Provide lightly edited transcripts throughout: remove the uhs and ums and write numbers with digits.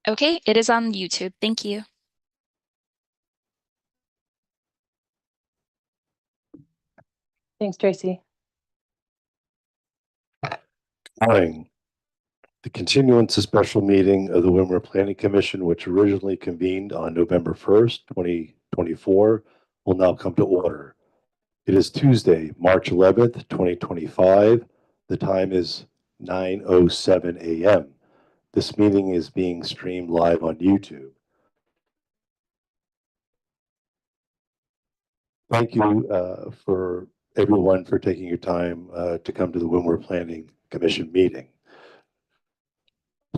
Okay, it is on YouTube. Thank you. Thanks, Tracy. Morning. The continuance of special meeting of the Windward Planning Commission, which originally convened on November 1st, 2024, will now come to order. It is Tuesday, March 11th, 2025. The time is 9:07 a.m. This meeting is being streamed live on YouTube. Thank you for everyone for taking your time to come to the Windward Planning Commission meeting.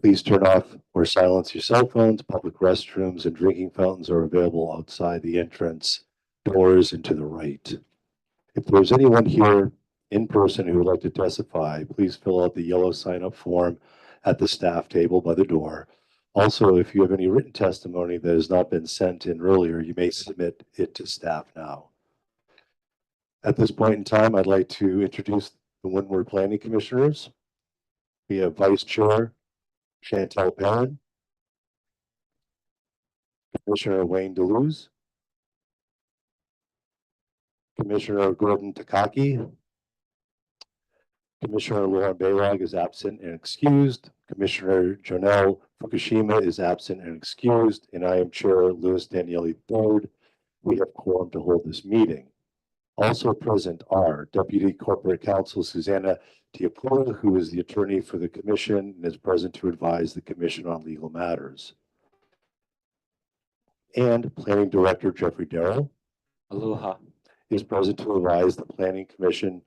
Please turn off or silence your cell phones. Public restrooms and drinking fountains are available outside the entrance doors and to the right. If there's anyone here in person who would like to testify, please fill out the yellow sign-up form at the staff table by the door. Also, if you have any written testimony that has not been sent in earlier, you may submit it to staff now. At this point in time, I'd like to introduce the Windward Planning Commissioners. We have Vice Chair Chantel Perrin, Commissioner Wayne Deleuze, Commissioner Gordon Takaki, Commissioner Lauren Baylog is absent and excused, Commissioner Jonelle Fukushima is absent and excused, and I am Chair Louis Daniele III. We have quorum to hold this meeting. Also present are Deputy Corporate Counsel Susanna Tiapura, who is the attorney for the Commission and is present to advise the Commission on legal matters. And Planning Director Jeffrey Darrow. Aloha. Is present to advise the Planning Commission,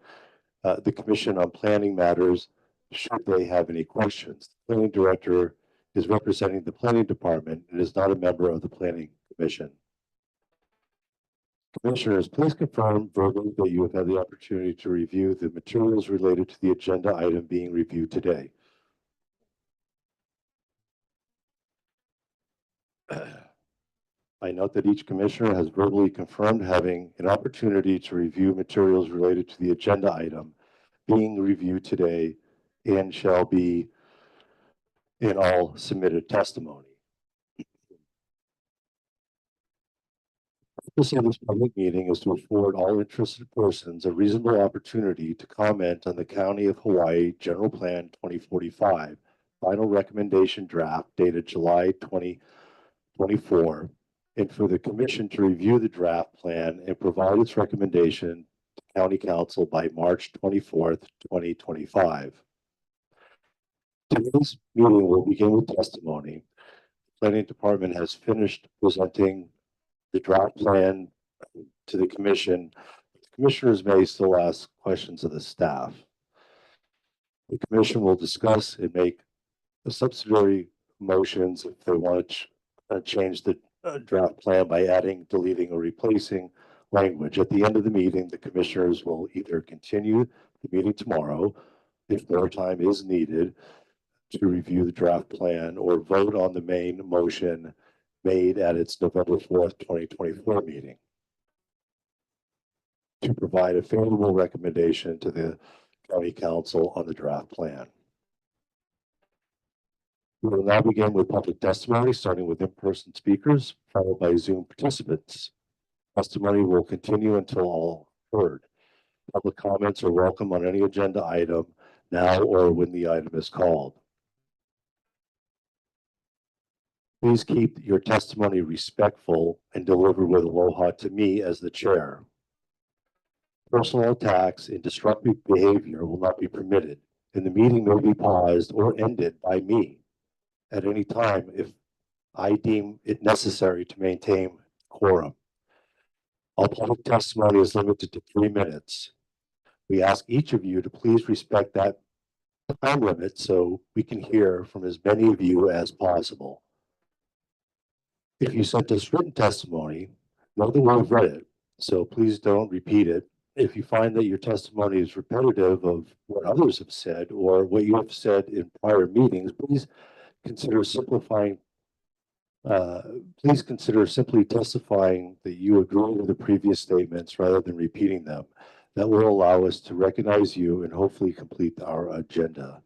the Commission on planning matters should they have any questions. The Planning Director is representing the Planning Department and is not a member of the Planning Commission. Commissioners, please confirm verbally that you have had the opportunity to review the materials related to the agenda item being reviewed today. I note that each commissioner has verbally confirmed having an opportunity to review materials related to the agenda item being reviewed today and shall be in all submitted testimony. The purpose of this public meeting is to afford all interested persons a reasonable opportunity to comment on the County of Hawaii General Plan 2045 final recommendation draft dated July 2024, and for the Commission to review the draft plan and provide its recommendation to County Council by March 24th, 2025. Today's meeting will begin with testimony. The Planning Department has finished presenting the draft plan to the Commission. The Commissioners may still ask questions of the staff. The Commission will discuss and make the subsidiary motions if they want to change the draft plan by adding, deleting, or replacing language. At the end of the meeting, the Commissioners will either continue the meeting tomorrow, if more time is needed, to review the draft plan, or vote on the main motion made at its November 4th, 2024 meeting to provide a favorable recommendation to the County Council on the draft plan. We will now begin with public testimony, starting with in-person speakers, followed by Zoom participants. Testimony will continue until all heard. Public comments are welcome on any agenda item now or when the item is called. Please keep your testimony respectful and deliver with aloha to me as the chair. Personal attacks and destructive behavior will not be permitted, and the meeting may be paused or ended by me at any time if I deem it necessary to maintain quorum. All public testimony is limited to 3 minutes. We ask each of you to please respect that time limit so we can hear from as many of you as possible. If you sent us written testimony, know that we've read it, so please don't repeat it. If you find that your testimony is repetitive of what others have said or what you have said in prior meetings, please consider simplifying. Please consider simply testifying that you agree with the previous statements rather than repeating them. That will allow us to recognize you and hopefully complete our agenda.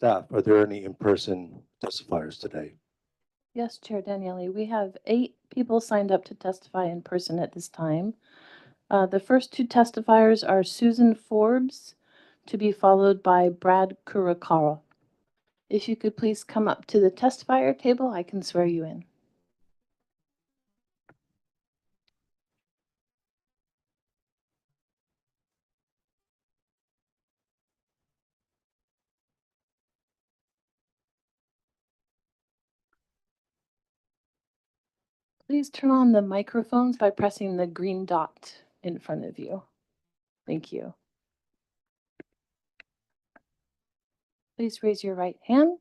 Staff, are there any in-person testifiers today? Yes, Chair Daniele, we have 8 people signed up to testify in person at this time. The first 2 testifiers are Susan Forbes, to be followed by Brad Kurakara. If you could please come up to the testifier table, I can swear you in. Please turn on the microphones by pressing the green dot in front of you. Thank you. Please raise your right hand.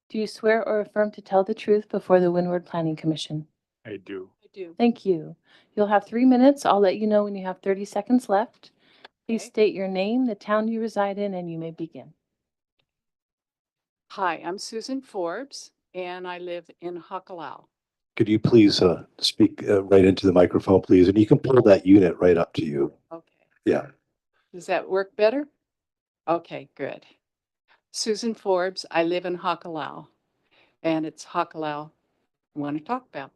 Do you swear or affirm to tell the truth before the Windward Planning Commission? I do. Thank you. You'll have 3 minutes. I'll let you know when you have 30 seconds left. Please Okay. state your name, the town you reside in, and you may begin. Hi, I'm Susan Forbes, and I live in Hakalau. Could you please speak right into the microphone, please? And you can pull that unit right up to you. Okay. Yeah. Does that work better? Okay, good. Susan Forbes, I live in Hakalau, and it's Hakalau I want to talk about.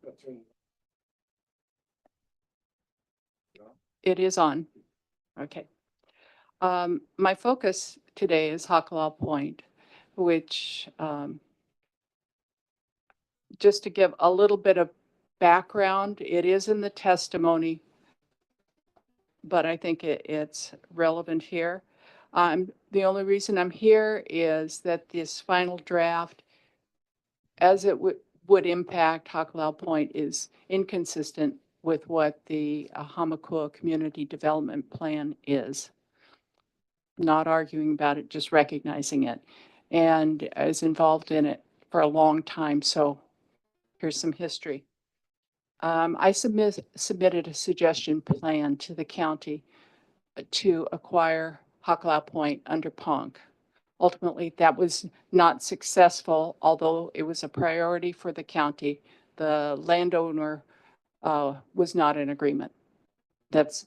It is on. Okay. My focus today is Hakalau Point, which, just to give a little bit of background, it is in the testimony, but I think it's relevant here. The only reason I'm here is that this final draft, as it would impact Hakalau Point, is inconsistent with what the Hamakua Community Development Plan is. Not arguing about it, just recognizing it, and is involved in it for a long time. So here's some history. I submitted a suggestion plan to the county to acquire Hakalau Point under PONC. Ultimately, that was not successful, although it was a priority for the county. The landowner was not in agreement. That's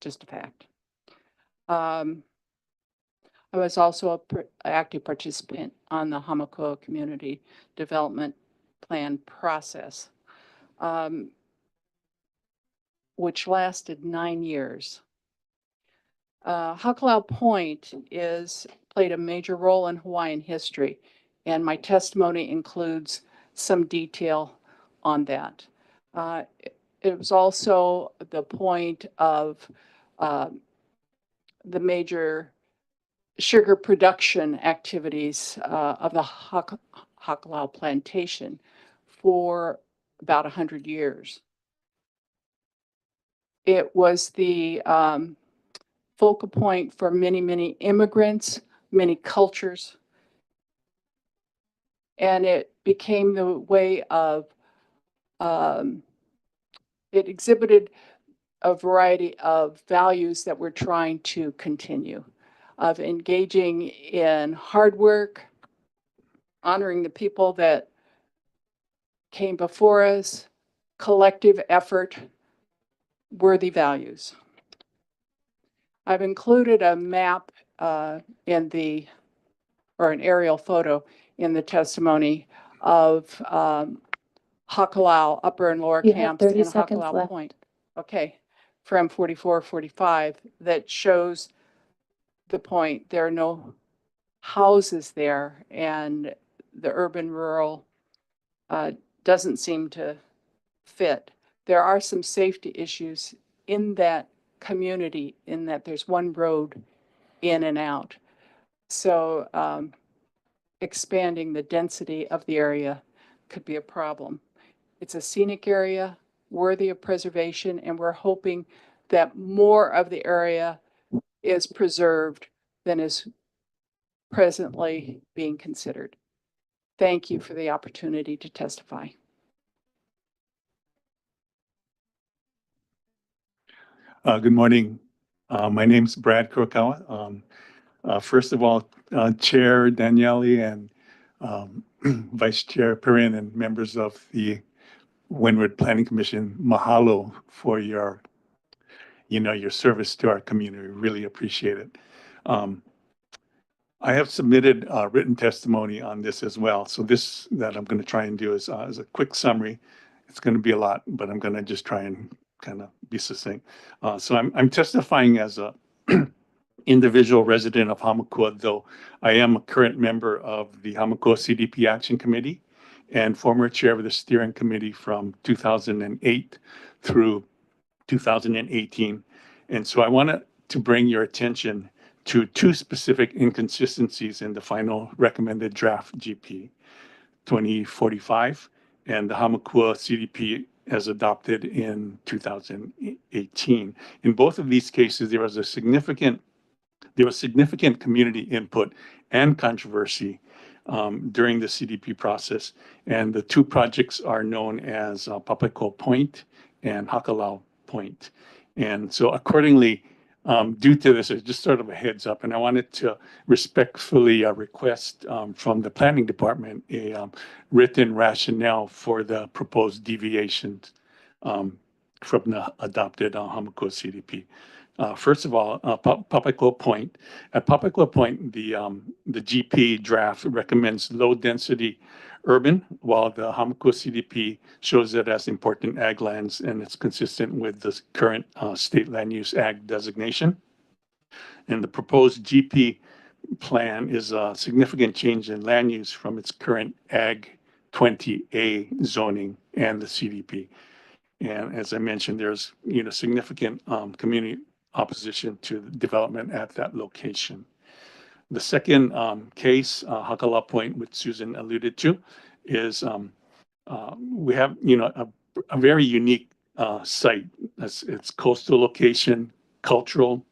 just a fact. I was also an active participant on the Hamakua Community Development Plan process, which lasted 9 years. Hakalau Point played a major role in Hawaiian history, and my testimony includes some detail on that. It was also the point of the major sugar production activities of the Hakalau plantation for about 100 years. It was the focal point for many, many immigrants, many cultures, and it became the way of, it exhibited a variety of values that we're trying to continue, of engaging in hard work, honoring the people that came before us, collective effort, worthy values. I've included a map or an aerial photo in the testimony of Hakalau, Upper and Lower You have Camps, 30 and seconds Hakalau left. Point. Okay, from 44, 45, that shows the point. There are no houses there, and the urban-rural doesn't seem to fit. There are some safety issues in that community, in that there's one road in and out. So expanding the density of the area could be a problem. It's a scenic area, worthy of preservation, and we're hoping that more of the area is preserved than is presently being considered. Thank you for the opportunity to testify. Good morning. My name's Brad Kurokawa. First of all, Chair Daniele and Vice Chair Perrin and members of the Windward Planning Commission, mahalo for your service to our community. Really appreciate it. I have submitted written testimony on this as well. So this that I'm going to try and do is a quick summary. It's going to be a lot, but I'm going to just try and kind of be succinct. So I'm testifying as a individual resident of Hamakua, though I am a current member of the Hamakua CDP Action Committee and former chair of the steering committee from 2008 through 2018. And so I wanted to bring your attention to two specific inconsistencies in the final recommended draft GP 2045 and the Hamakua CDP as adopted in 2018. In both of these cases, there was significant community input and controversy during the CDP process. And the two projects are known as Papeko Point and Hakalau Point. And so accordingly, due to this, it's just sort of a heads up, and I wanted to respectfully request from the planning department a written rationale for the proposed deviations from the adopted Hamakua CDP. First of all, Papeko Point. At Papeko Point, the GP draft recommends low-density urban, while the Hamakua CDP shows it as important ag lands, and it's consistent with the current state land use ag designation. And the proposed GP plan is a significant change in land use from its current ag 20A zoning and the CDP. And as I mentioned, there's significant community opposition to the development at that location. The second case, Hakala Point, which Susan alluded to, is we have a very unique site. It's coastal location, cultural,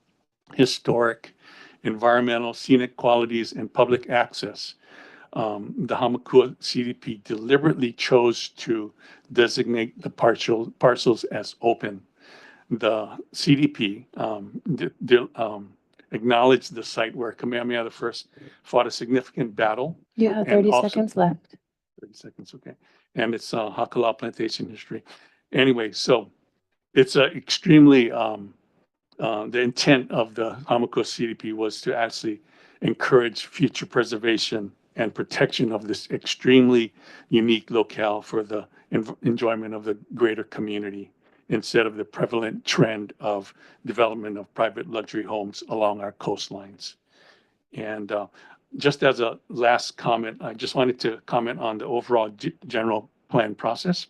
historic, environmental, scenic qualities, and public access. The Hamakua CDP deliberately chose to designate the parcels as open. The CDP acknowledged the site where Kamehameha I fought a significant battle. You have And 30 also- seconds left. 30 seconds, okay. And it's Hakala plantation history. Anyway, so it's extremely, the intent of the Hamakua CDP was to actually encourage future preservation and protection of this extremely unique locale for the enjoyment of the greater community, instead of the prevalent trend of development of private luxury homes along our coastlines. And just as a last comment, I just wanted to comment on the overall general plan process.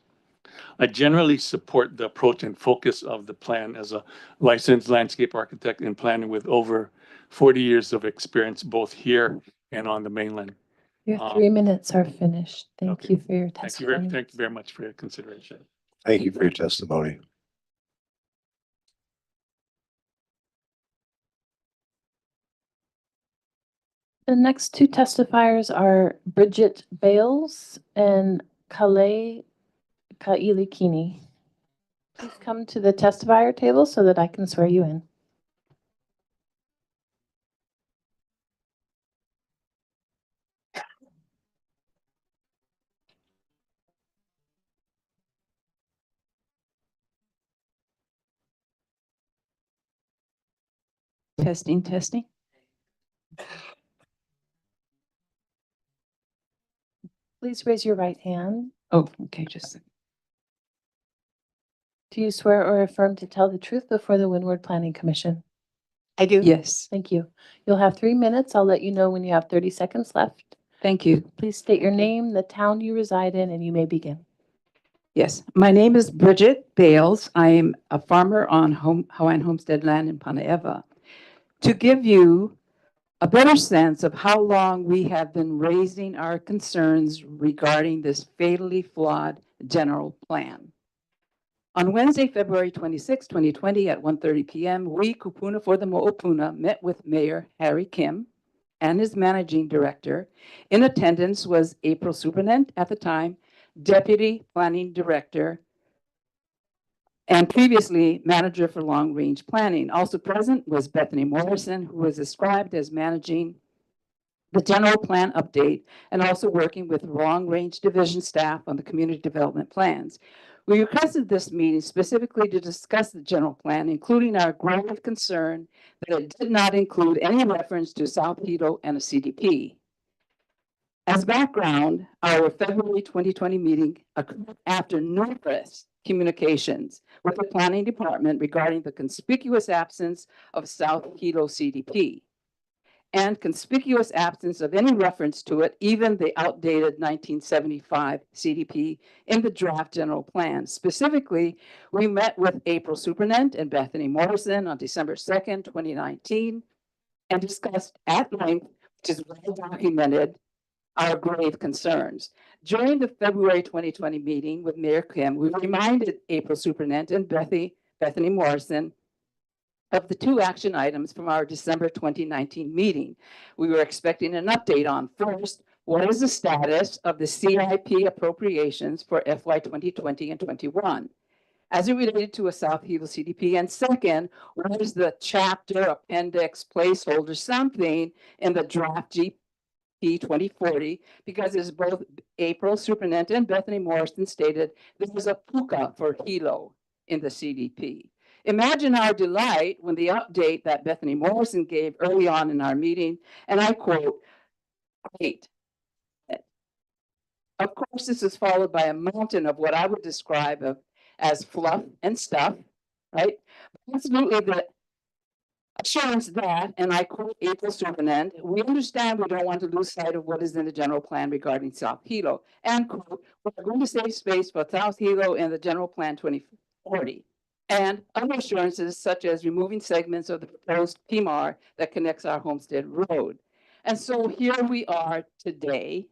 I generally support the approach and focus of the plan as a licensed landscape architect in planning with over 40 years of experience, both here and on the mainland. Your 3 minutes are finished. Thank Okay. you for your Thank you testimony. very much for your consideration. Thank you for your testimony. The next two testifiers are Bridget Bales and Kale Kailikini. Please come to the testifier table so that I can swear you in. Testing, testing. Please raise your right hand. Oh, okay, just. Do you swear or affirm to tell the truth before the Windward Planning Commission? I do. Yes, Thank you. You'll have 3 minutes. I'll let you know when you have 30 seconds left. thank you. Please state your name, the town you reside in, and you may begin. Yes, my name is Bridget Bales. I am a farmer on Hawaiian homestead land in Panaeva. To give you a better sense of how long we have been raising our concerns regarding this fatally flawed general plan. On Wednesday, February 26, 2020 at 1:30 p.m., we, Kupuna for the Mo'opuna, met with Mayor Harry Kim and his managing director. In attendance was April Superintendent at the time, Deputy Planning Director, and previously Manager for Long Range Planning. Also present was Bethany Morrison, who was described as managing the general plan update and also working with Long Range Division staff on the community development plans. We requested this meeting specifically to discuss the general plan, including our grave concern that it did not include any reference to South Hilo and a CDP. As background, our February 2020 meeting occurred after numerous communications with the planning department regarding the conspicuous absence of South Hilo CDP and conspicuous absence of any reference to it, even the outdated 1975 CDP in the draft general plan. Specifically, we met with April Superintendent and Bethany Morrison on December 2nd, 2019, and discussed at length, which is well documented, our grave concerns. During the February 2020 meeting with Mayor Kim, we reminded April Superintendent and Bethany Morrison of the two action items from our December 2019 meeting. We were expecting an update on, first, what is the status of the CIP appropriations for FY 2020 and 21 as it related to a South Hilo CDP? And second, what is the chapter, appendix, placeholder, something in the draft GP 2040, because as both April Superintendent and Bethany Morrison stated, there was a puka for Hilo in the CDP. Imagine our delight when the update that Bethany Morrison gave early on in our meeting, and I quote, "Great." Of course, this is followed by a mountain of what I would describe as fluff and stuff, right? Absolutely the assurance that, and I quote April Superintendent, "We understand we don't want to lose sight of what is in the general plan regarding South Hilo," and quote, "We're going to save space for South Hilo in the general plan 2040. And other assurances such as removing segments of the proposed PMAR that connects our Homestead Road." And so here we are today.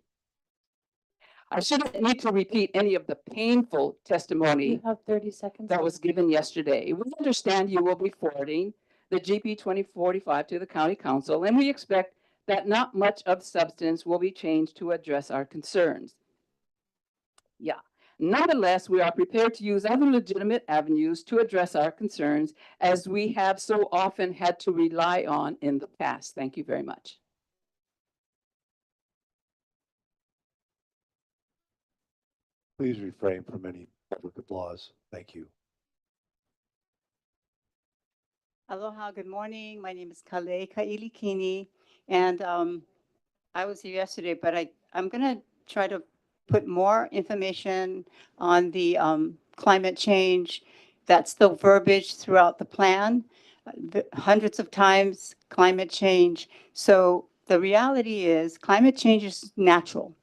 I shouldn't need to repeat any of the painful testimony You have 30 seconds. that was given yesterday. We understand you will be forwarding the GP 2045 to the County Council, and we expect that not much of substance will be changed to address our concerns. Yeah. Nonetheless, we are prepared to use other legitimate avenues to address our concerns, as we have so often had to rely on in the past. Thank you very much. Please refrain from any public applause. Thank you. Aloha, good morning. My name is Kale Kailikini, and I was here yesterday, but I'm going to try to put more information on the climate change. That's the verbiage throughout the plan, hundreds of times climate change. So the reality is climate change is natural,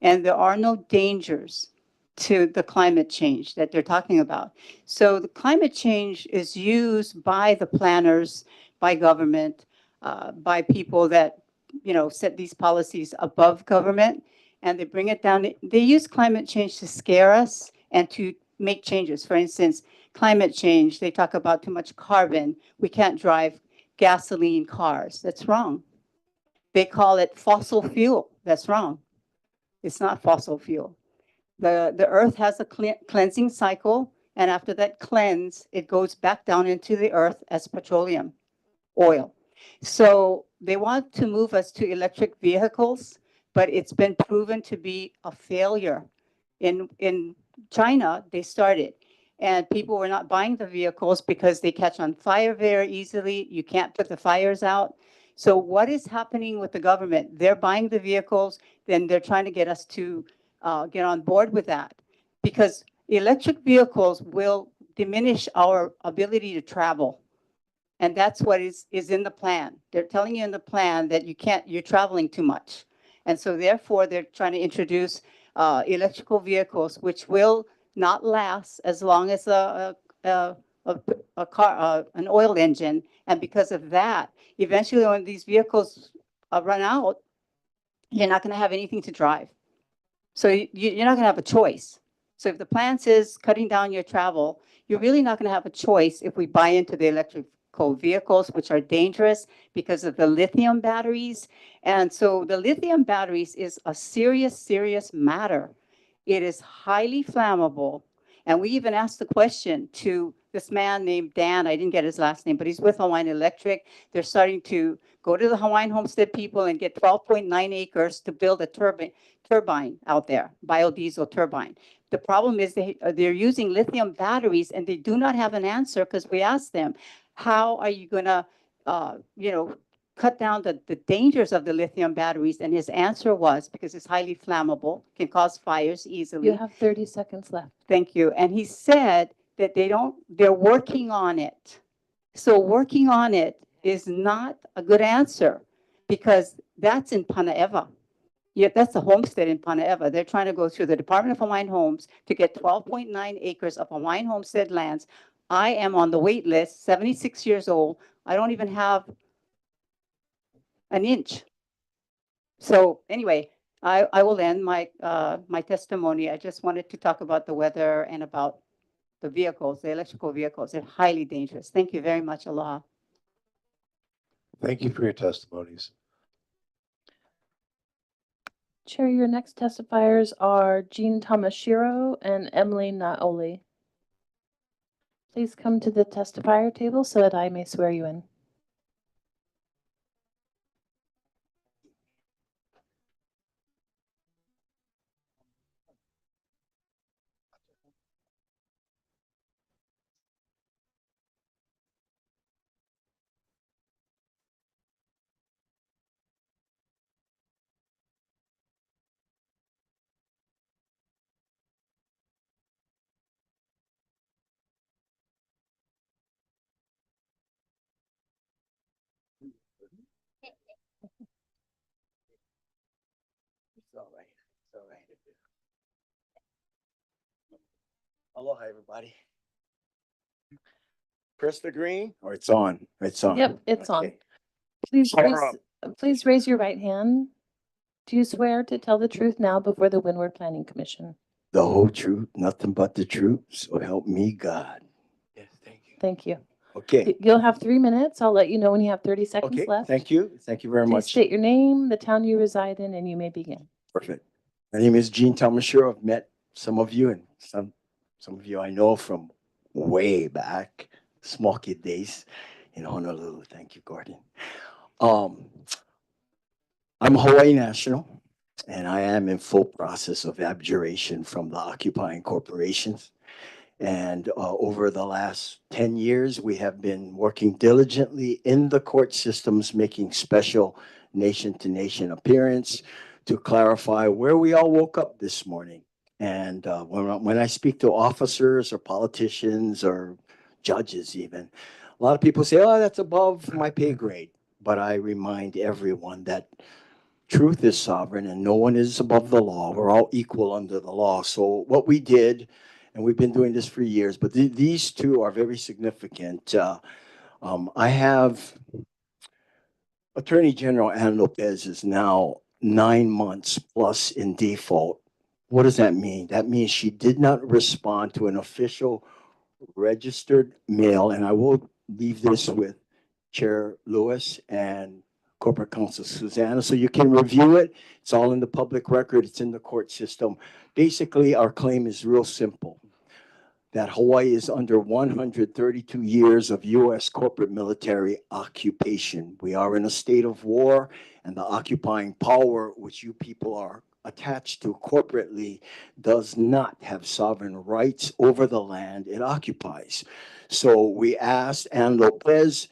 and there are no dangers to the climate change that they're talking about. So the climate change is used by the planners, by government, by people that, set these policies above government, and they bring it down. They use climate change to scare us and to make changes. For instance, climate change, they talk about too much carbon. We can't drive gasoline cars. That's wrong. They call it fossil fuel. That's wrong. It's not fossil fuel. The earth has a cleansing cycle, and after that cleanse, it goes back down into the earth as petroleum, oil. So they want to move us to electric vehicles, but it's been proven to be a failure. In China, they started, and people were not buying the vehicles because they catch on fire very easily. You can't put the fires out. So what is happening with the government? They're buying the vehicles, then they're trying to get us to get on board with that, because electric vehicles will diminish our ability to travel. And that's what is in the plan. They're telling you in the plan that you're traveling too much. And so therefore they're trying to introduce electrical vehicles, which will not last as long as a car, an oil engine. And because of that, eventually when these vehicles run out, you're not going to have anything to drive. So you're not going to have a choice. So if the plan says cutting down your travel, you're really not going to have a choice if we buy into the electrical vehicles, which are dangerous because of the lithium batteries. And so the lithium batteries is a serious, serious matter. It is highly flammable. And we even asked the question to this man named Dan. I didn't get his last name, but he's with Hawaiian Electric. They're starting to go to the Hawaiian Homestead people and get 12.9 acres to build a turbine out there, biodiesel turbine. The problem is they're using lithium batteries, and they do not have an answer because we asked them, how are you going to, cut down the dangers of the lithium batteries? And his answer was, because it's highly flammable, can cause fires easily. You have 30 seconds left. Thank you. And he said that they're working on it. So working on it is not a good answer, because that's in Panaeva. Yeah, that's a homestead in Panaeva. They're trying to go through the Department of Hawaiian Homes to get 12.9 acres of Hawaiian homestead lands. I am on the wait list, 76 years old. I don't even have an inch. So anyway, I will end my my testimony. I just wanted to talk about the weather and about the vehicles, the electrical vehicles. They're highly dangerous. Thank you very much. Aloha. Thank you for your testimonies. Chair, your next testifiers are Jean Tamashiro and Emily Naoli. Please come to the testifier table so that I may swear you in. It's all right. It's all right. Aloha, everybody. Press the green, or it's on? It's on. Yep, it's on. Okay. Please Swear please raise your right hand. Do you swear to tell the truth now before the Windward Planning Commission? The whole truth, nothing but the truth. So help me God. Yes, thank you. Thank you. Okay. You'll have 3 minutes. I'll let you know when you have 30 seconds Okay. left. Thank you. Thank you very Please much. state your name, the town you reside in, and you may begin. Perfect. My name is Jean Tamashiro. I've met some of you, and some of you I know from way back, small kid days in Honolulu. Thank you, Gordon. I'm a Hawaii national, and I am in full process of abjuration from the occupying corporations. And over the last 10 years, we have been working diligently in the court systems, making special nation-to-nation appearance to clarify where we all woke up this morning. And when I speak to officers or politicians or judges even, a lot of people say, oh, that's above my pay grade. But I remind everyone that truth is sovereign and no one is above the law. We're all equal under the law. So what we did, and we've been doing this for years, but these two are very significant. I have Attorney General Ann Lopez is now 9 months plus in default. What does that mean? That means she did not respond to an official registered mail, and I will leave this with Chair Lewis and Corporate Counsel Susanna, so you can review it. It's all in the public record. It's in the court system. Basically, our claim is real simple, that Hawaii is under 132 years of U.S. corporate military occupation. We are in a state of war, and the occupying power, which you people are attached to corporately, does not have sovereign rights over the land it occupies. So we asked Ann Lopez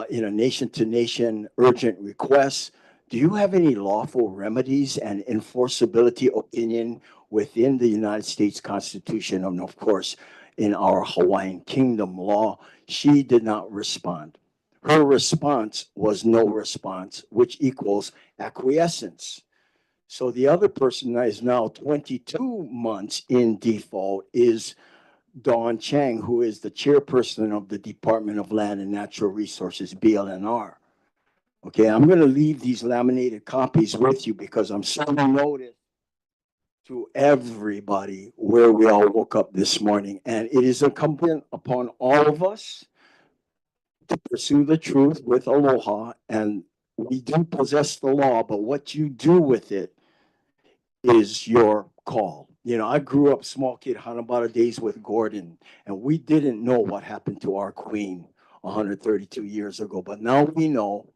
in a nation-to-nation urgent request, do you have any lawful remedies and enforceability opinion within the United States Constitution and, of course, in our Hawaiian Kingdom law? She did not respond. Her response was no response, which equals acquiescence. So the other person that is now 22 months in default is Dawn Chang, who is the chairperson of the Department of Land and Natural Resources, BLNR. Okay, I'm going to leave these laminated copies with you because I'm sending notice to everybody where we all woke up this morning. And it is incumbent upon all of us to pursue the truth with aloha. And we do possess the law, but what you do with it is your call. You know, I grew up small kid, Hanabata days with Gordon, and we didn't know what happened to our queen 132 years ago. But now we know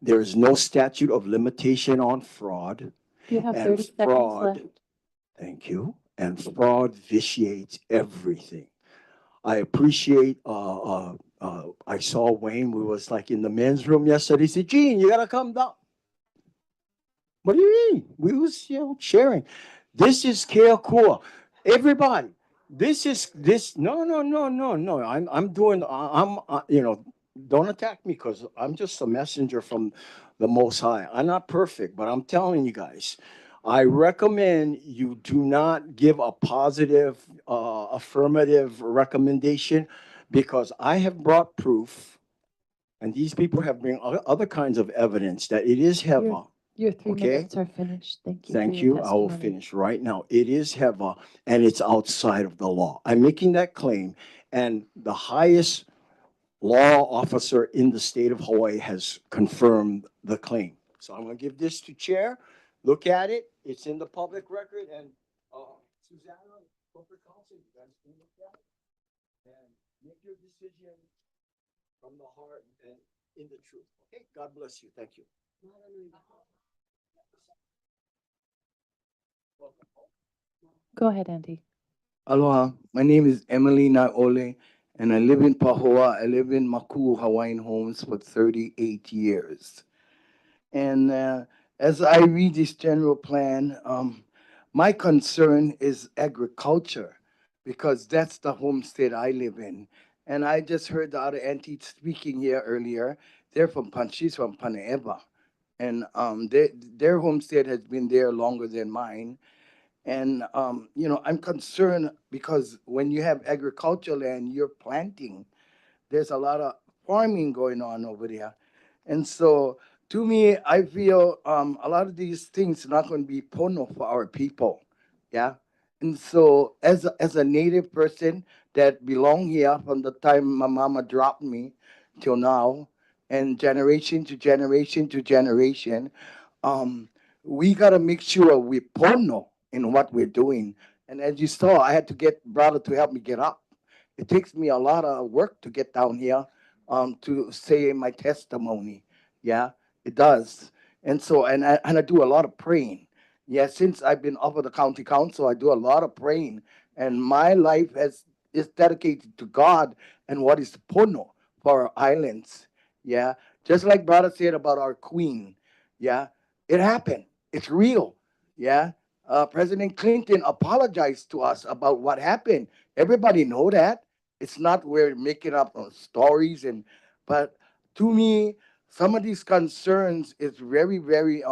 there is no statute of limitation on fraud, You have and 30 seconds fraud, left. thank you, and fraud vitiates everything. I appreciate, I saw Wayne, we was like in the men's room yesterday. He said, Gene, you gotta come down. What do you mean? We was, sharing. This is Keakua. Everybody, no, no, no, no, no. I'm doing, don't attack me because I'm just a messenger from the Most High. I'm not perfect, but I'm telling you guys, I recommend you do not give a positive, affirmative recommendation because I have brought proof and these people have bring other kinds of evidence that it is Heva. Your 3 Okay. minutes are finished. Thank you. Thank for your you. I will testimony. finish right now. It is Heva and it's outside of the law. I'm making that claim. And the highest law officer in the state of Hawaii has confirmed the claim. So I'm going to give this to Chair. Look at it. It's in the public record. And Susanna, corporate counsel, you guys can look at it and make your decision from the heart and in the truth. Okay. God bless you. Thank you. Go ahead, Andy. Aloha, my name is Emily Naole, and I live in Pahoa. I live in Maku Hawaiian Homes for 38 years. And as I read this general plan, my concern is agriculture because that's the homestead I live in. And I just heard the other auntie speaking here earlier. They're she's from Pane'ewa. And their homestead has been there longer than mine. And, I'm concerned because when you have agricultural land, you're planting. There's a lot of farming going on over there. And so to me, I feel a lot of these things are not going to be pono for our people. Yeah. And so as a native person that belong here from the time my mama dropped me till now, and generation to generation to generation, um, we got to make sure we pono in what we're doing. And as you saw, I had to get brother to help me get up. It takes me a lot of work to get down here to say my testimony. Yeah, it does. And so, and I do a lot of praying. Yeah, since I've been off of the county council, I do a lot of praying. And my life is dedicated to God and what is pono for our islands. Yeah, just like brother said about our queen. Yeah, it happened. It's real. Yeah. President Clinton apologized to us about what happened. Everybody know that. It's not we're making up stories but to me, some of these concerns is very, very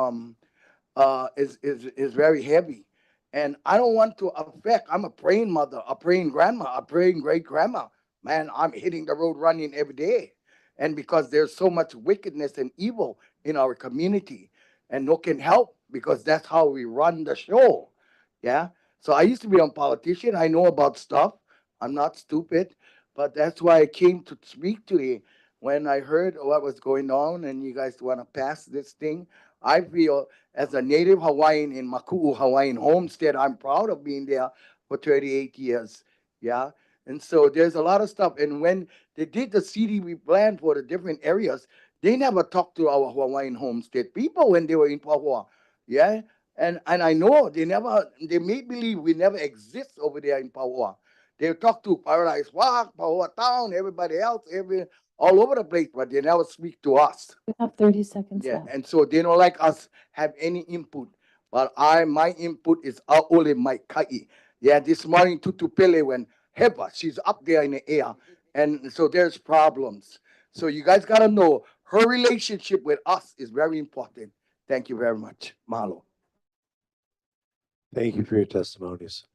is very heavy. And I don't want to affect, I'm a praying mother, a praying grandma, a praying great grandma. Man, I'm hitting the road running every day. And because there's so much wickedness and evil in our community, and no can help because that's how we run the show. Yeah. So I used to be a politician. I know about stuff. I'm not stupid, but that's why I came to speak today. When I heard what was going on and you guys want to pass this thing, I feel as a native Hawaiian in Maku'u Hawaiian homestead, I'm proud of being there for 38 years. Yeah. And so there's a lot of stuff. And when they did the CDB plan for the different areas, they never talked to our Hawaiian homestead people when they were in Pahoa. Yeah. And I know they made believe we never exist over there in Pahoa. They talk to Paradise Walk, Pahoa Town, everybody else, all over the place, but they never speak to us. You have 30 seconds Yeah, left. and so they don't like us have any input. But my input is only my kai. Yeah, this morning Tutu Pele when Heba, she's up there in the air. And so there's problems. So you guys gotta know her relationship with us is very important. Thank you very much. Mahalo. Thank you for your testimonies.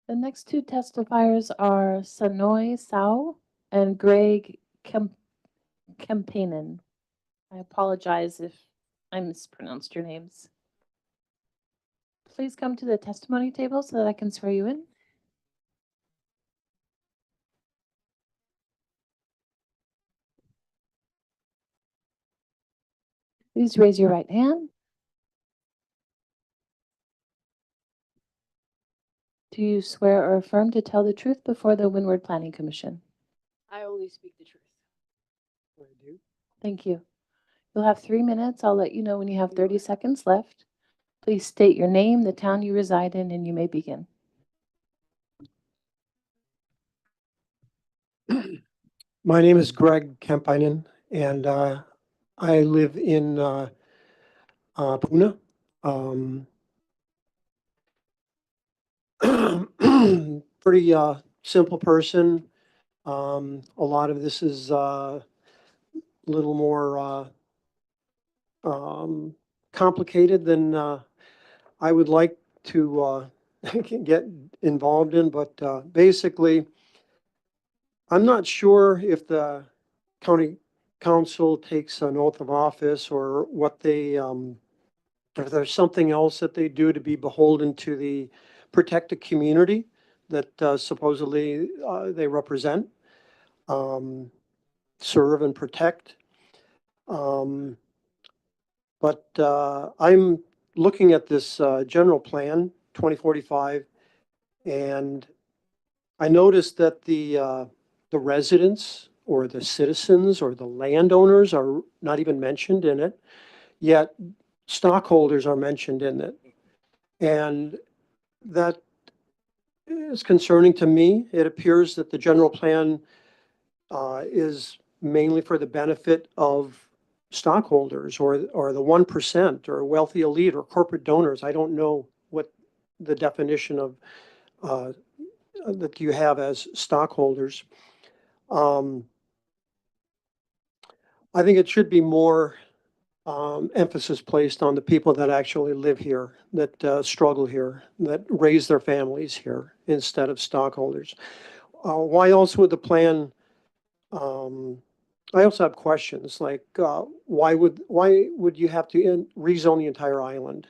The next two testifiers are Sanoy Sao and Greg Kempanen. I apologize if I mispronounced your names. Please come to the testimony table so that I can swear you in. Please raise your right hand. Do you swear or affirm to tell the truth before the Windward Planning Commission? I only speak the truth. I do. Thank you. You'll have 3 minutes. I'll let you know when you have 30 seconds left. Please state your name, the town you reside in, and you may begin. My name is Greg Kempinen, and I live in Puna. Pretty simple person. A lot of this is a little more complicated than I would like to get involved in, but basically, I'm not sure if the county council takes an oath of office or what they, if there's something else that they do to be beholden to the protected community that supposedly they represent, serve and protect. But I'm looking at this general plan 2045, and I noticed that the residents or the citizens or the landowners are not even mentioned in it, yet stockholders are mentioned in it. And that is concerning to me. It appears that the general plan is mainly for the benefit of stockholders or the 1% or wealthy elite or corporate donors. I don't know what the definition of that you have as stockholders. I think it should be more emphasis placed on the people that actually live here, that struggle here, that raise their families here instead of stockholders. Why else would the plan? I also have questions like why would you have to rezone the entire island?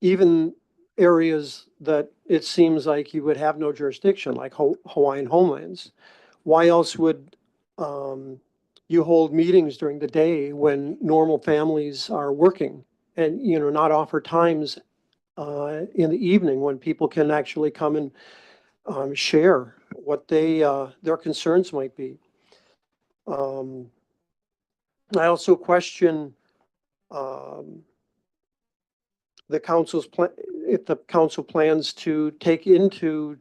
Even areas that it seems like you would have no jurisdiction, like Hawaiian homelands. Why else would you hold meetings during the day when normal families are working, and not offer times in the evening when people can actually come and share what their concerns might be? I also question the council's plan, if the council plans to take into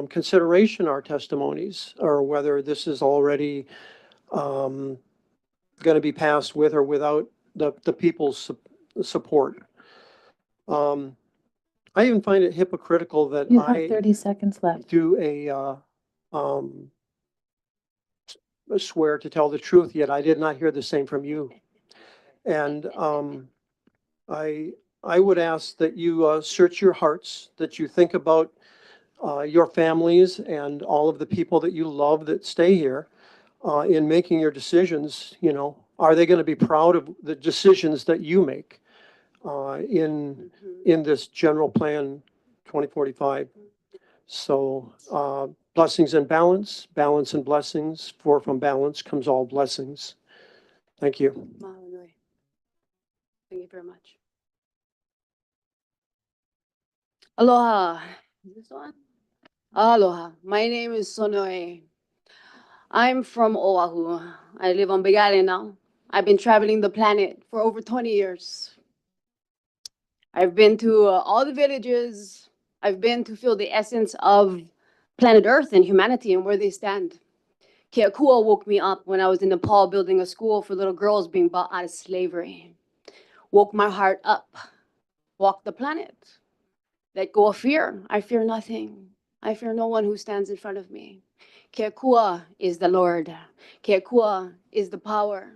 consideration our testimonies, or whether this is already going to be passed with or without the people's support. I even find it hypocritical that You have 30 seconds left. do a swear to tell the truth, yet I did not hear the same from you. And I would ask that you search your hearts, that you think about your families and all of the people that you love that stay here in making your decisions. Are they going to be proud of the decisions that you make in this general plan 2045? So blessings and balance, balance and blessings, for from balance comes all blessings. Thank you. Mahalo. Thank you very much. Aloha. Is this on? Aloha. My name is Sonoe. I'm from Oahu. I live on Big Island now. I've been traveling the planet for over 20 years. I've been to all the villages. I've been to feel the essence of planet Earth and humanity and where they stand. Keakua woke me up when I was in Nepal building a school for little girls being bought out of slavery. Woke my heart up. Walk the planet. Let go of fear. I fear nothing. I fear no one who stands in front of me. Keakua is the Lord. Keakua is the power.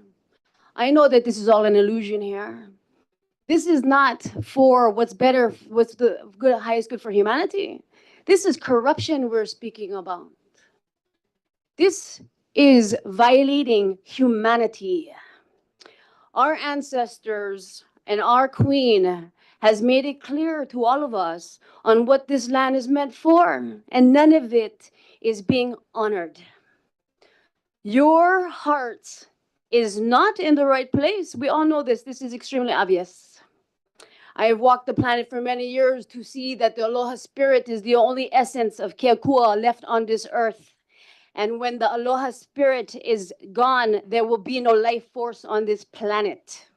I know that this is all an illusion here. This is not for what's better, what's the good, highest good for humanity. This is corruption we're speaking about. This is violating humanity. Our ancestors and our queen has made it clear to all of us on what this land is meant for, and none of it is being honored. Your heart is not in the right place. We all know this. This is extremely obvious. I have walked the planet for many years to see that the Aloha spirit is the only essence of Keakua left on this earth. And when the Aloha spirit is gone, there will be no life force on this planet.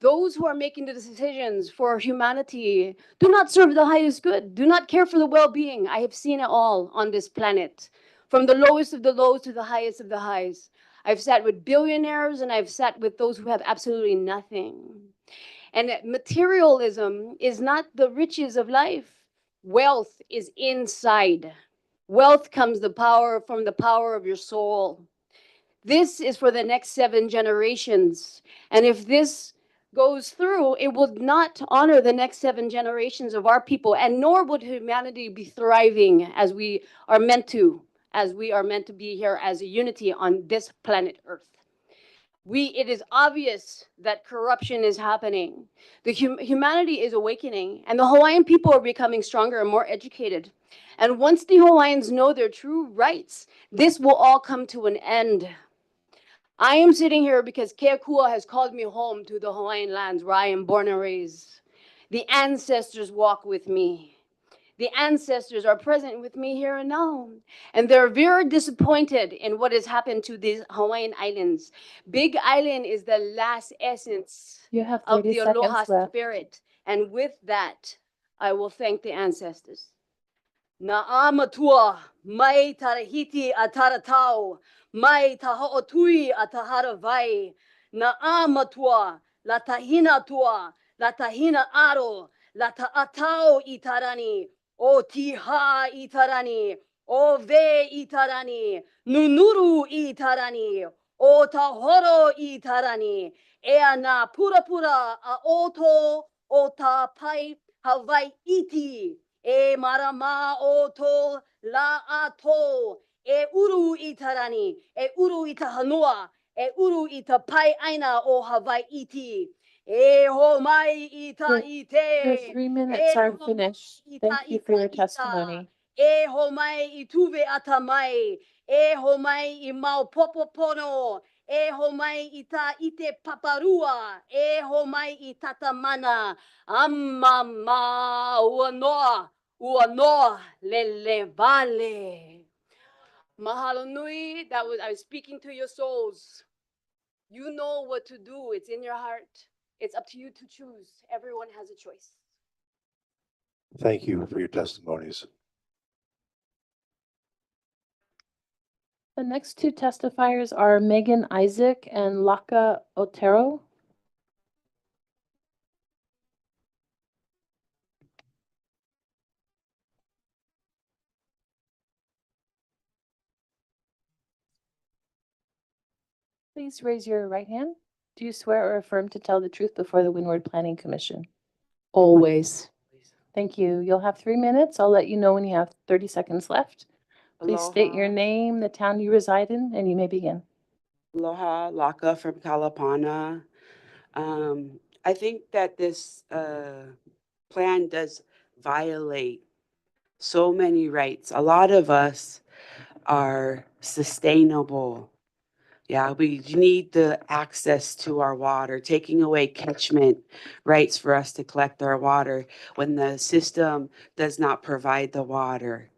Those who are making the decisions for humanity do not serve the highest good, do not care for the well-being. I have seen it all on this planet, from the lowest of the lows to the highest of the highs. I've sat with billionaires and I've sat with those who have absolutely nothing. And materialism is not the riches of life. Wealth is inside. Wealth comes from the power of your soul. This is for the next 7 generations. And if this goes through, it will not honor the next 7 generations of our people, and nor would humanity be thriving as we are meant to be here as a unity on this planet Earth. It is obvious that corruption is happening. The humanity is awakening, and the Hawaiian people are becoming stronger and more educated. And once the Hawaiians know their true rights, this will all come to an end. I am sitting here because Keakua has called me home to the Hawaiian lands where I am born and raised. The ancestors walk with me. The ancestors are present with me here and now. And they're very disappointed in what has happened to these Hawaiian islands. Big Island is the last essence You have of 30 the Aloha seconds left. spirit. And with that, I will thank the ancestors. Na'amatua, mai tarahiti a taratau, mai taho'otui a taharawai. Na'amatua, la tahina tua, la tahina aro, la ta'atau itarani, o tiha itarani, o ve itarani, nunuru itarani, o tahoro itarani, ea na pura pura a oto o ta pai Hawaii iti. E marama o to la ato, e uru i tarani, e uru i tahanua, e uru i ta pai aina o Hawaii iti. E ho mai i ta Your ite, 3 minutes e are ho mai finished. i ta Thank you for your ita. testimony. E ho mai i tuve ata mai, e ho mai i mau popopono, e ho mai i ta ite paparua, e ho mai i tata mana, amama ua noa. Ua noa lele vale. Mahalo nui. I was speaking to your souls. You know what to do. It's in your heart. It's up to you to choose. Everyone has a choice. Thank you for your testimonies. The next 2 testifiers are Megan Isaac and Laka Otero. Please raise your right hand. Do you swear or affirm to tell the truth before the Windward Planning Commission? Always. Thank you. You'll have 3 minutes. I'll let you know when you have 30 seconds left. Please state your Aloha. name, the town you reside in, and you may begin. Aloha, Laka from Kalapana. I think that this plan does violate so many rights. A lot of us are sustainable. Yeah, we need the access to our water, taking away catchment rights for us to collect our water when the system does not provide the water.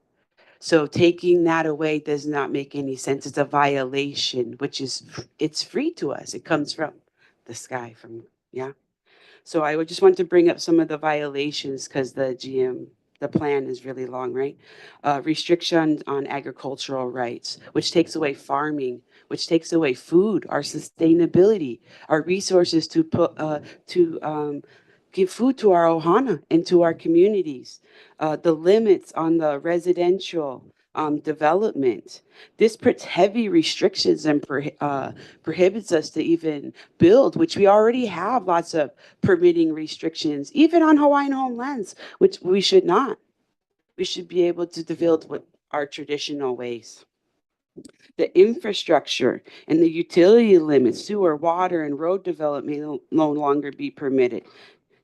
So taking that away does not make any sense. It's a violation, which is, it's free to us. It comes from the sky, yeah. So I would just want to bring up some of the violations because the plan is really long, right? Restriction on agricultural rights, which takes away farming, which takes away food, our sustainability, our resources to give food to our ohana and to our communities. The limits on the residential development. This puts heavy restrictions and prohibits us to even build, which we already have lots of permitting restrictions, even on Hawaiian homelands, which we should not. We should be able to build with our traditional ways. The infrastructure and the utility limits, sewer, water, and road development may no longer be permitted.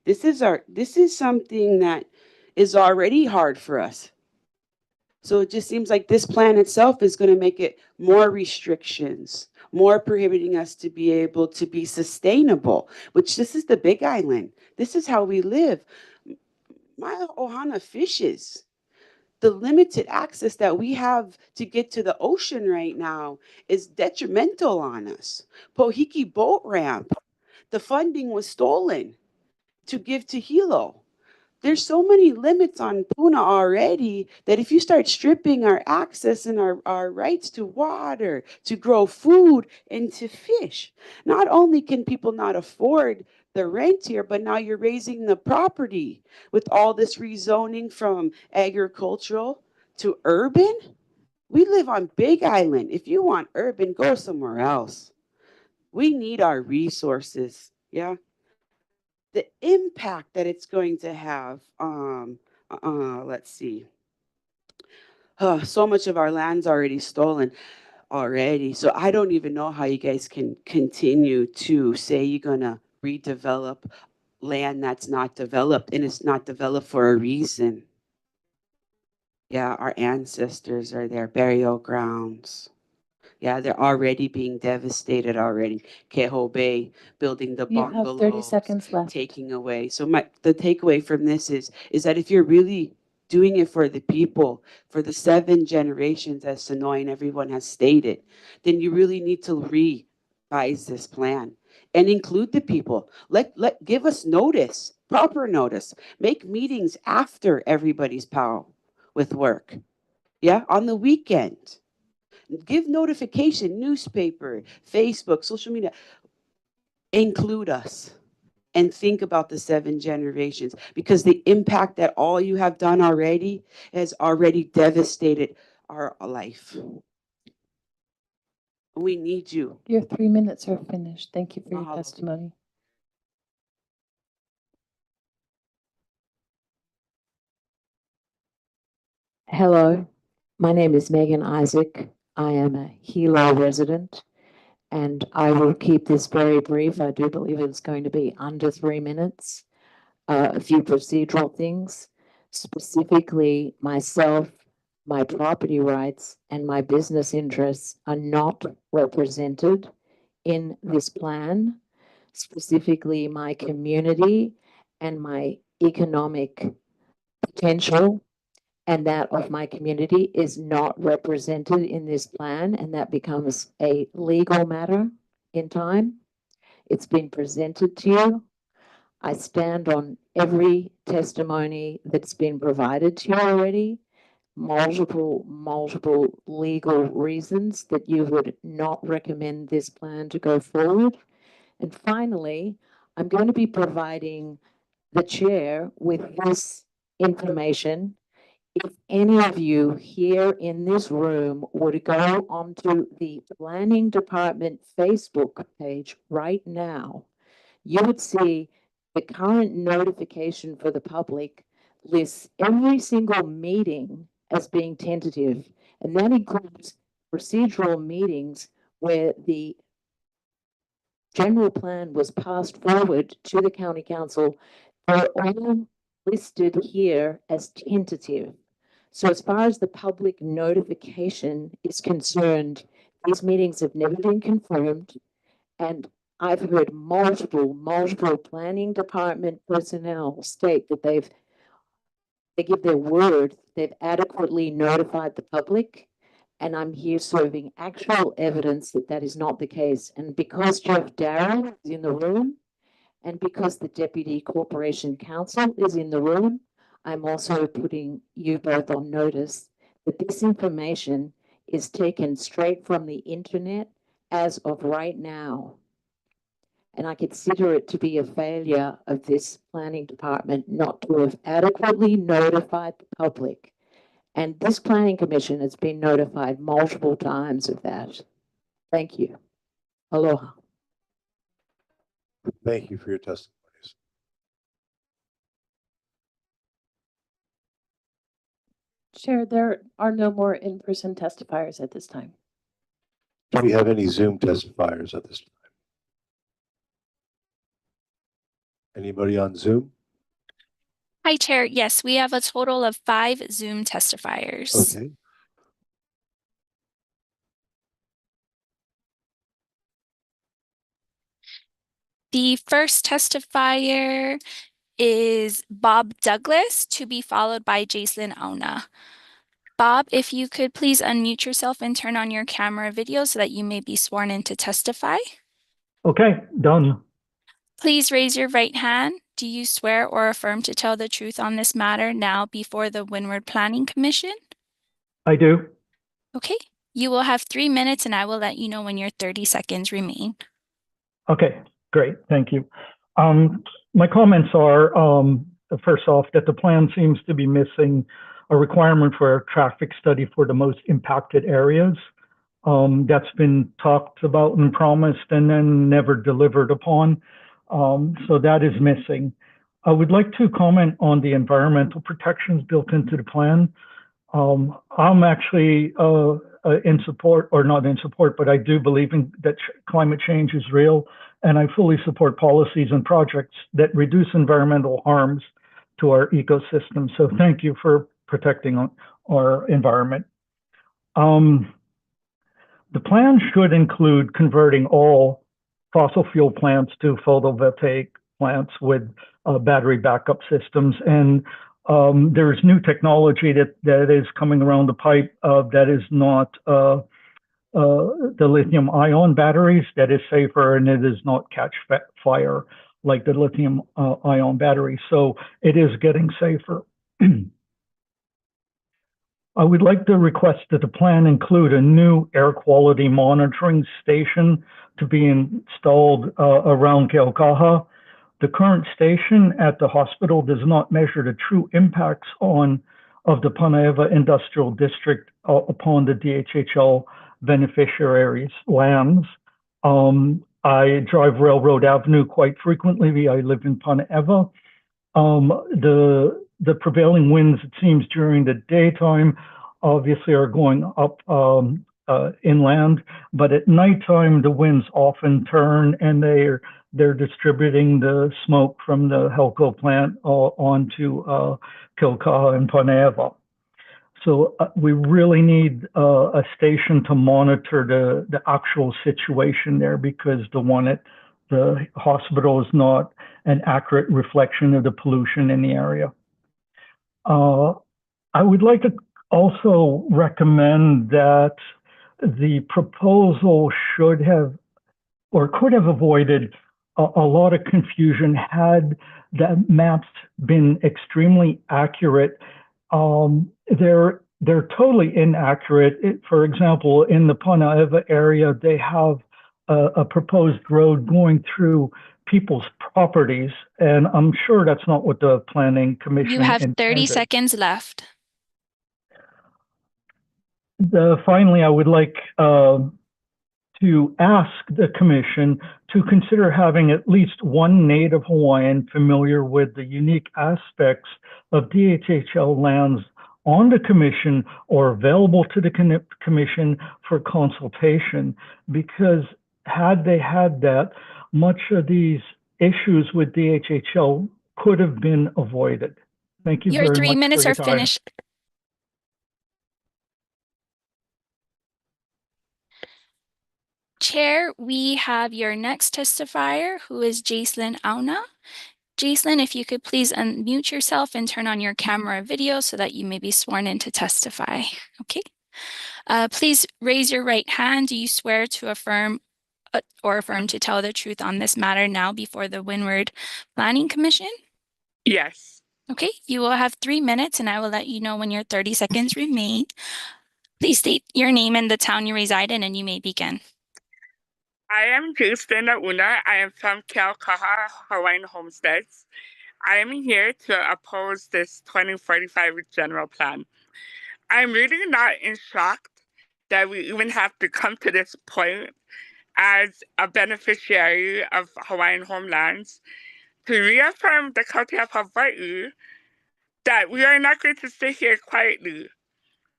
This is something that is already hard for us. So it just seems like this plan itself is going to make it more restrictions, more prohibiting us to be able to be sustainable, which this is the Big Island. This is how we live. My ohana fishes. The limited access that we have to get to the ocean right now is detrimental on us. Pohiki boat ramp, the funding was stolen to give to Hilo. There's so many limits on Puna already that if you start stripping our access and our rights to water, to grow food, and to fish, not only can people not afford the rent here, but now you're raising the property with all this rezoning from agricultural to urban. We live on Big Island. If you want urban, go somewhere else. We need our resources. Yeah. The impact that it's going to have, let's see. So much of our land's already stolen already. So I don't even know how you guys can continue to say you're gonna redevelop land that's not developed, and it's not developed for a reason. Yeah, our ancestors are there, burial grounds. Yeah, they're already being devastated already. Keho Bay building the You have 30 bungalows, seconds left. taking away. So the takeaway from this is that if you're really doing it for the people, for the 7 generations, as Sonoy and everyone has stated, then you really need to revise this plan and include the people. Give us notice, proper notice. Make meetings after everybody's pow with work. Yeah, on the weekend. Give notification, newspaper, Facebook, social media. Include us and think about the 7 generations, because the impact that all you have done already has already devastated our life. We need you. Your 3 minutes are finished. Thank you for your Mahalo. testimony. Hello, my name is Megan Isaac. I am a Hilo resident, and I will keep this very brief. I do believe it's going to be under 3 minutes. A few procedural things, specifically myself, my property rights, and my business interests are not represented in this plan, specifically my community and my economic potential and that of my community is not represented in this plan, and that becomes a legal matter in time. It's been presented to you. I stand on every testimony that's been provided to you already, multiple legal reasons that you would not recommend this plan to go forward. And finally, I'm going to be providing the chair with this information. If any of you here in this room were to go onto the planning department Facebook page right now, you would see the current notification for the public lists every single meeting as being tentative, and that includes procedural meetings where the general plan was passed forward to the county council. They're all listed here as tentative. So as far as the public notification is concerned, these meetings have never been confirmed. And I've heard multiple planning department personnel state that they give their word, they've adequately notified the public. And I'm here serving actual evidence that that is not the case. And because Jeff Darrow is in the room, and because the Deputy Corporation Counsel is in the room, I'm also putting you both on notice that this information is taken straight from the internet as of right now. And I consider it to be a failure of this planning department not to have adequately notified the public. And this planning commission has been notified multiple times of that. Thank you. Aloha. Thank you for your testimonies. Chair, there are no more in-person testifiers at this time. Do we have any Zoom testifiers at this time? Anybody on Zoom? Hi, Chair. Yes, we have a total of 5 Zoom testifiers. Okay. The first testifier is Bob Douglas, to be followed by Jacelyn Auna. Bob, if you could please unmute yourself and turn on your camera video so that you may be sworn in to testify. Okay, done. Please raise your right hand. Do you swear or affirm to tell the truth on this matter now before the Windward Planning Commission? I do. Okay, you will have 3 minutes and I will let you know when your 30 seconds remain. Okay, great. Thank you. My comments are, first off, that the plan seems to be missing a requirement for a traffic study for the most impacted areas. That's been talked about and promised and then never delivered upon. So that is missing. I would like to comment on the environmental protections built into the plan. I'm actually in support, or not in support, but I do believe that climate change is real, and I fully support policies and projects that reduce environmental harms to our ecosystem. So thank you for protecting our environment. The plan should include converting all fossil fuel plants to photovoltaic plants with battery backup systems. And there's new technology that is coming around the pipe that is not the lithium ion batteries, that is safer and it does not catch fire like the lithium ion battery. So it is getting safer. I would like to request that the plan include a new air quality monitoring station to be installed around Keaukaha. The current station at the hospital does not measure the true impacts of the Panaeva Industrial District upon the DHHL beneficiaries' lands. I drive Railroad Avenue quite frequently. I live in Panaeva. The prevailing winds, it seems, during the daytime obviously are going up inland, but at nighttime the winds often turn and they're distributing the smoke from the Helco plant onto Kilkaha and Panaeva. So we really need a station to monitor the actual situation there, because the one at the hospital is not an accurate reflection of the pollution in the area. I would like to also recommend that the proposal should have or could have avoided a lot of confusion had the maps been extremely accurate. They're totally inaccurate. For example, in the Panaeva area, they have a proposed road going through people's properties, and I'm sure that's not what the Planning Commission You have 30 intended. seconds left. Finally, I would like to ask the Commission to consider having at least one Native Hawaiian familiar with the unique aspects of DHHL lands on the Commission or available to the Commission for consultation, because had they had that, much of these issues with DHHL could have been avoided. Thank you Your very 3 much minutes for your are time. finished. Chair, we have your next testifier, who is Jacelyn Auna. Jacelyn, if you could please unmute yourself and turn on your camera video so that you may be sworn in to testify. Okay. Please raise your right hand. Do you swear to affirm or affirm to tell the truth on this matter now before the Windward Planning Commission? Yes. Okay, you will have 3 minutes and I will let you know when your 30 seconds remain. Please state your name and the town you reside in and you may begin. I am Jacelyn Auna. I am from Keaukaha, Hawaiian Homesteads. I am here to oppose this 2045 general plan. I'm really not in shock that we even have to come to this point as a beneficiary of Hawaiian homelands to reaffirm the county of Hawaii that we are not going to sit here quietly.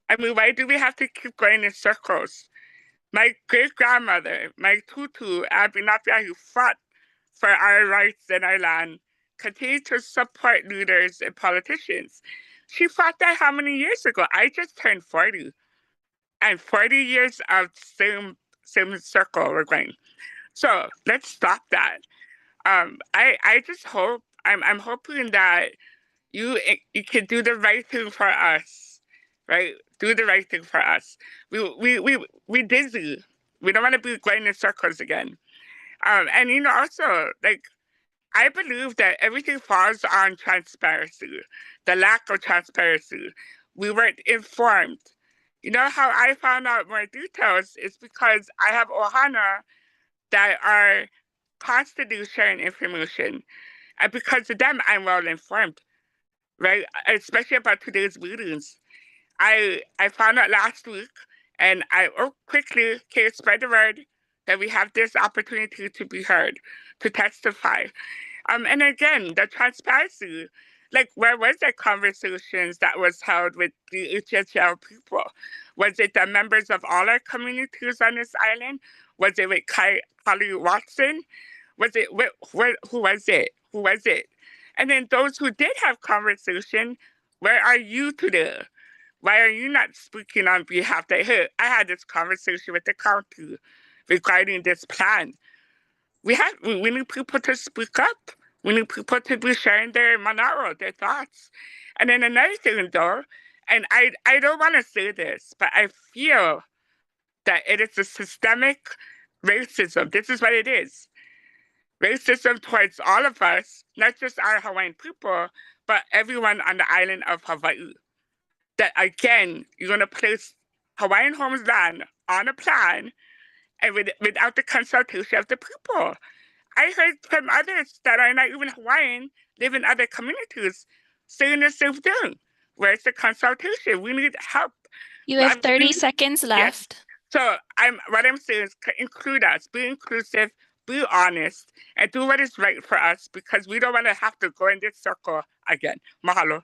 I mean, why do we have to keep going in circles? My great-grandmother, my tutu, Abinapia, who fought for our rights and our land, continue to support leaders and politicians. She fought that how many years ago? I just turned 40. And 40 years of same circle we're going. So let's stop that. I just hope I'm hoping that you can do the right thing for us, right? Do the right thing for us. We dizzy. We don't want to be going in circles again. And also like I believe that everything falls on transparency, the lack of transparency. We weren't informed. You know how I found out more details is because I have Ohana that are constantly sharing information. And because of them, I'm well informed, right? Especially about today's meetings. I found out last week and I quickly can spread the word that we have this opportunity to be heard, to testify. And again, the transparency, like where was the conversations that was held with the HHL people? Was it the members of all our communities on this island? Was it with Kali Watson? Was it who was it? Who was it? And then those who did have conversation, where are you today? Why are you not speaking on behalf that, hey, I had this conversation with the county regarding this plan. We need people to speak up. We need people to be sharing their manaro, their thoughts. And then another thing though, and I don't want to say this, but I feel that it is a systemic racism. This is what it is. Racism towards all of us, not just our Hawaiian people, but everyone on the island of Hawaii. That again, you're going to place Hawaiian Homes land on a plan and without the consultation of the people. I heard from others that are not even Hawaiian, live in other communities, saying the same thing. Where's the consultation? We need help. You have 30 seconds left. Yes. So what I'm saying is include us, be inclusive, be honest, and do what is right for us because we don't want to have to go in this circle again. Mahalo.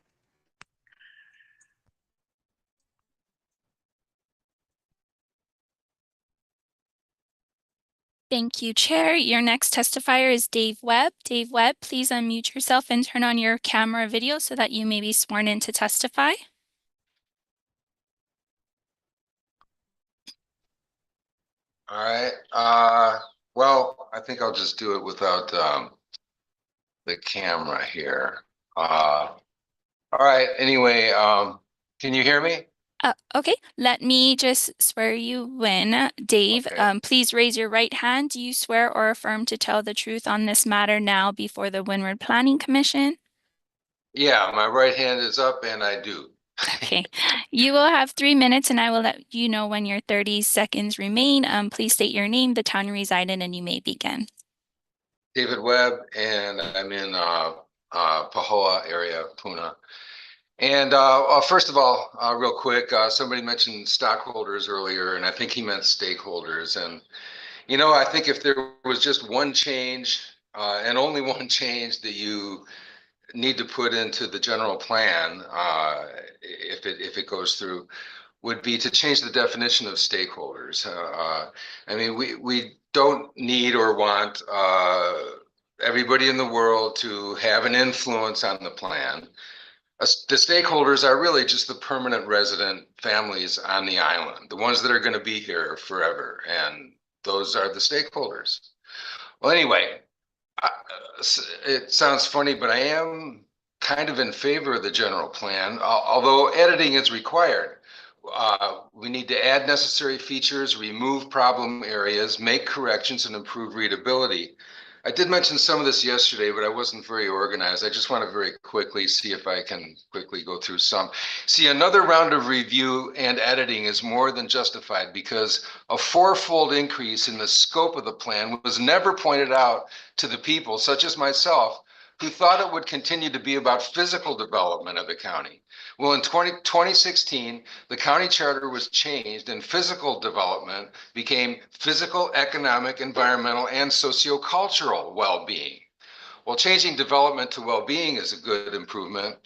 Thank you, Chair. Your next testifier is Dave Webb. Dave Webb, please unmute yourself and turn on your camera video so that you may be sworn in to testify. All right. Well, I think I'll just do it without the camera here. All right. Anyway, can you hear me? Okay, let me just swear you in. Dave, Okay. please raise your right hand. Do you swear or affirm to tell the truth on this matter now before the Windward Planning Commission? Yeah, my right hand is up and I do. Okay, you will have 3 minutes and I will let you know when your 30 seconds remain. Please state your name, the town you reside in, and you may begin. David Webb, and I'm in Pahoa area, Puna. And first of all, real quick, somebody mentioned stockholders earlier, and I think he meant stakeholders. And, I think if there was just one change and only one change that you need to put into the general plan, if it goes through, would be to change the definition of stakeholders. I mean, we don't need or want everybody in the world to have an influence on the plan. The stakeholders are really just the permanent resident families on the island, the ones that are going to be here forever, and those are the stakeholders. Well, anyway, it sounds funny, but I am kind of in favor of the general plan, although editing is required. We need to add necessary features, remove problem areas, make corrections, and improve readability. I did mention some of this yesterday, but I wasn't very organized. I just want to very quickly see if I can quickly go through some. See, another round of review and editing is more than justified because a fourfold increase in the scope of the plan was never pointed out to the people, such as myself, who thought it would continue to be about physical development of the county. Well, in 2016, the county charter was changed and physical development became physical, economic, environmental, and sociocultural well-being. While changing development to well-being is a good improvement,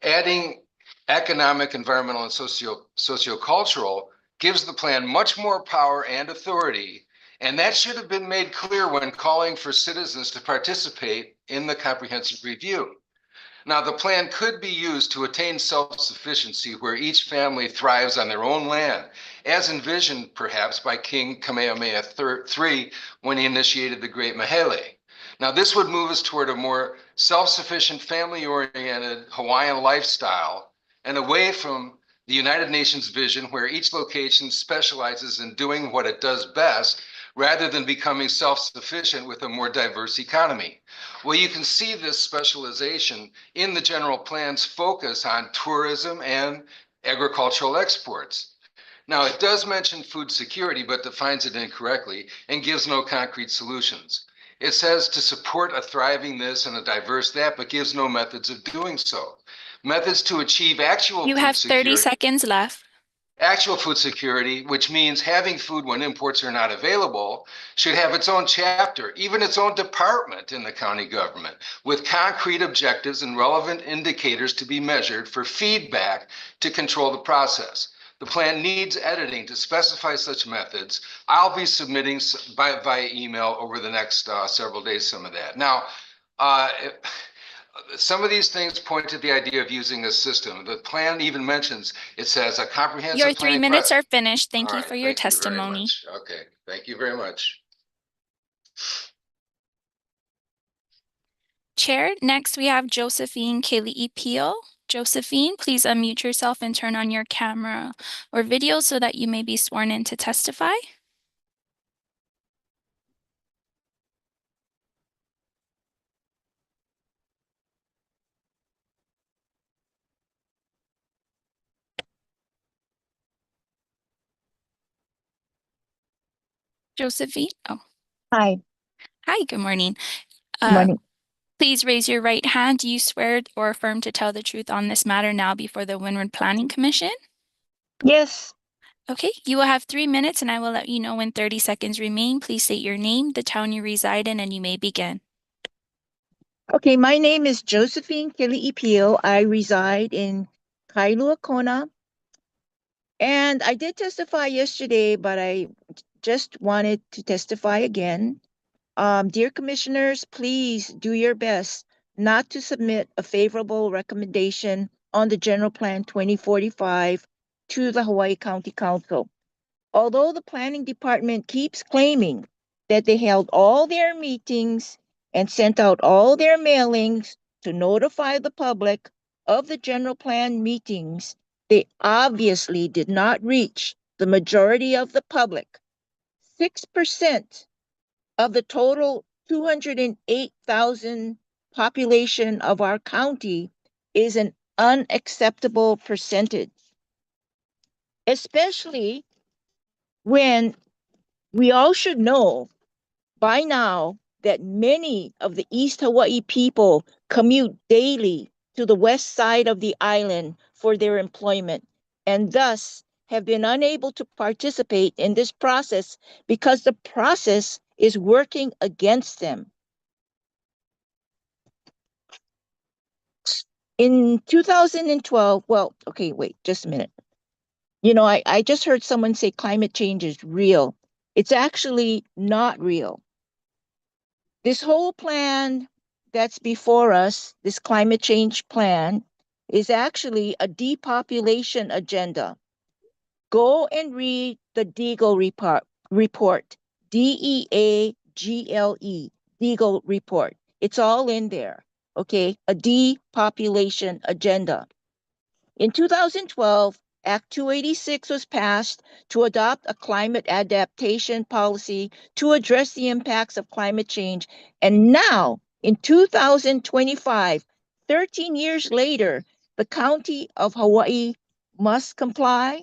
adding economic, environmental, and sociocultural gives the plan much more power and authority And that should have been made clear when calling for citizens to participate in the comprehensive review. Now, the plan could be used to attain self-sufficiency where each family thrives on their own land, as envisioned perhaps by King Kamehameha III when he initiated the Great Mahele. Now, this would move us toward a more self-sufficient, family-oriented Hawaiian lifestyle and away from the United Nations vision where each location specializes in doing what it does best rather than becoming self-sufficient with a more diverse economy. Well, you can see this specialization in the general plan's focus on tourism and agricultural exports. Now, it does mention food security, but defines it incorrectly and gives no concrete solutions. It says to support a thriving this and a diverse that, but gives no methods of doing so. Methods to achieve actual You food have 30 security. seconds left. Actual food security, which means having food when imports are not available, should have its own chapter, even its own department in the county government, with concrete objectives and relevant indicators to be measured for feedback to control the process. The plan needs editing to specify such methods. I'll be submitting via email over the next several days some of that. Now, some of these things point to the idea of using a system. The plan even mentions, it says a comprehensive Your 3 minutes are finished. Thank All you right, for your thank you very testimony. much. Okay, thank you very much. Chair, next we have Josephine Keli'ipio. Josephine, please unmute yourself and turn on your camera or video so that you may be sworn in to testify. Josephine? Oh. Hi. Hi, good morning. Good morning. Please raise your right hand. Do you swear or affirm to tell the truth on this matter now before the Windward Planning Commission? Yes. Okay, you will have 3 minutes and I will let you know when 30 seconds remain. Please state your name, the town you reside in, and you may begin. Okay, my name is Josephine Kili'ipio. I reside in Kailua Kona. And I did testify yesterday, but I just wanted to testify again. Dear commissioners, please do your best not to submit a favorable recommendation on the General Plan 2045 to the Hawaii County Council. Although the planning department keeps claiming that they held all their meetings and sent out all their mailings to notify the public of the general plan meetings, they obviously did not reach the majority of the public. 6% of the total 208,000 population of our county is an unacceptable percentage, especially when we all should know by now that many of the East Hawaii people commute daily to the west side of the island for their employment and thus have been unable to participate in this process because the process is working against them. In 2012, well, okay, wait, just a minute. You know, I just heard someone say climate change is real. It's actually not real. This whole plan that's before us, this climate change plan, is actually a depopulation agenda. Go and read the Deagle report, DEAGLE, Deagle report. It's all in there, okay? A depopulation agenda. In 2012, Act 286 was passed to adopt a climate adaptation policy to address the impacts of climate change. And now, in 2025, 13 years later, the County of Hawaii must comply.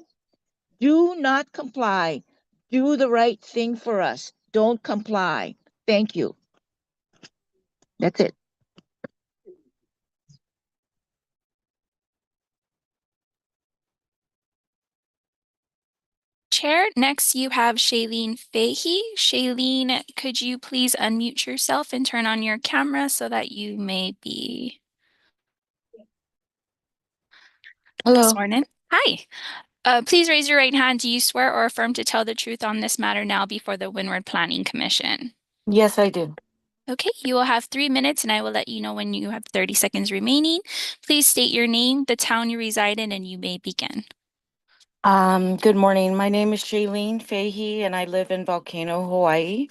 Do not comply. Do the right thing for us. Don't comply. Thank you. That's it. Chair, next you have Shailene Fahey. Shailene, could you please unmute yourself and turn on your camera so that you may be Hello. sworn in? Hi. Please raise your right hand. Do you swear or affirm to tell the truth on this matter now before the Windward Planning Commission? Yes, I do. Okay, you will have 3 minutes and I will let you know when you have 30 seconds remaining. Please state your name, the town you reside in, and you may begin. Good morning. My name is Shailene Fahey and I live in Volcano, Hawaii.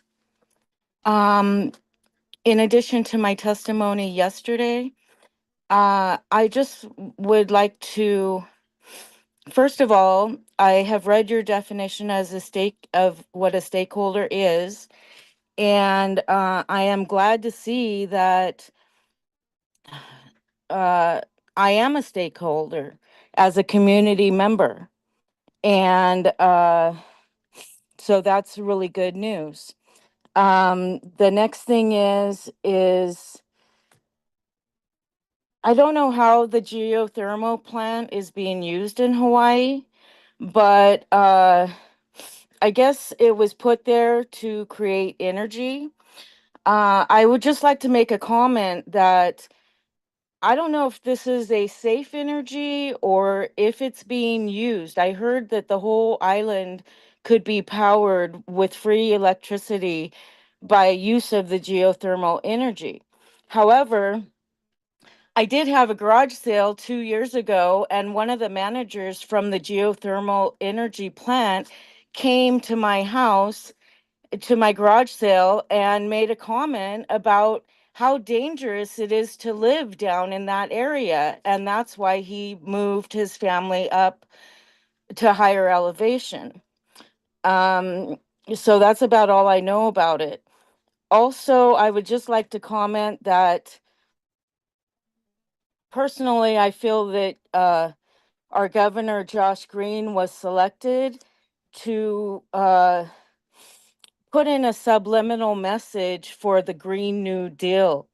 In addition to my testimony yesterday, I just would like to, first of all, I have read your definition as a stake of what a stakeholder is. And I am glad to see that I am a stakeholder as a community member. And so that's really good news. The next thing is I don't know how the geothermal plant is being used in Hawaii, but I guess it was put there to create energy. I would just like to make a comment that I don't know if this is a safe energy or if it's being used. I heard that the whole island could be powered with free electricity by use of the geothermal energy. However, I did have a garage sale 2 years ago, and one of the managers from the geothermal energy plant came to my house, to my garage sale, and made a comment about how dangerous it is to live down in that area. And that's why he moved his family up to higher elevation. So that's about all I know about it. Also, I would just like to comment that personally, I feel that our governor, Josh Green, was selected to put in a subliminal message for the Green New Deal.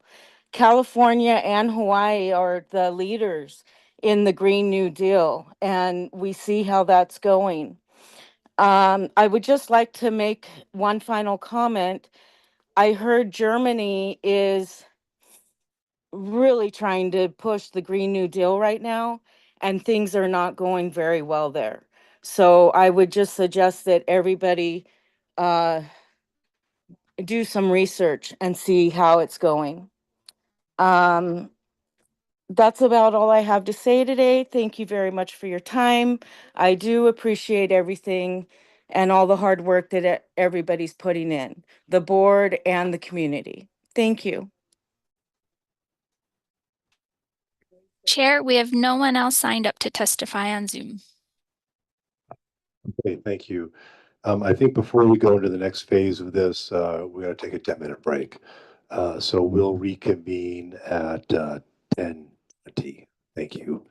California and Hawaii are the leaders in the Green New Deal, and we see how that's going. I would just like to make one final comment. I heard Germany is really trying to push the Green New Deal right now, and things are not going very well there. So I would just suggest that everybody do some research and see how it's going. That's about all I have to say today. Thank you very much for your time. I do appreciate everything and all the hard work that everybody's putting in, the board and the community. Thank you. Chair, we have no one else signed up to testify on Zoom. Okay, thank you. I think before we go into the next phase of this, we got to take a 10-minute break. So we'll reconvene at 10:20. Thank you.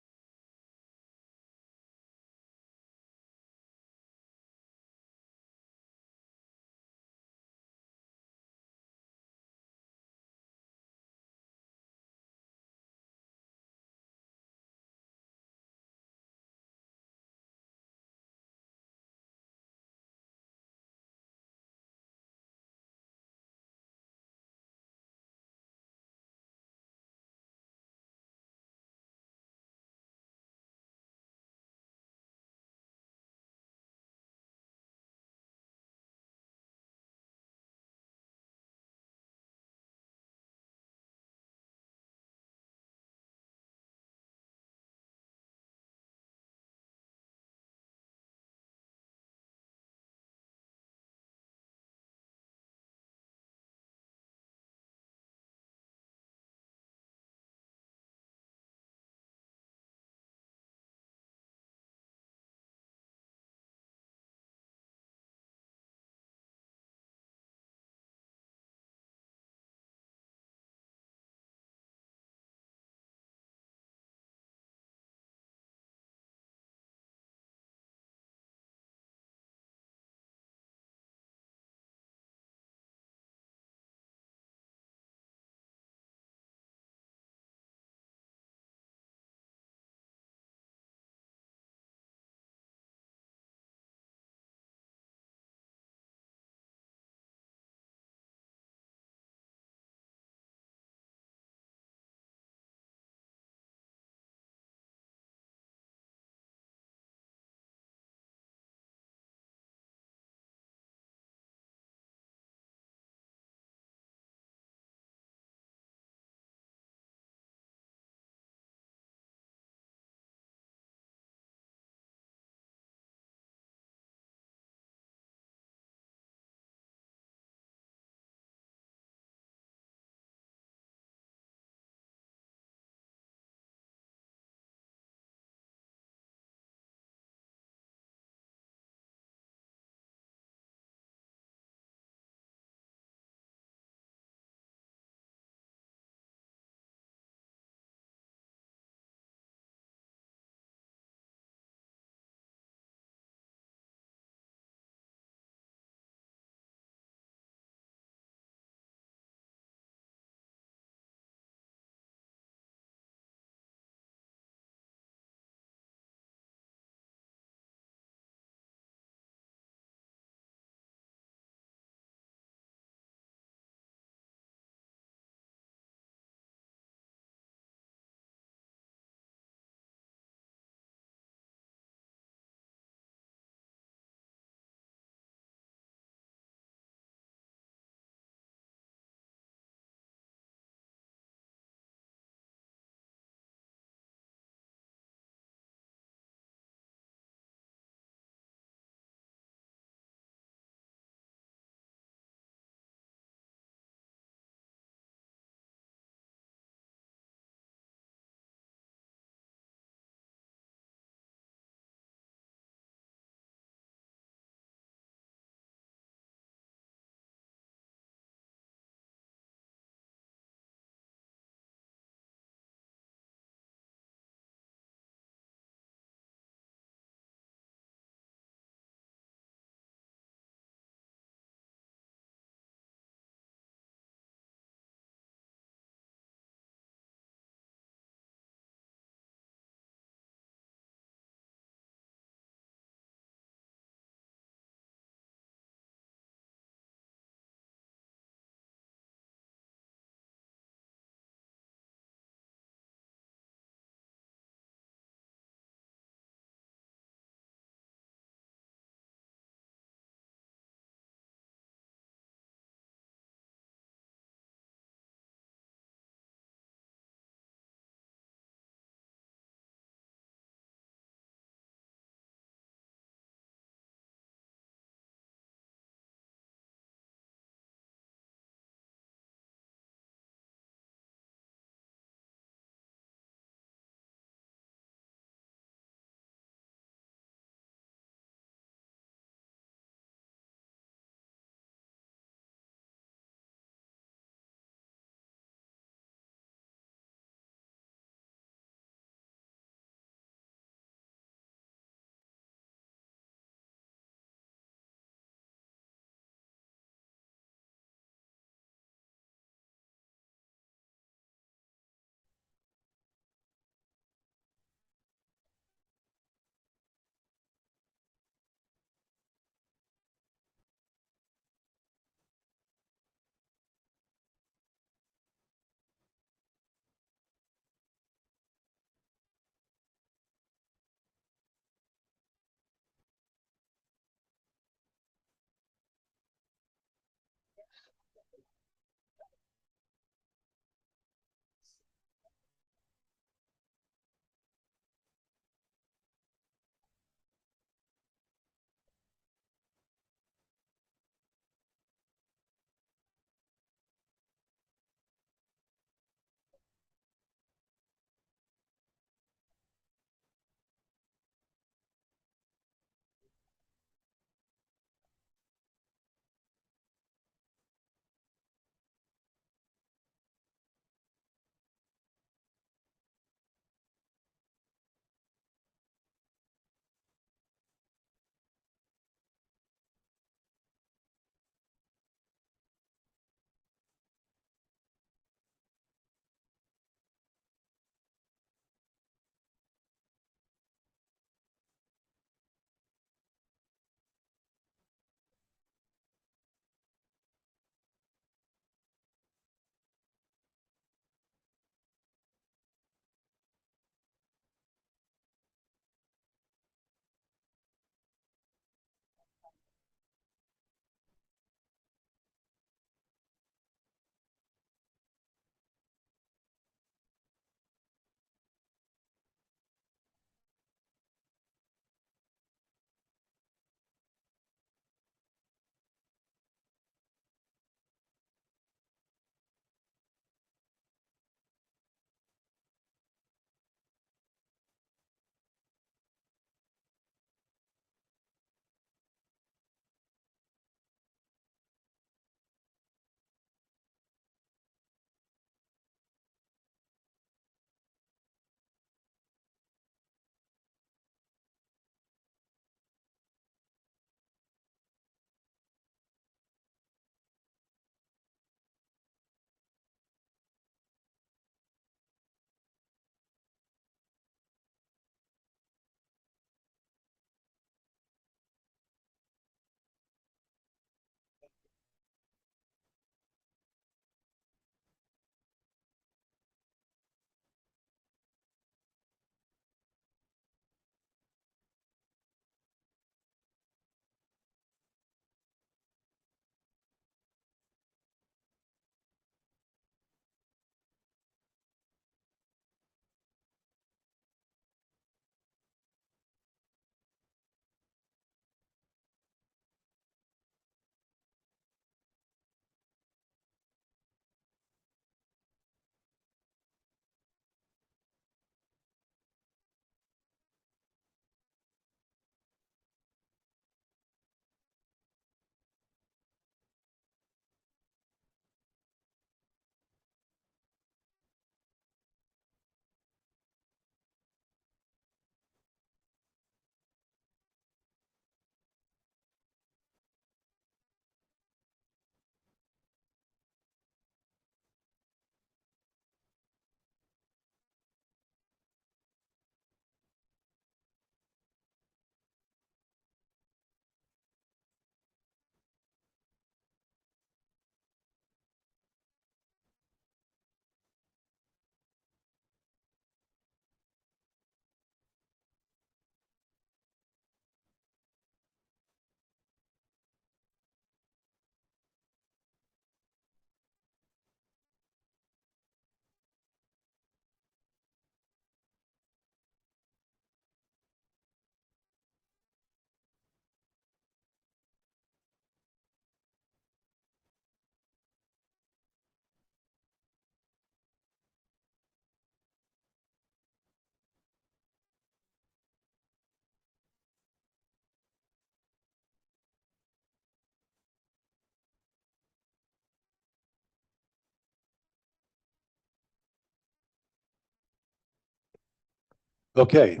Okay,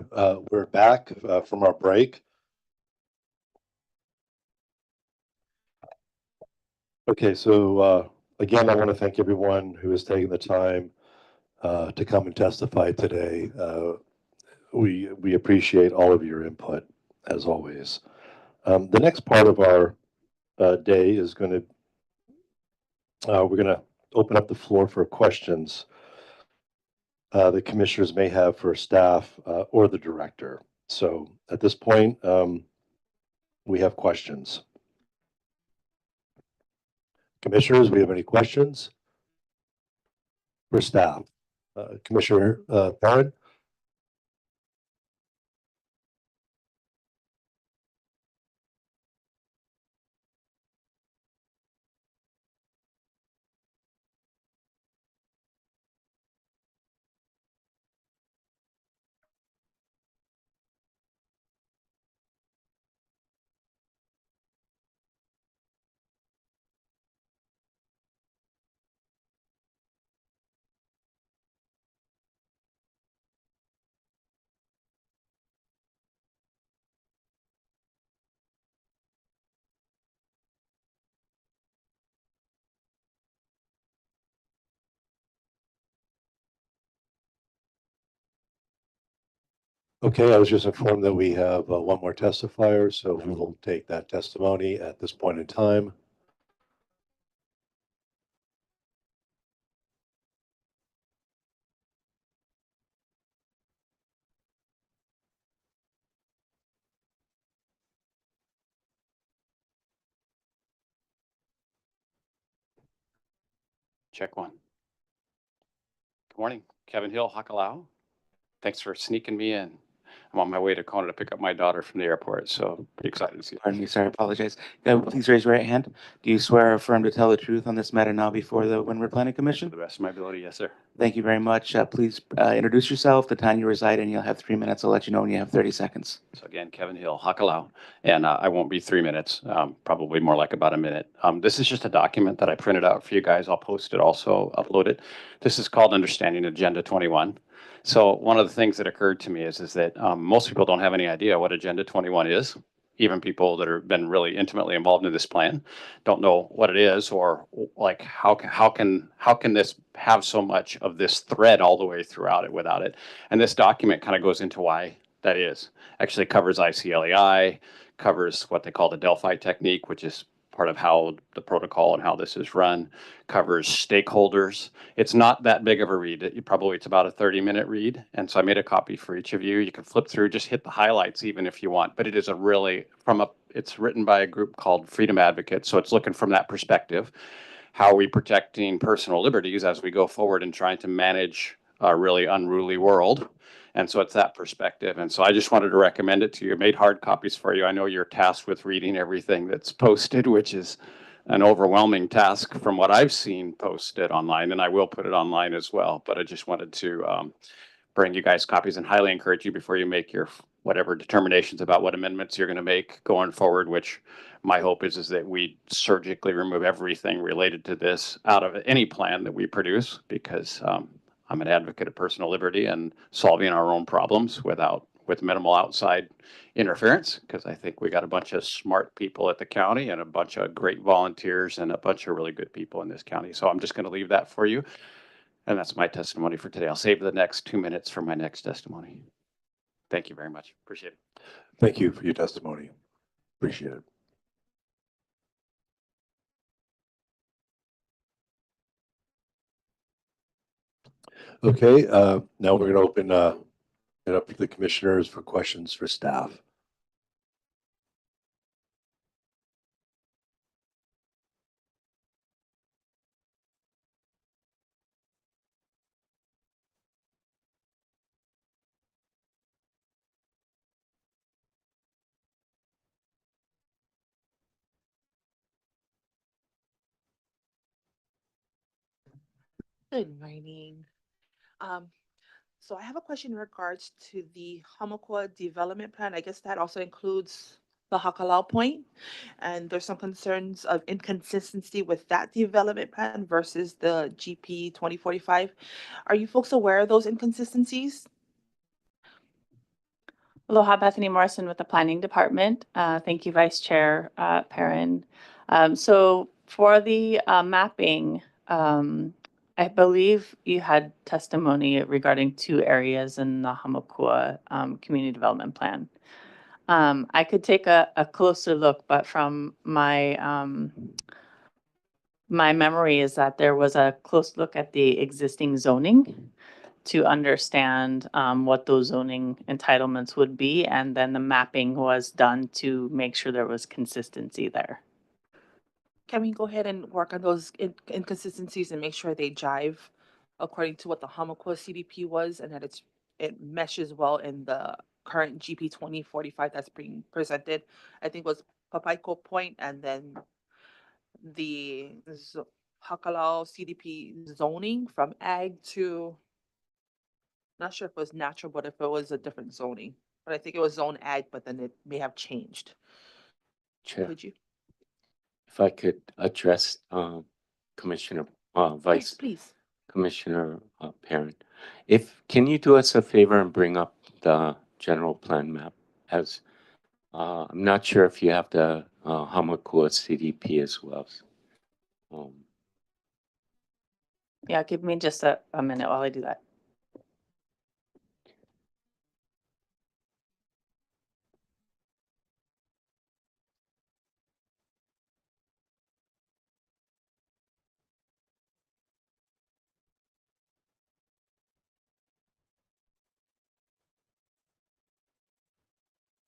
we're back from our break. Okay, so again, I want to thank everyone who has taken the time to come and testify today. We appreciate all of your input, as always. The next part of our day is we're going to open up the floor for questions the commissioners may have for staff or the director. So at this point, we have questions. Commissioners, we have any questions? for staff. Commissioner Perrin? Okay, I was just informed that we have one more testifier, so we will take that testimony at this point in time. Check one. Good morning, Kevin Hill, Hakalau. Thanks for sneaking me in. I'm on my way to Kona to pick up my daughter from the airport, so pretty excited to see you. Pardon me, sir, I apologize. Please raise your right hand. Do you swear or affirm to tell the truth on this matter now before the Windward Planning Commission? To the best of my ability, yes, sir. Thank you very much. Please introduce yourself, the town you reside in. You'll have 3 minutes. I'll let you know when you have 30 seconds. So again, Kevin Hill, Hakalau, and I won't be 3 minutes, probably more like about a minute. This is just a document that I printed out for you guys. I'll post it also, upload it. This is called Understanding Agenda 21. So one of the things that occurred to me is that most people don't have any idea what Agenda 21 is. Even people that have been really intimately involved in this plan don't know what it is, or like how can this have so much of this thread all the way throughout it without it. And this document kind of goes into why that is. Actually covers ICLEI, covers what they call the Delphi technique, which is part of how the protocol and how this is run, covers stakeholders. It's not that big of a read. It's about a 30-minute read. And so I made a copy for each of you. You can flip through, just hit the highlights even if you want, but it is it's written by a group called Freedom Advocates. So it's looking from that perspective. How are we protecting personal liberties as we go forward and trying to manage a really unruly world? And so it's that perspective. And so I just wanted to recommend it to you. I made hard copies for you. I know you're tasked with reading everything that's posted, which is an overwhelming task from what I've seen posted online, and I will put it online as well. But I just wanted to bring you guys copies and highly encourage you before you make your whatever determinations about what amendments you're going to make going forward, which my hope is that we surgically remove everything related to this out of any plan that we produce, because I'm an advocate of personal liberty and solving our own problems with minimal outside interference, because I think we got a bunch of smart people at the county and a bunch of great volunteers and a bunch of really good people in this county. So I'm just going to leave that for you. And that's my testimony for today. I'll save the next 2 minutes for my next testimony. Thank you very much. Appreciate it. Thank you for your testimony. Appreciate it. Okay, now we're going to open it up to the commissioners for questions for staff. Good morning. Um, so I have a question in regards to the Hamakua development plan. I guess that also includes the Hakalau point. And there's some concerns of inconsistency with that development plan versus the GP 2045. Are you folks aware of those inconsistencies? Aloha, Bethany Morrison with the Planning Department. Thank you, Vice Chair Perrin. So for the mapping, I believe you had testimony regarding 2 areas in the Hamakua Community Development Plan. I could take a closer look, but from my memory is that there was a close look at the existing zoning to understand what those zoning entitlements would be, and then the mapping was done to make sure there was consistency there. Can we go ahead and work on those inconsistencies and make sure they jive according to what the Hamakua CDP was, and that it meshes well in the current GP 2045 that's being presented. I think was Papaiko Point, and then the Hakalau CDP zoning from ag to, not sure if it was natural, but if it was a different zoning. But I think it was zone ag, but then it may have changed. Chair, Could you? if I could address Commissioner Yes, Vice please. Commissioner Parent, can you do us a favor and bring up the general plan map? As I'm not sure if you have the Hamakua CDP as well. Yeah, give me just a minute while I do that.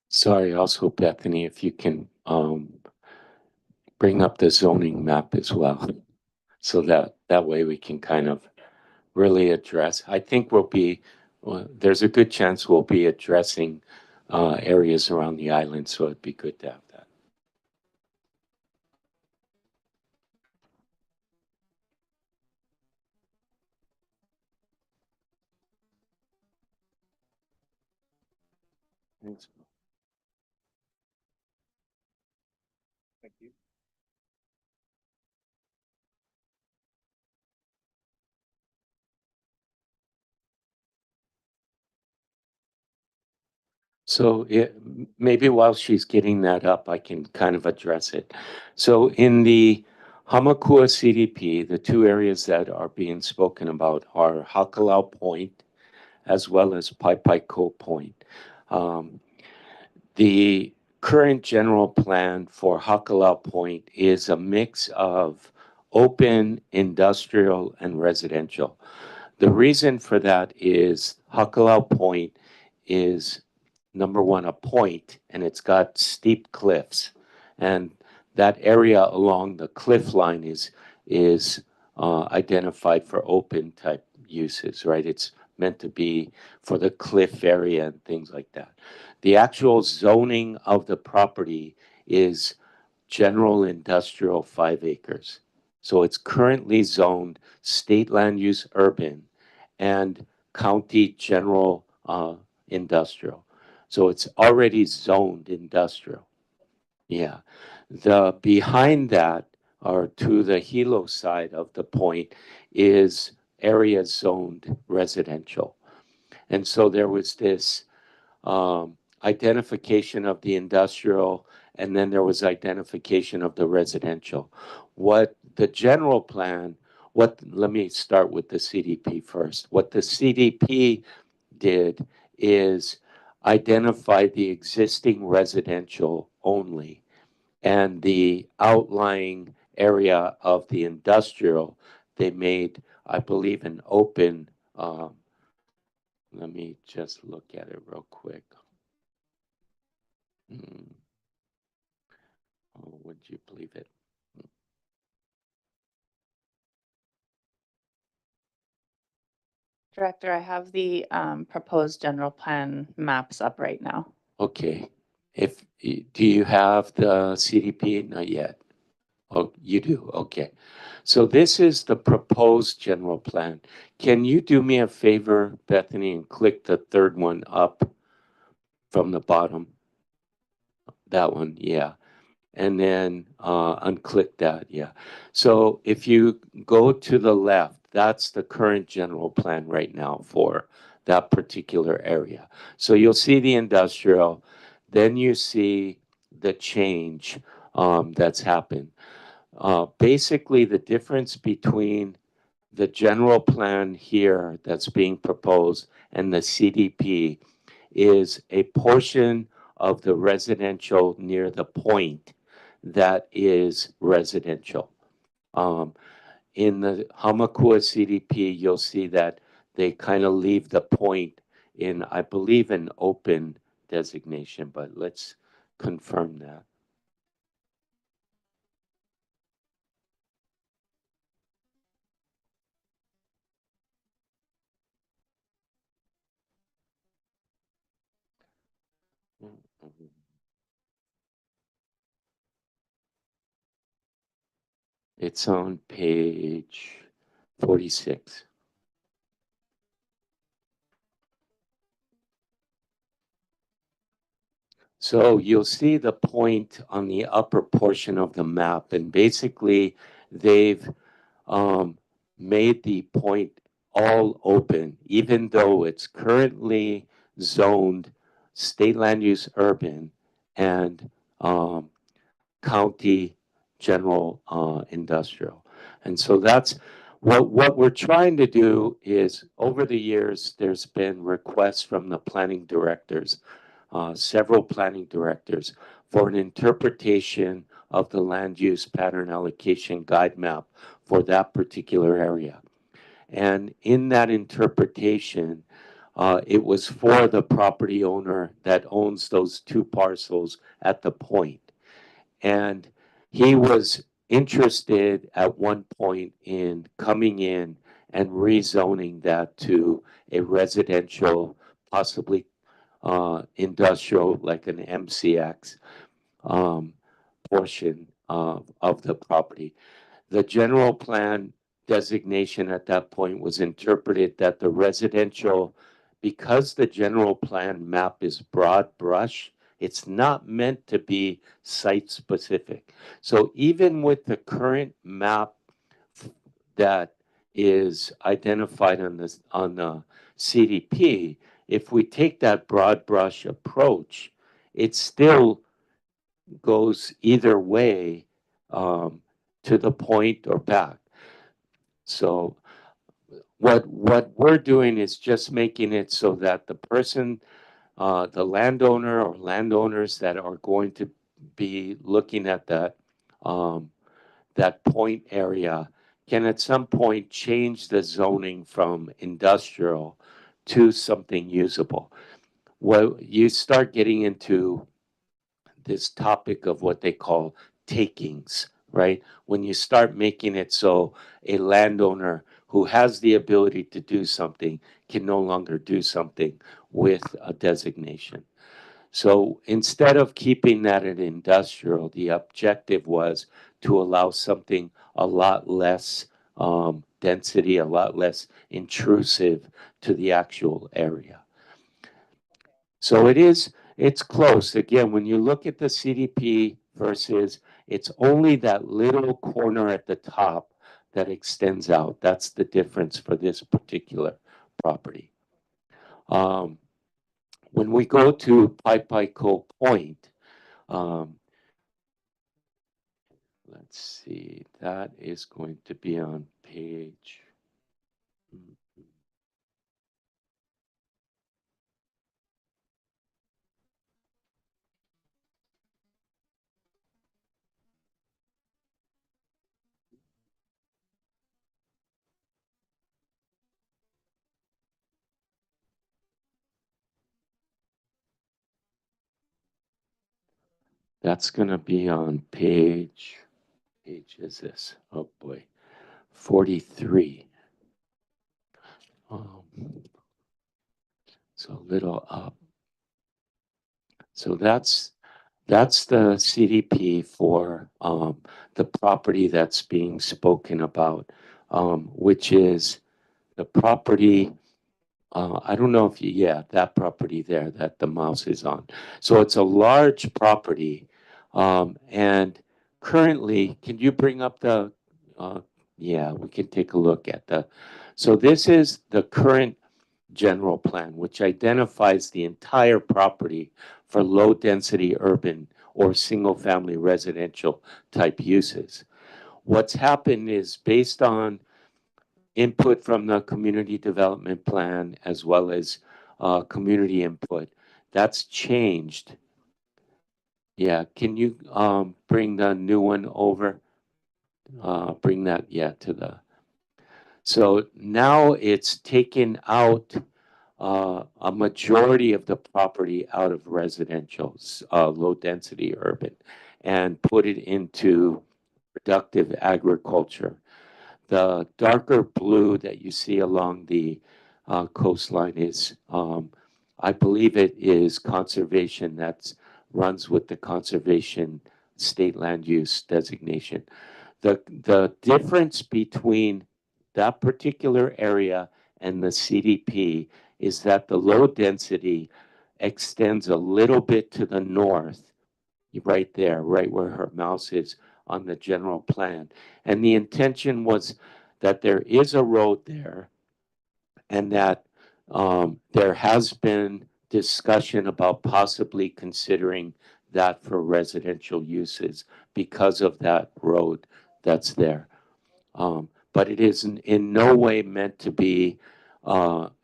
Sorry, also Bethany, if you can bring up the zoning map as well, so that way we can kind of really address. I think there's a good chance we'll be addressing areas around the island, so it'd be good to have that. Thanks. Thank you. So maybe while she's getting that up, I can kind of address it. So in the Hamakua CDP, the two areas that are being spoken about are Hakalau Point as well as Paipaiko Point. The current general plan for Hakalau Point is a mix of open, industrial, and residential. The reason for that is Hakalau Point is, number one, a point, and it's got steep cliffs. And that area along the cliff line is identified for open type uses, right? It's meant to be for the cliff area and things like that. The actual zoning of the property is general industrial 5 acres. So it's currently zoned state land use urban and county general industrial. So it's already zoned industrial. Yeah. The behind that, or to the Hilo side of the point, is area zoned residential. And so there was this identification of the industrial, and then there was identification of the residential. What the general plan, let me start with the CDP first. What the CDP did is identify the existing residential only, and the outlying area of the industrial, they made, I believe, an open, let me just look at it real quick. Oh, would you believe it? Director, I have the proposed general plan maps up right now. Okay. Do you have the CDP? Not yet. Oh, you do. Okay. So this is the proposed general plan. Can you do me a favor, Bethany, and click the third one up from the bottom? That one, yeah. And then unclick that, yeah. So if you go to the left, that's the current general plan right now for that particular area. So you'll see the industrial, then you see the change that's happened. Basically, the difference between the general plan here that's being proposed and the CDP is a portion of the residential near the point that is residential. In the Hamakua CDP, you'll see that they kind of leave the point in, I believe, an open designation, but let's confirm that. It's on page 46. So you'll see the point on the upper portion of the map, and basically they've made the point all open, even though it's currently zoned state land use urban and county general industrial. And so that's what we're trying to do is over the years, there's been requests from the planning directors, several planning directors, for an interpretation of the land use pattern allocation guide map for that particular area. And in that interpretation, it was for the property owner that owns those two parcels at the point. And he was interested at one point in coming in and rezoning that to a residential, possibly industrial, like an MCX portion of the property. The general plan designation at that point was interpreted that the residential, because the general plan map is broad brush, it's not meant to be site specific. So even with the current map that is identified on this on the CDP, if we take that broad brush approach, it still goes either way to the point or back. So what we're doing is just making it so that the person, the landowner or landowners that are going to be looking at that that point area can at some point change the zoning from industrial to something usable. Well, you start getting into this topic of what they call takings, right? When you start making it so a landowner who has the ability to do something can no longer do something with a designation. So instead of keeping that at industrial, the objective was to allow something a lot less density, a lot less intrusive to the actual area. So it's close. Again, when you look at the CDP versus it's only that little corner at the top that extends out. That's the difference for this particular property. When we go to Paipaiko Point, let's see, that is going to be on page. That's going to be on page is this? Oh boy, 43. So a little up. So that's the CDP for the property that's being spoken about, which is the property. I don't know if that property there that the mouse is on. So it's a large property, and currently, can you bring up the? Yeah, we can take a look at the. So this is the current general plan, which identifies the entire property for low density urban or single family residential type uses. What's happened is based on input from the community development plan as well as community input, that's changed. Yeah, can you bring the new one over? Bring that, to the. So now it's taken out a majority of the property out of residential, low density urban, and put it into productive agriculture. The darker blue that you see along the coastline is, I believe it is conservation that runs with the conservation state land use designation. The difference between that particular area and the CDP is that the low density extends a little bit to the north, right there, right where her mouse is on the general plan. And the intention was that there is a road there and that there has been discussion about possibly considering that for residential uses because of that road that's there. But it is in no way meant to be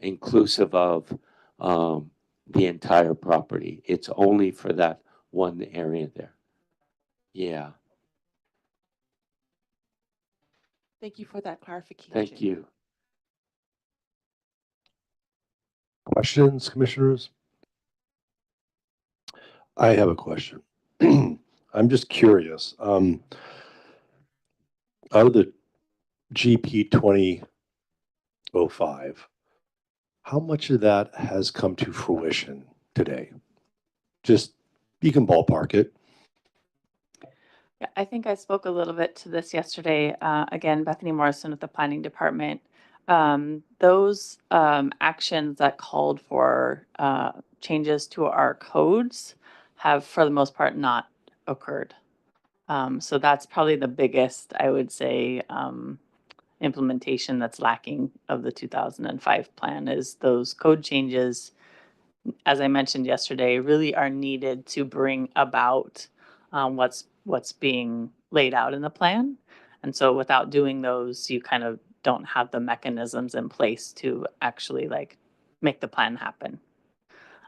inclusive of the entire property. It's only for that one area there. Yeah, Thank you for that clarification. thank you. Questions, commissioners? I have a question. I'm just curious. Out of the GP 2005, how much of that has come to fruition today? Just, you can ballpark it. Yeah, I think I spoke a little bit to this yesterday. Again, Bethany Morrison with the Planning Department. Those actions that called for changes to our codes have, for the most part, not occurred. So that's probably the biggest, I would say, implementation that's lacking of the 2005 plan is those code changes, as I mentioned yesterday, really are needed to bring about what's being laid out in the plan. And so without doing those, you kind of don't have the mechanisms in place to actually like make the plan happen.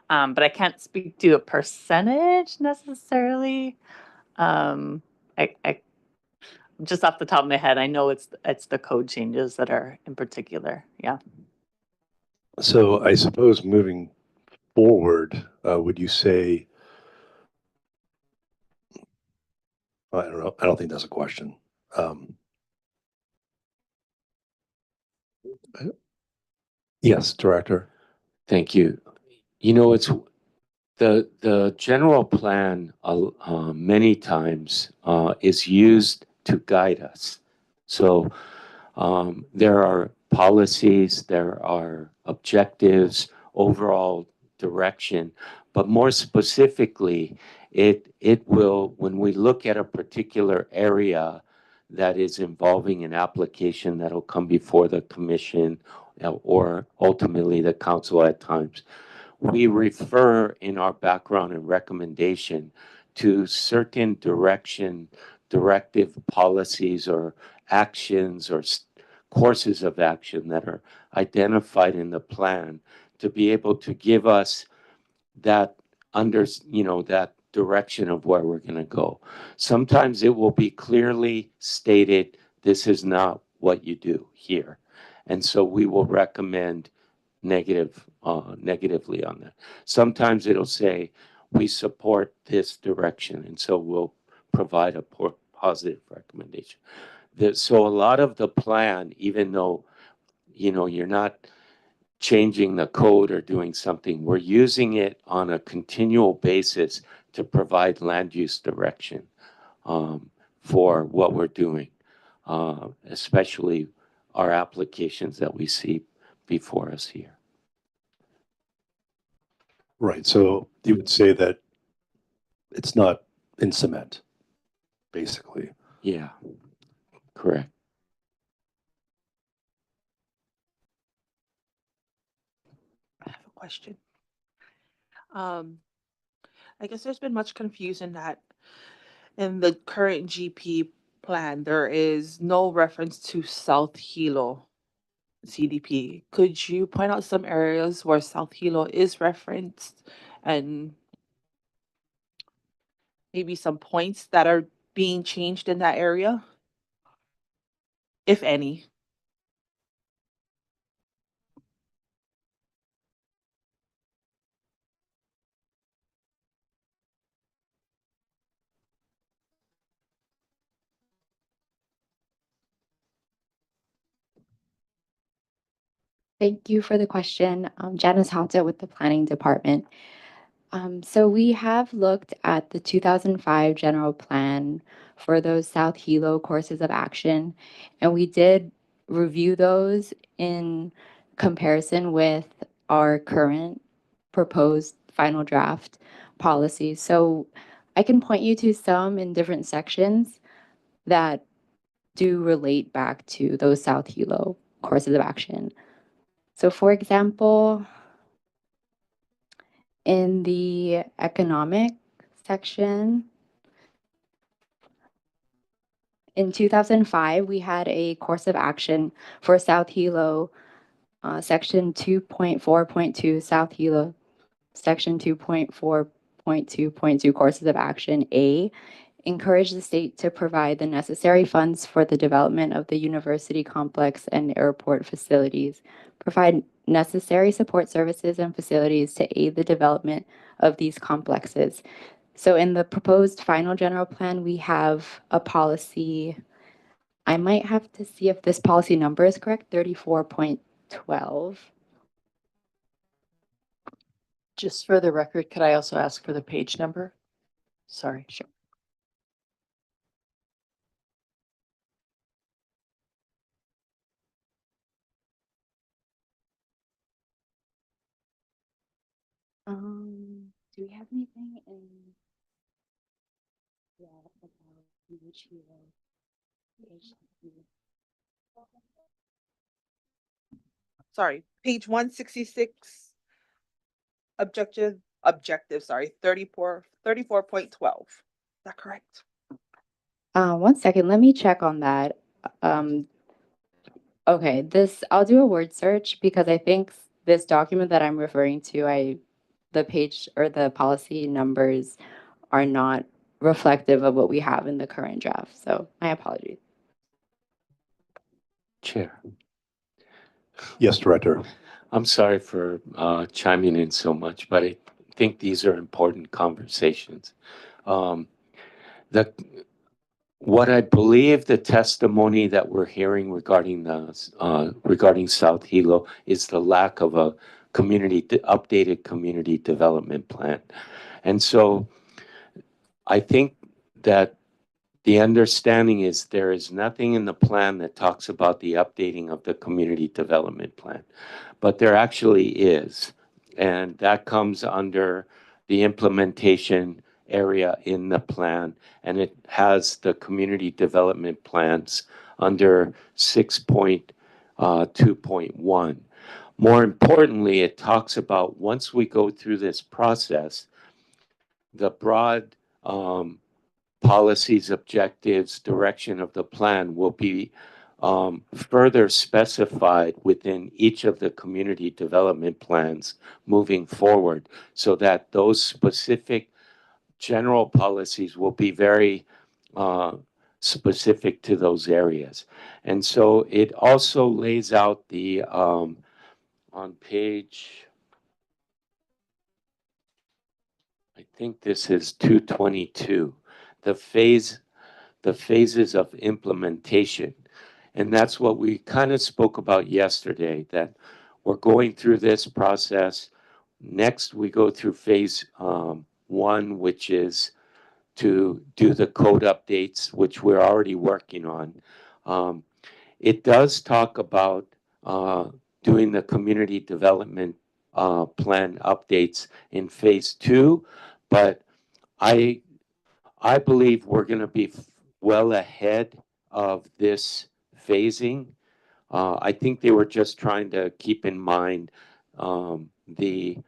But I can't speak to a percentage necessarily. I just off the top of my head, I know it's the code changes that are in particular. Yeah. So I suppose moving forward, would you say, I don't know, I don't think that's a question. Yes, Director. Thank you. You know, it's the general plan many times is used to guide us. So there are policies, there are objectives, overall direction, but more specifically, it will, when we look at a particular area that is involving an application that'll come before the commission or ultimately the council at times, we refer in our background and recommendation to certain directive policies or actions or courses of action that are identified in the plan to be able to give us that that direction of where we're going to go. Sometimes it will be clearly stated, this is not what you do here. And so we will recommend negatively on that. Sometimes it'll say, we support this direction. And so we'll provide a positive recommendation. So a lot of the plan, even though, you're not changing the code or doing something, we're using it on a continual basis to provide land use direction for what we're doing, especially our applications that we see before us here. Right. So you would say that it's not in cement, basically. Yeah, correct. I have a question. I guess there's been much confusion that in the current GP plan, there is no reference to South Hilo CDP. Could you point out some areas where South Hilo is referenced and maybe some points that are being changed in that area, if any? Thank you for the question. Janice Hata with the Planning Department. So we have looked at the 2005 general plan for those South Hilo courses of action, and we did review those in comparison with our current proposed final draft policies. So I can point you to some in different sections that do relate back to those South Hilo courses of action. So for example, in the economic section, in 2005, we had a course of action for South Hilo, section 2.4.2, South Hilo, section 2.4.2.2, courses of action A, encourage the state to provide the necessary funds for the development of the university complex and airport facilities, provide necessary support services and facilities to aid the development of these complexes. So in the proposed final general plan, we have a policy. I might have to see if this policy number is correct, 34.12. Just for the record, could I also ask for the page number? Sorry. Sure. Do we have anything in about which Sorry, page 166, sorry, 34.12. Is that correct? 1 second, let me check on that. Okay, I'll do a word search because I think this document that I'm referring to, the page or the policy numbers are not reflective of what we have in the current draft. So my apologies. Chair. Yes, Director. I'm sorry for chiming in so much, but I think these are important conversations. What I believe the testimony that we're hearing regarding South Hilo is the lack of a updated community development plan. And so I think that the understanding is there is nothing in the plan that talks about the updating of the community development plan, but there actually is. And that comes under the implementation area in the plan, and it has the community development plans under 6.2.1. More importantly, it talks about once we go through this process, the broad policies, objectives, direction of the plan will be further specified within each of the community development plans moving forward, so that those specific general policies will be very specific to those areas. And so it also lays out the, on page, I think this is 222, the phases of implementation. And that's what we kind of spoke about yesterday, that we're going through this process. Next, we go through phase 1, which is to do the code updates, which we're already working on. It does talk about doing the community development plan updates in phase 2, but I believe we're going to be well ahead of this phasing. I think they were just trying to keep in mind the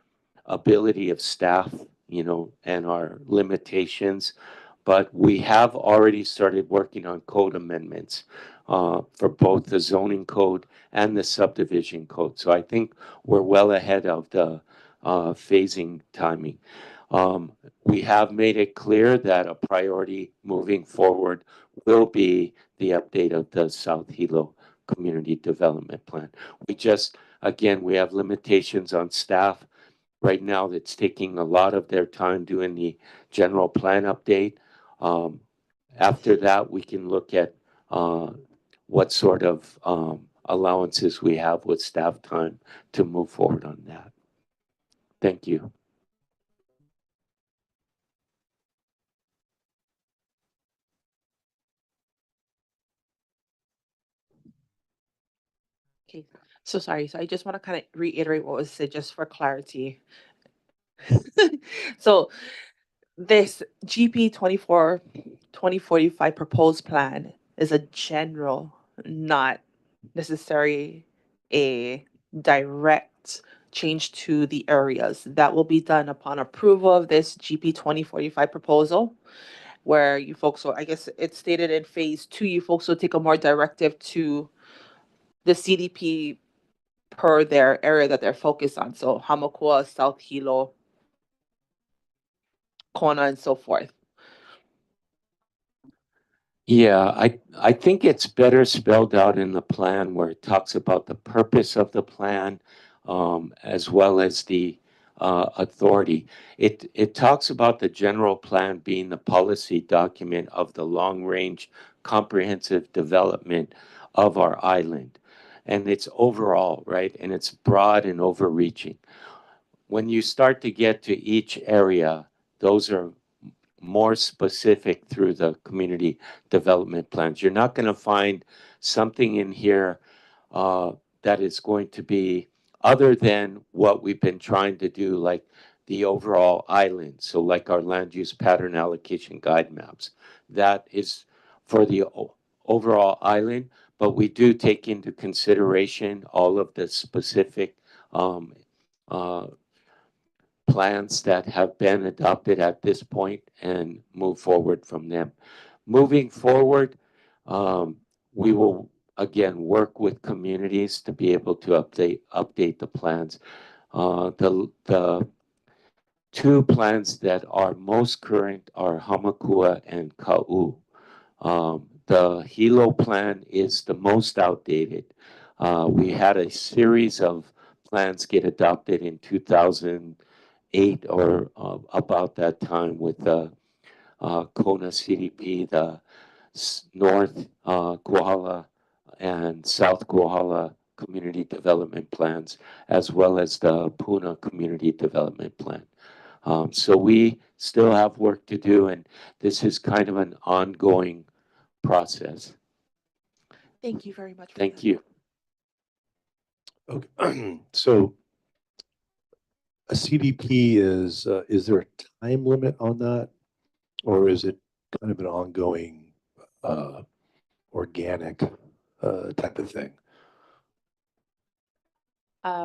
ability of staff, and our limitations. But we have already started working on code amendments for both the zoning code and the subdivision code. So I think we're well ahead of the phasing timing. We have made it clear that a priority moving forward will be the update of the South Hilo Community Development Plan. Again, we have limitations on staff right now that's taking a lot of their time doing the general plan update. After that, we can look at what sort of allowances we have with staff time to move forward on that. Thank you. Okay, so sorry. So I just want to kind of reiterate what was said just for clarity. So this GP 2045 proposed plan is a general, not necessary a direct change to the areas. That will be done upon approval of this GP 2045 proposal, where you folks will, I guess it's stated in phase 2, you folks will take a more directive to the CDP per their area that they're focused on. So Hamakua, South Hilo, Kona, and so forth. Yeah, I think it's better spelled out in the plan where it talks about the purpose of the plan, as well as the authority. It talks about the general plan being the policy document of the long-range comprehensive development of our island. And it's overall, right? And it's broad and overreaching. When you start to get to each area, those are more specific through the community development plans. You're not going to find something in here that is going to be other than what we've been trying to do, like the overall island. So like our land use pattern allocation guide maps. That is for the overall island, but we do take into consideration all of the specific uh, plans that have been adopted at this point and move forward from them. Moving forward, we will again work with communities to be able to update the plans. The two plans that are most current are Hamakua and Ka'u. The Hilo plan is the most outdated. We had a series of plans get adopted in 2008 or about that time with the Kona CDP, the North Kohala and South Kohala community development plans, as well as the Puna community development plan. So we still have work to do, and this is kind of an ongoing process. Thank you very much. Thank you. Okay. So a CDP is there a time limit on that, or is it kind of an ongoing organic type of thing?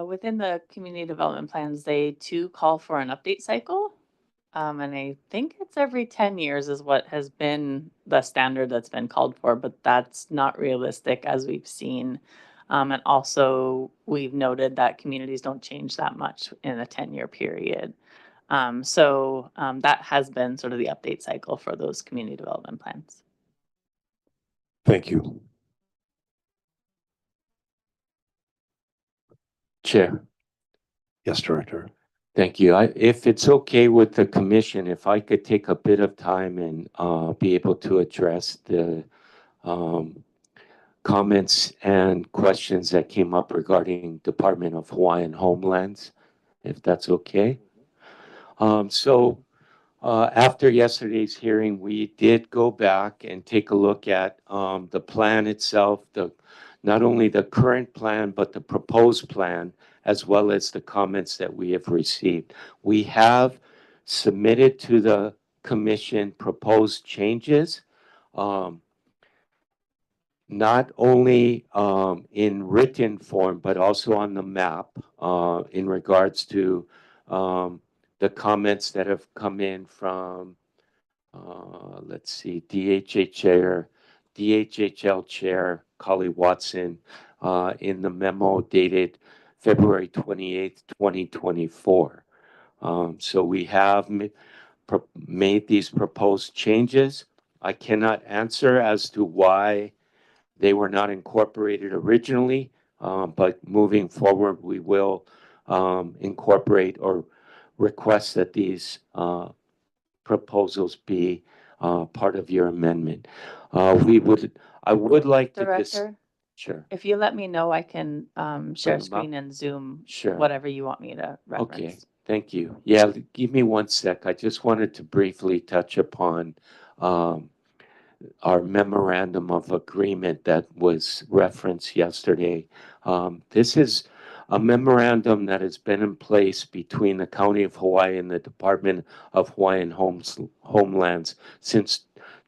Within the community development plans, they too call for an update cycle. And I think it's every 10 years is what has been the standard that's been called for, but that's not realistic as we've seen. And also we've noted that communities don't change that much in a 10-year period. So that has been sort of the update cycle for those community development plans. Thank you. Chair. Yes, Director. Thank you. If it's okay with the commission, if I could take a bit of time and be able to address the comments and questions that came up regarding Department of Hawaiian Homelands, if that's okay. After yesterday's hearing, we did go back and take a look at the plan itself, not only the current plan, but the proposed plan, as well as the comments that we have received. We have submitted to the commission proposed changes, not only in written form, but also on the map in regards to the comments that have come in from, let's see, DHHL Chair Kali Watson in the memo dated February 28th, 2024. So we have made these proposed changes. I cannot answer as to why they were not incorporated originally, but moving forward, we will incorporate or request that these proposals be part of your amendment. I would like to Director, sure. if you let me know, I can share them up? screen and Zoom Sure. whatever you want me to reference. Okay, thank you. Yeah, give me one sec. I just wanted to briefly touch upon our memorandum of agreement that was referenced yesterday. This is a memorandum that has been in place between the County of Hawaii and the Department of Hawaiian Homelands since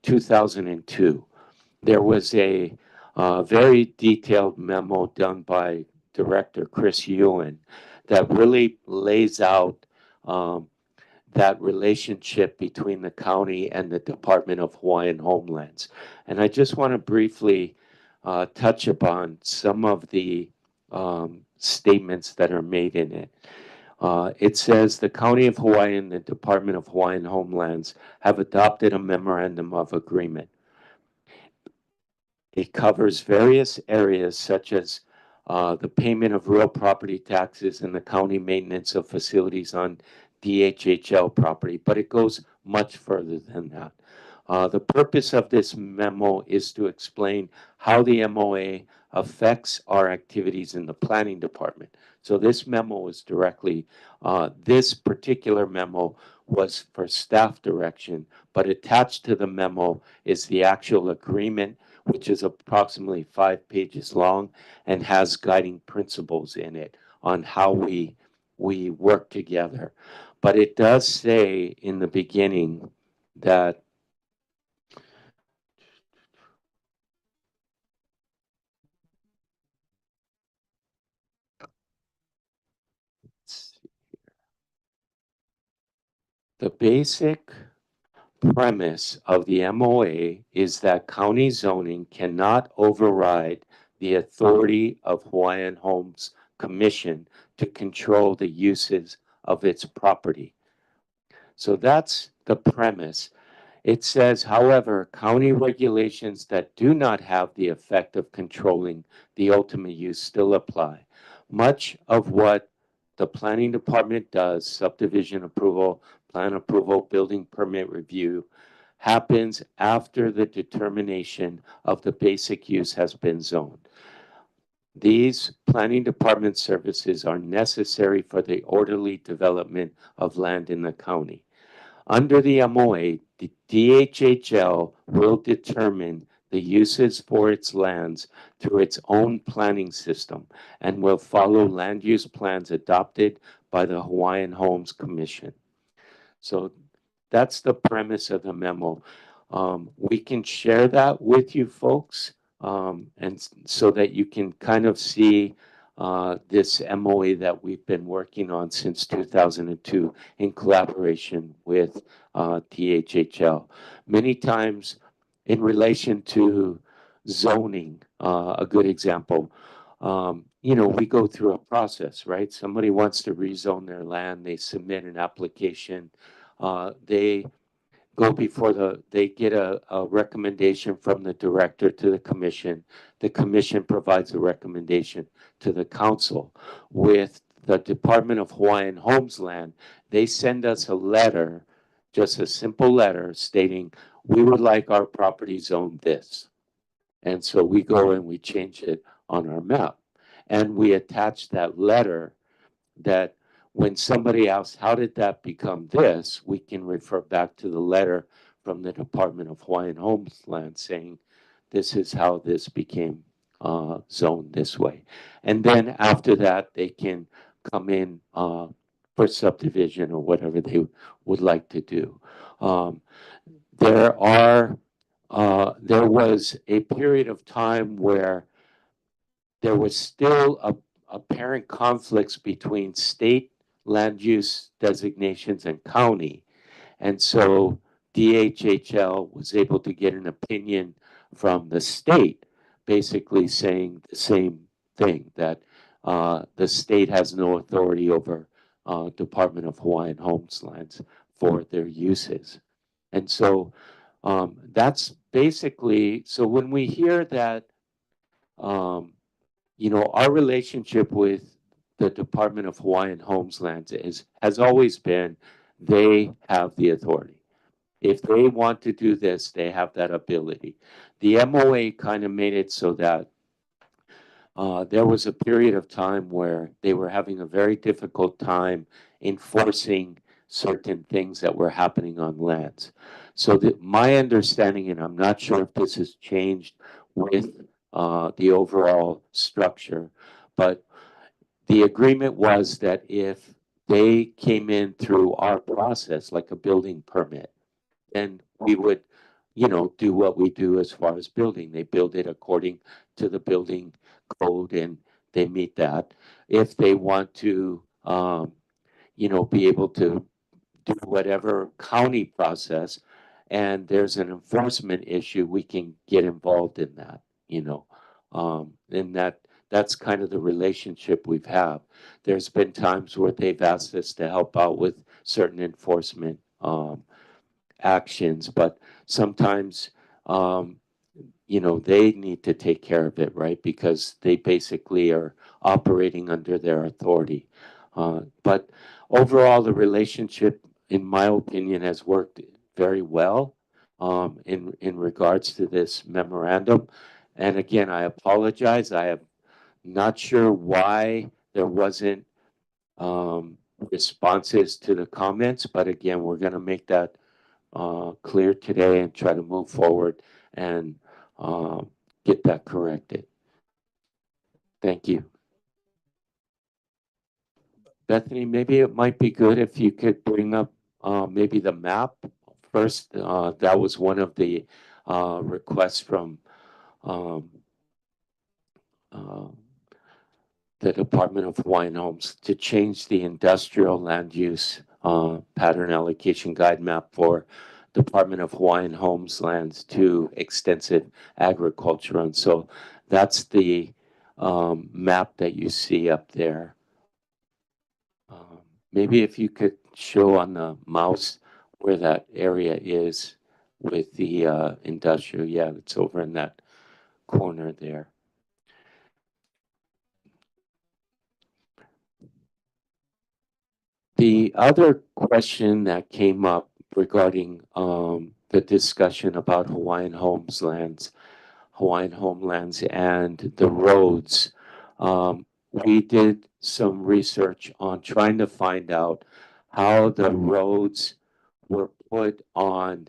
2002. There was a very detailed memo done by Director Chris Ewan that really lays out that relationship between the county and the Department of Hawaiian Homelands. And I just want to briefly touch upon some of the statements that are made in it. It says the County of Hawaii and the Department of Hawaiian Homelands have adopted a memorandum of agreement. It covers various areas such as the payment of real property taxes and the county maintenance of facilities on DHHL property, but it goes much further than that. The purpose of this memo is to explain how the MOA affects our activities in the planning department. So this memo is directly, this particular memo was for staff direction, but attached to the memo is the actual agreement, which is approximately 5 pages long and has guiding principles in it on how we work together. But it does say in the beginning that the basic premise of the MOA is that county zoning cannot override the authority of Hawaiian Homes Commission to control the uses of its property. So that's the premise. It says, however, county regulations that do not have the effect of controlling the ultimate use still apply. Much of what the planning department does, subdivision approval, plan approval, building permit review, happens after the determination of the basic use has been zoned. These planning department services are necessary for the orderly development of land in the county. Under the MOA, the DHHL will determine the uses for its lands through its own planning system and will follow land use plans adopted by the Hawaiian Homes Commission. So that's the premise of the memo. We can share that with you folks, and so that you can kind of see this MOA that we've been working on since 2002 in collaboration with DHHL. Many times in relation to zoning, a good example, we go through a process, right? Somebody wants to rezone their land, they submit an application, they go before they get a recommendation from the director to the commission. The commission provides a recommendation to the council. With the Department of Hawaiian Homeland, they send us a letter, just a simple letter stating, we would like our property zoned this. And so we go and we change it on our map. And we attach that letter that when somebody asks, how did that become this? We can refer back to the letter from the Department of Hawaiian Homeland saying, this is how this became zoned this way. And then after that, they can come in for subdivision or whatever they would like to do. There was a period of time where there was still apparent conflicts between state land use designations and county. And so DHHL was able to get an opinion from the state, basically saying the same thing, that the state has no authority over Department of Hawaiian Homelands for their uses. And so that's basically, so when we hear that, our relationship with the Department of Hawaiian Homelands has always been, they have the authority. If they want to do this, they have that ability. The MOA kind of made it so that there was a period of time where they were having a very difficult time enforcing certain things that were happening on lands. So my understanding, and I'm not sure if this has changed with the overall structure, but the agreement was that if they came in through our process, like a building permit, then we would, do what we do as far as building. They build it according to the building code and they meet that. If they want to, be able to do whatever county process and there's an enforcement issue, we can get involved in that, and that's kind of the relationship we've had. There's been times where they've asked us to help out with certain enforcement actions, but sometimes they need to take care of it, right? Because they basically are operating under their authority. But overall, the relationship, in my opinion, has worked very well in regards to this memorandum. And again, I apologize. I am not sure why there wasn't responses to the comments, but again, we're going to make that clear today and try to move forward and get that corrected. Thank you. Bethany, maybe it might be good if you could bring up maybe the map first. That was one of the requests from the Department of Hawaiian Homes to change the industrial land use pattern allocation guide map for Department of Hawaiian Homes lands to extensive agriculture. And so that's the map that you see up there. Maybe if you could show on the mouse where that area is with the industrial. Yeah, it's over in that corner there. The other question that came up regarding the discussion about Hawaiian homelands and the roads, we did some research on trying to find out how the roads were put on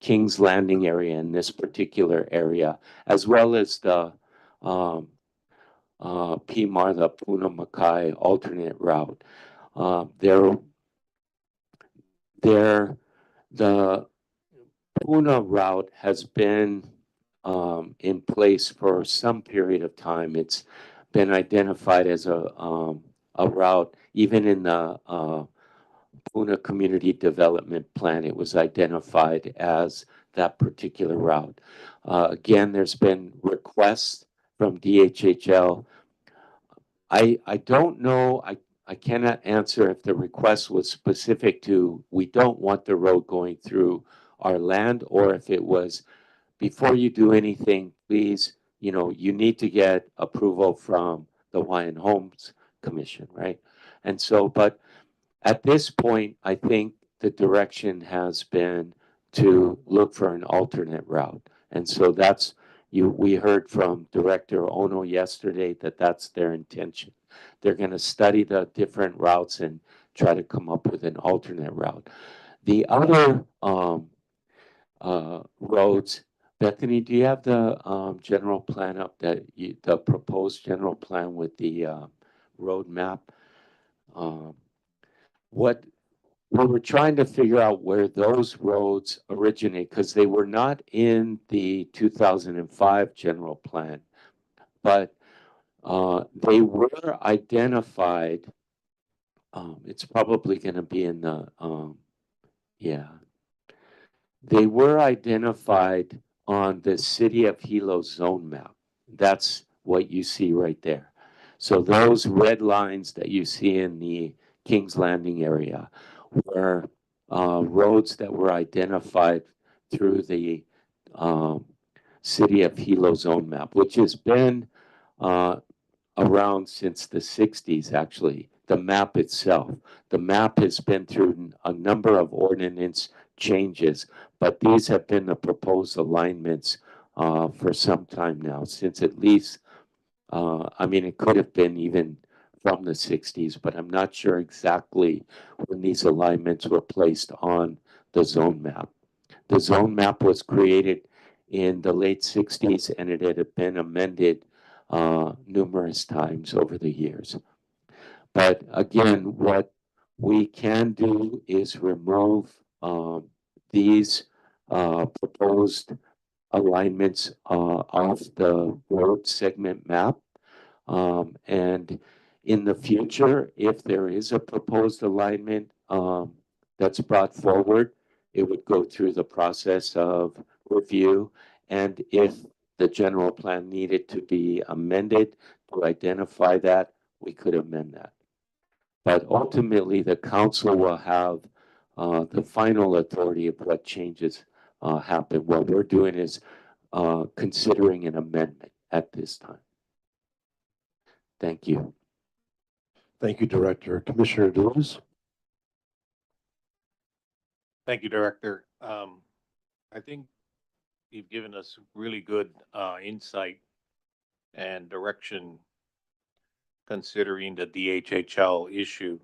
King's Landing area in this particular area, as well as the Pimar, the Puna Makai alternate route. The Puna route has been in place for some period of time. It's been identified as a route, even in the Puna Community Development Plan, it was identified as that particular route. Again, there's been requests from DHHL. I don't know, I cannot answer if the request was specific to we don't want the road going through our land, or if it was before you do anything, please, you need to get approval from the Hawaiian Homes Commission, right? And so, but at this point, I think the direction has been to look for an alternate route. And so we heard from Director Ono yesterday that that's their intention. They're going to study the different routes and try to come up with an alternate route. The other roads, Bethany, do you have the general plan up, the proposed general plan with the road map? What we were trying to figure out where those roads originate, because they were not in the 2005 general plan, but they were identified. It's probably going to be in the, yeah. They were identified on the City of Hilo zone map. That's what you see right there. So those red lines that you see in the King's Landing area were roads that were identified through the City of Hilo zone map, which has been around since the 60s, actually, the map itself. The map has been through a number of ordinance changes, but these have been the proposed alignments for some time now, since at least, it could have been even from the 60s, but I'm not sure exactly when these alignments were placed on the zone map. The zone map was created in the late 60s and it had been amended numerous times over the years. But again, what we can do is remove these proposed alignments off the road segment map. And in the future, if there is a proposed alignment that's brought forward, it would go through the process of review. And if the general plan needed to be amended to identify that, we could amend that. But ultimately, the council will have the final authority of what changes happen. What we're doing is considering an amendment at this time. Thank you. Thank you, Director. Commissioner Deleuze? Thank you, Director. I think you've given us really good insight and direction considering the DHHL issue.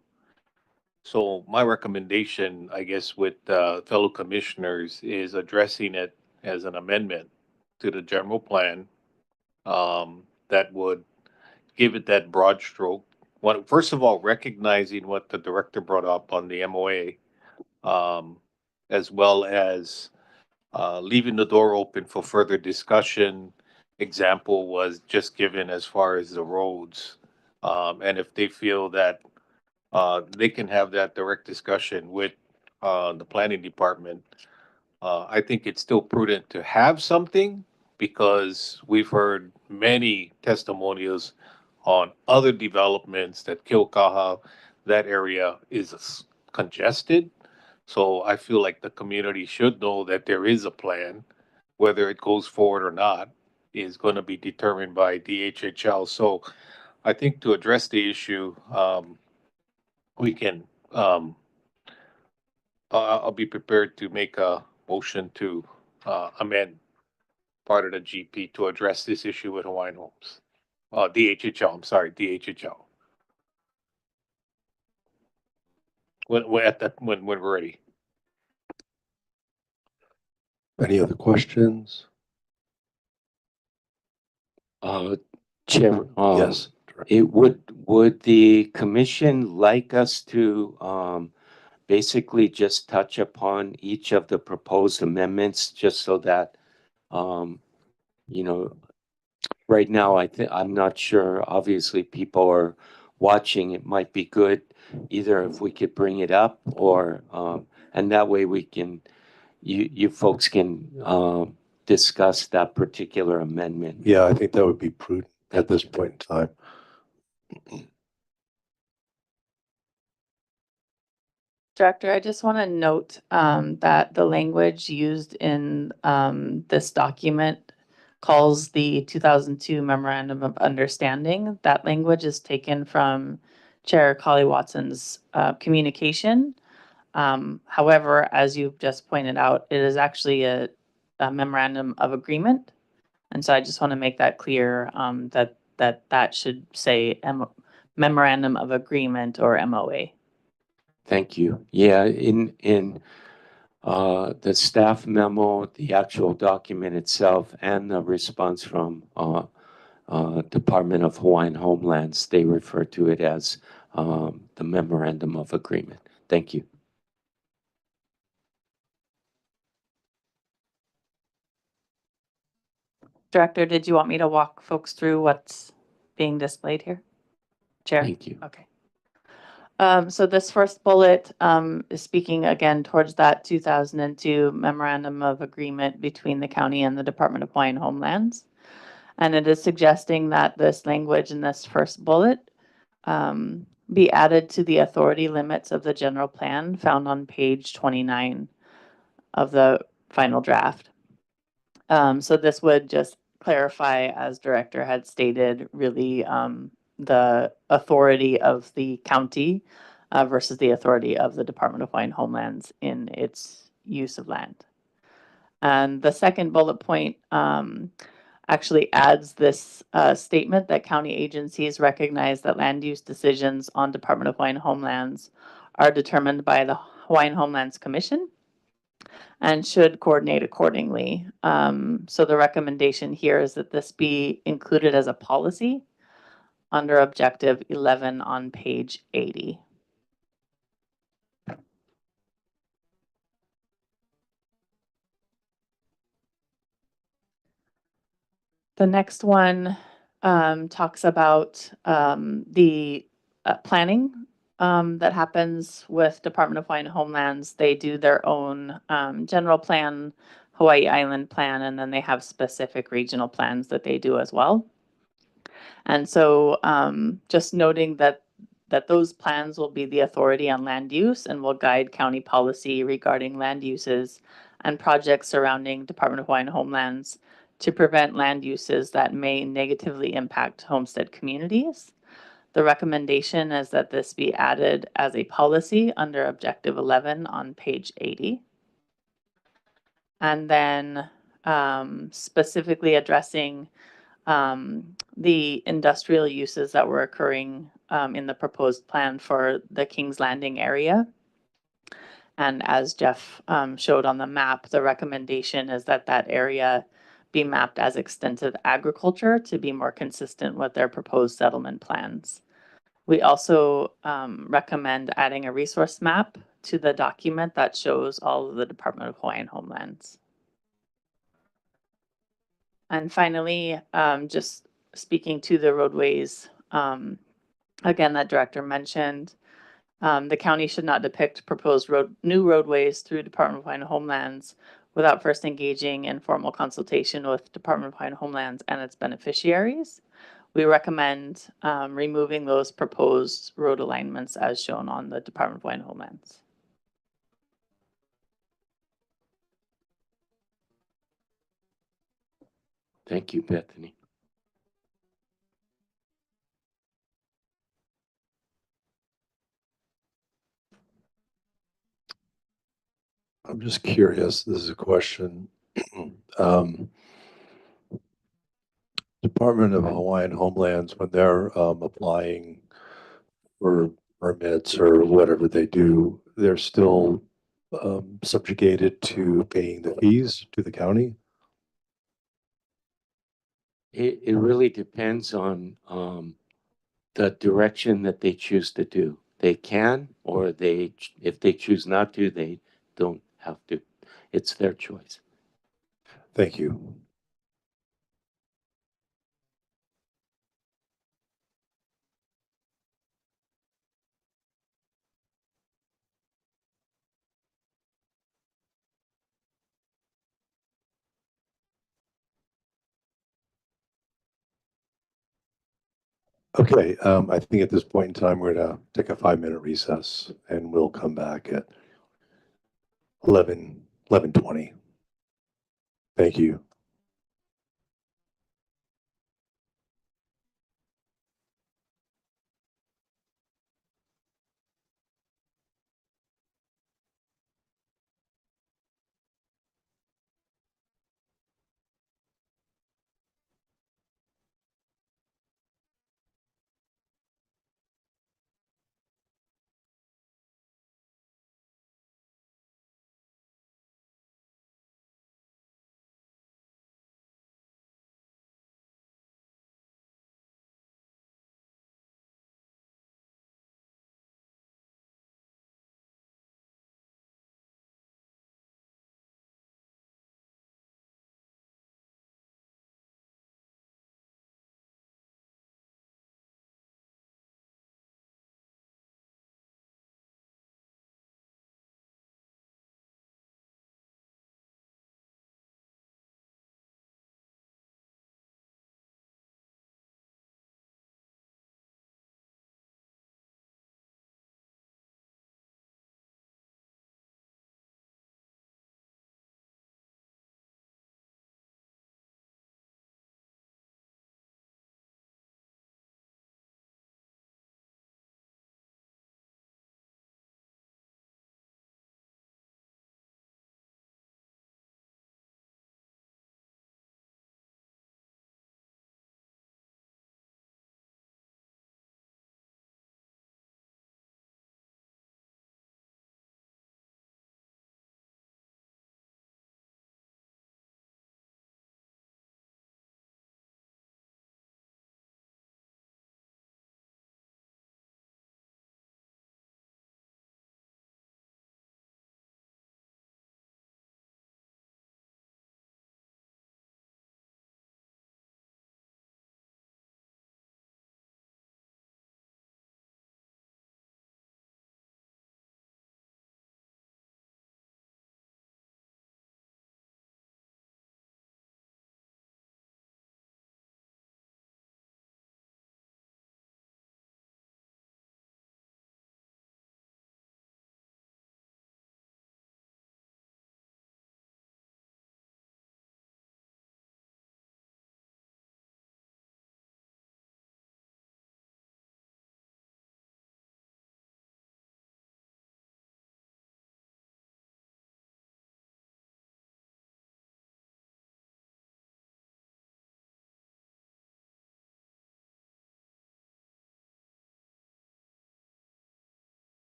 So my recommendation, I guess, with fellow commissioners is addressing it as an amendment to the general plan that would give it that broad stroke. First of all, recognizing what the director brought up on the MOA, as well as leaving the door open for further discussion. Example was just given as far as the roads. And if they feel that they can have that direct discussion with the planning department, I think it's still prudent to have something because we've heard many testimonials on other developments that Kilkaha, that area is congested. So I feel like the community should know that there is a plan, whether it goes forward or not, is going to be determined by DHHL. So I think to address the issue, we can, I'll be prepared to make a motion to amend part of the GP to address this issue with Hawaiian Homes. DHHL, I'm sorry, DHHL. When we're ready. Any other questions? Chair, Yes. it would the commission like us to basically just touch upon each of the proposed amendments just so that you know, right now I'm not sure, obviously people are watching. It might be good either if we could bring it up or and that way we can you folks can discuss that particular amendment. Yeah, I think that would be prudent at this point in time. Director, I just want to note that the language used in this document calls the 2002 Memorandum of Understanding. That language is taken from Chair Collie Watson's communication. However, as you've just pointed out, it is actually a memorandum of agreement. And so I just want to make that clear that should say memorandum of agreement or MOA. Thank you. Yeah, in the staff memo, the actual document itself, and the response from Department of Hawaiian Homelands, they refer to it as the memorandum of agreement. Thank you. Director, did you want me to walk folks through what's being displayed here? Chair? Thank you. Okay. So this first bullet is speaking again towards that 2002 Memorandum of Agreement between the county and the Department of Hawaiian Homelands. And it is suggesting that this language in this first bullet be added to the authority limits of the general plan found on page 29 of the final draft. So this would just clarify, as Director had stated, really the authority of the county versus the authority of the Department of Hawaiian Homelands in its use of land. And the second bullet point actually adds this statement that county agencies recognize that land use decisions on Department of Hawaiian Homelands are determined by the Hawaiian Homelands Commission and should coordinate accordingly. So the recommendation here is that this be included as a policy under Objective 11 on page 80. The next one talks about the planning that happens with Department of Hawaiian Homelands. They do their own general plan, Hawaii Island plan, and then they have specific regional plans that they do as well. And so just noting that those plans will be the authority on land use and will guide county policy regarding land uses and projects surrounding Department of Hawaiian Homelands to prevent land uses that may negatively impact homestead communities. The recommendation is that this be added as a policy under Objective 11 on page 80. And then specifically addressing the industrial uses that were occurring in the proposed plan for the Kings Landing area. And as Jeff showed on the map, the recommendation is that that area be mapped as extensive agriculture to be more consistent with their proposed settlement plans. We also recommend adding a resource map to the document that shows all of the Department of Hawaiian Homelands. And finally, just speaking to the roadways, again, that director mentioned, the county should not depict proposed new roadways through Department of Hawaiian Homelands without first engaging in formal consultation with Department of Hawaiian Homelands and its beneficiaries. We recommend removing those proposed road alignments as shown on the Department of Hawaiian Homelands. Thank you, Bethany. I'm just curious, this is a question. Department of Hawaiian Homelands, when they're applying for permits or whatever they do, they're still subjugated to paying the fees to the county? It really depends on the direction that they choose to do. They can, or if they choose not to, they don't have to. It's their choice. Thank you. Okay, I think at this point in time, we're gonna take a 5-minute recess and we'll come back at 11:20. Thank you.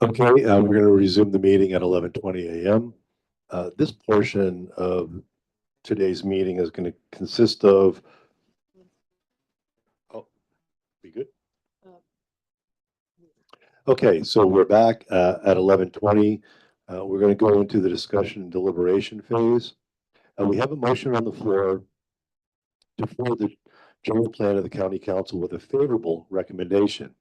Okay, we're going to resume the meeting at 11:20 a.m. This portion of today's meeting is going to consist of. Oh, be good. Okay, so we're back at 11:20. We're going to go into the discussion and deliberation phase. We have a motion on the floor to forward the general plan of the county council with a favorable recommendation.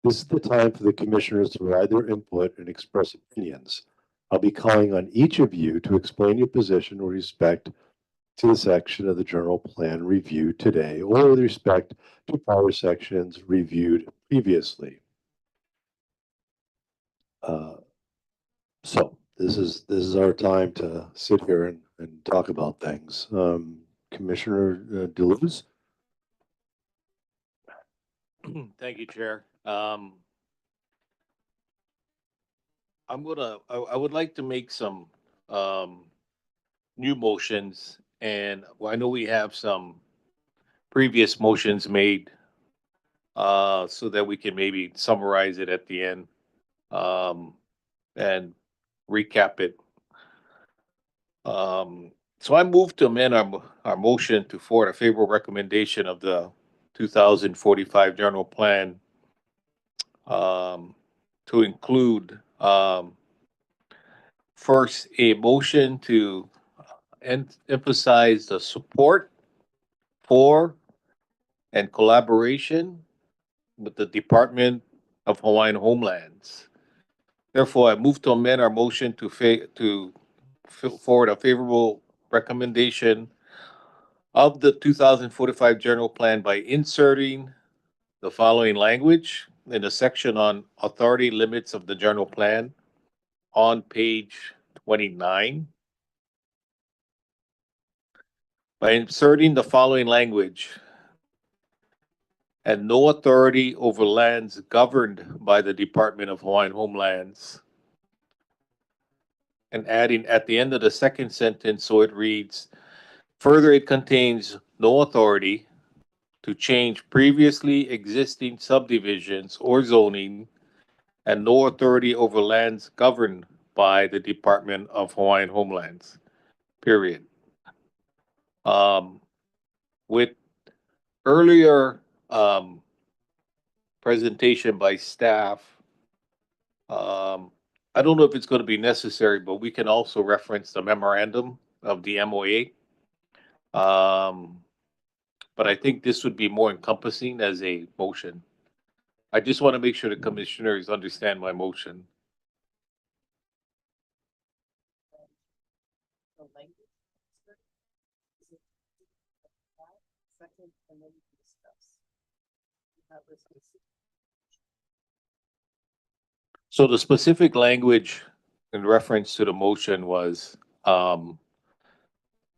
This is the time for the commissioners to provide their input and express opinions. I'll be calling on each of you to explain your position with respect to the section of the general plan reviewed today or with respect to prior sections reviewed previously. So this is our time to sit here and talk about things. Commissioner Deleuze? Thank you, Chair. I would like to make some new motions, and I know we have some previous motions made, so that we can maybe summarize it at the end, and recap it. So I move to amend our motion to forward a favorable recommendation of the 2045 general plan, to include, first, a motion to emphasize the support for and collaboration with the Department of Hawaiian Homelands. Therefore, I move to amend our motion to forward a favorable recommendation of the 2045 general plan by inserting the following language in the section on authority limits of the general plan on page 29. By inserting the following language: and no authority over lands governed by the Department of Hawaiian Homelands. And adding at the end of the second sentence, so it reads, further, it contains no authority to change previously existing subdivisions or zoning, and no authority over lands governed by the Department of Hawaiian Homelands, period. With earlier presentation by staff, I don't know if it's going to be necessary, but we can also reference the memorandum of the MOA. But I think this would be more encompassing as a motion. I just want to make sure the commissioners understand my motion. So the specific language in reference to the motion was,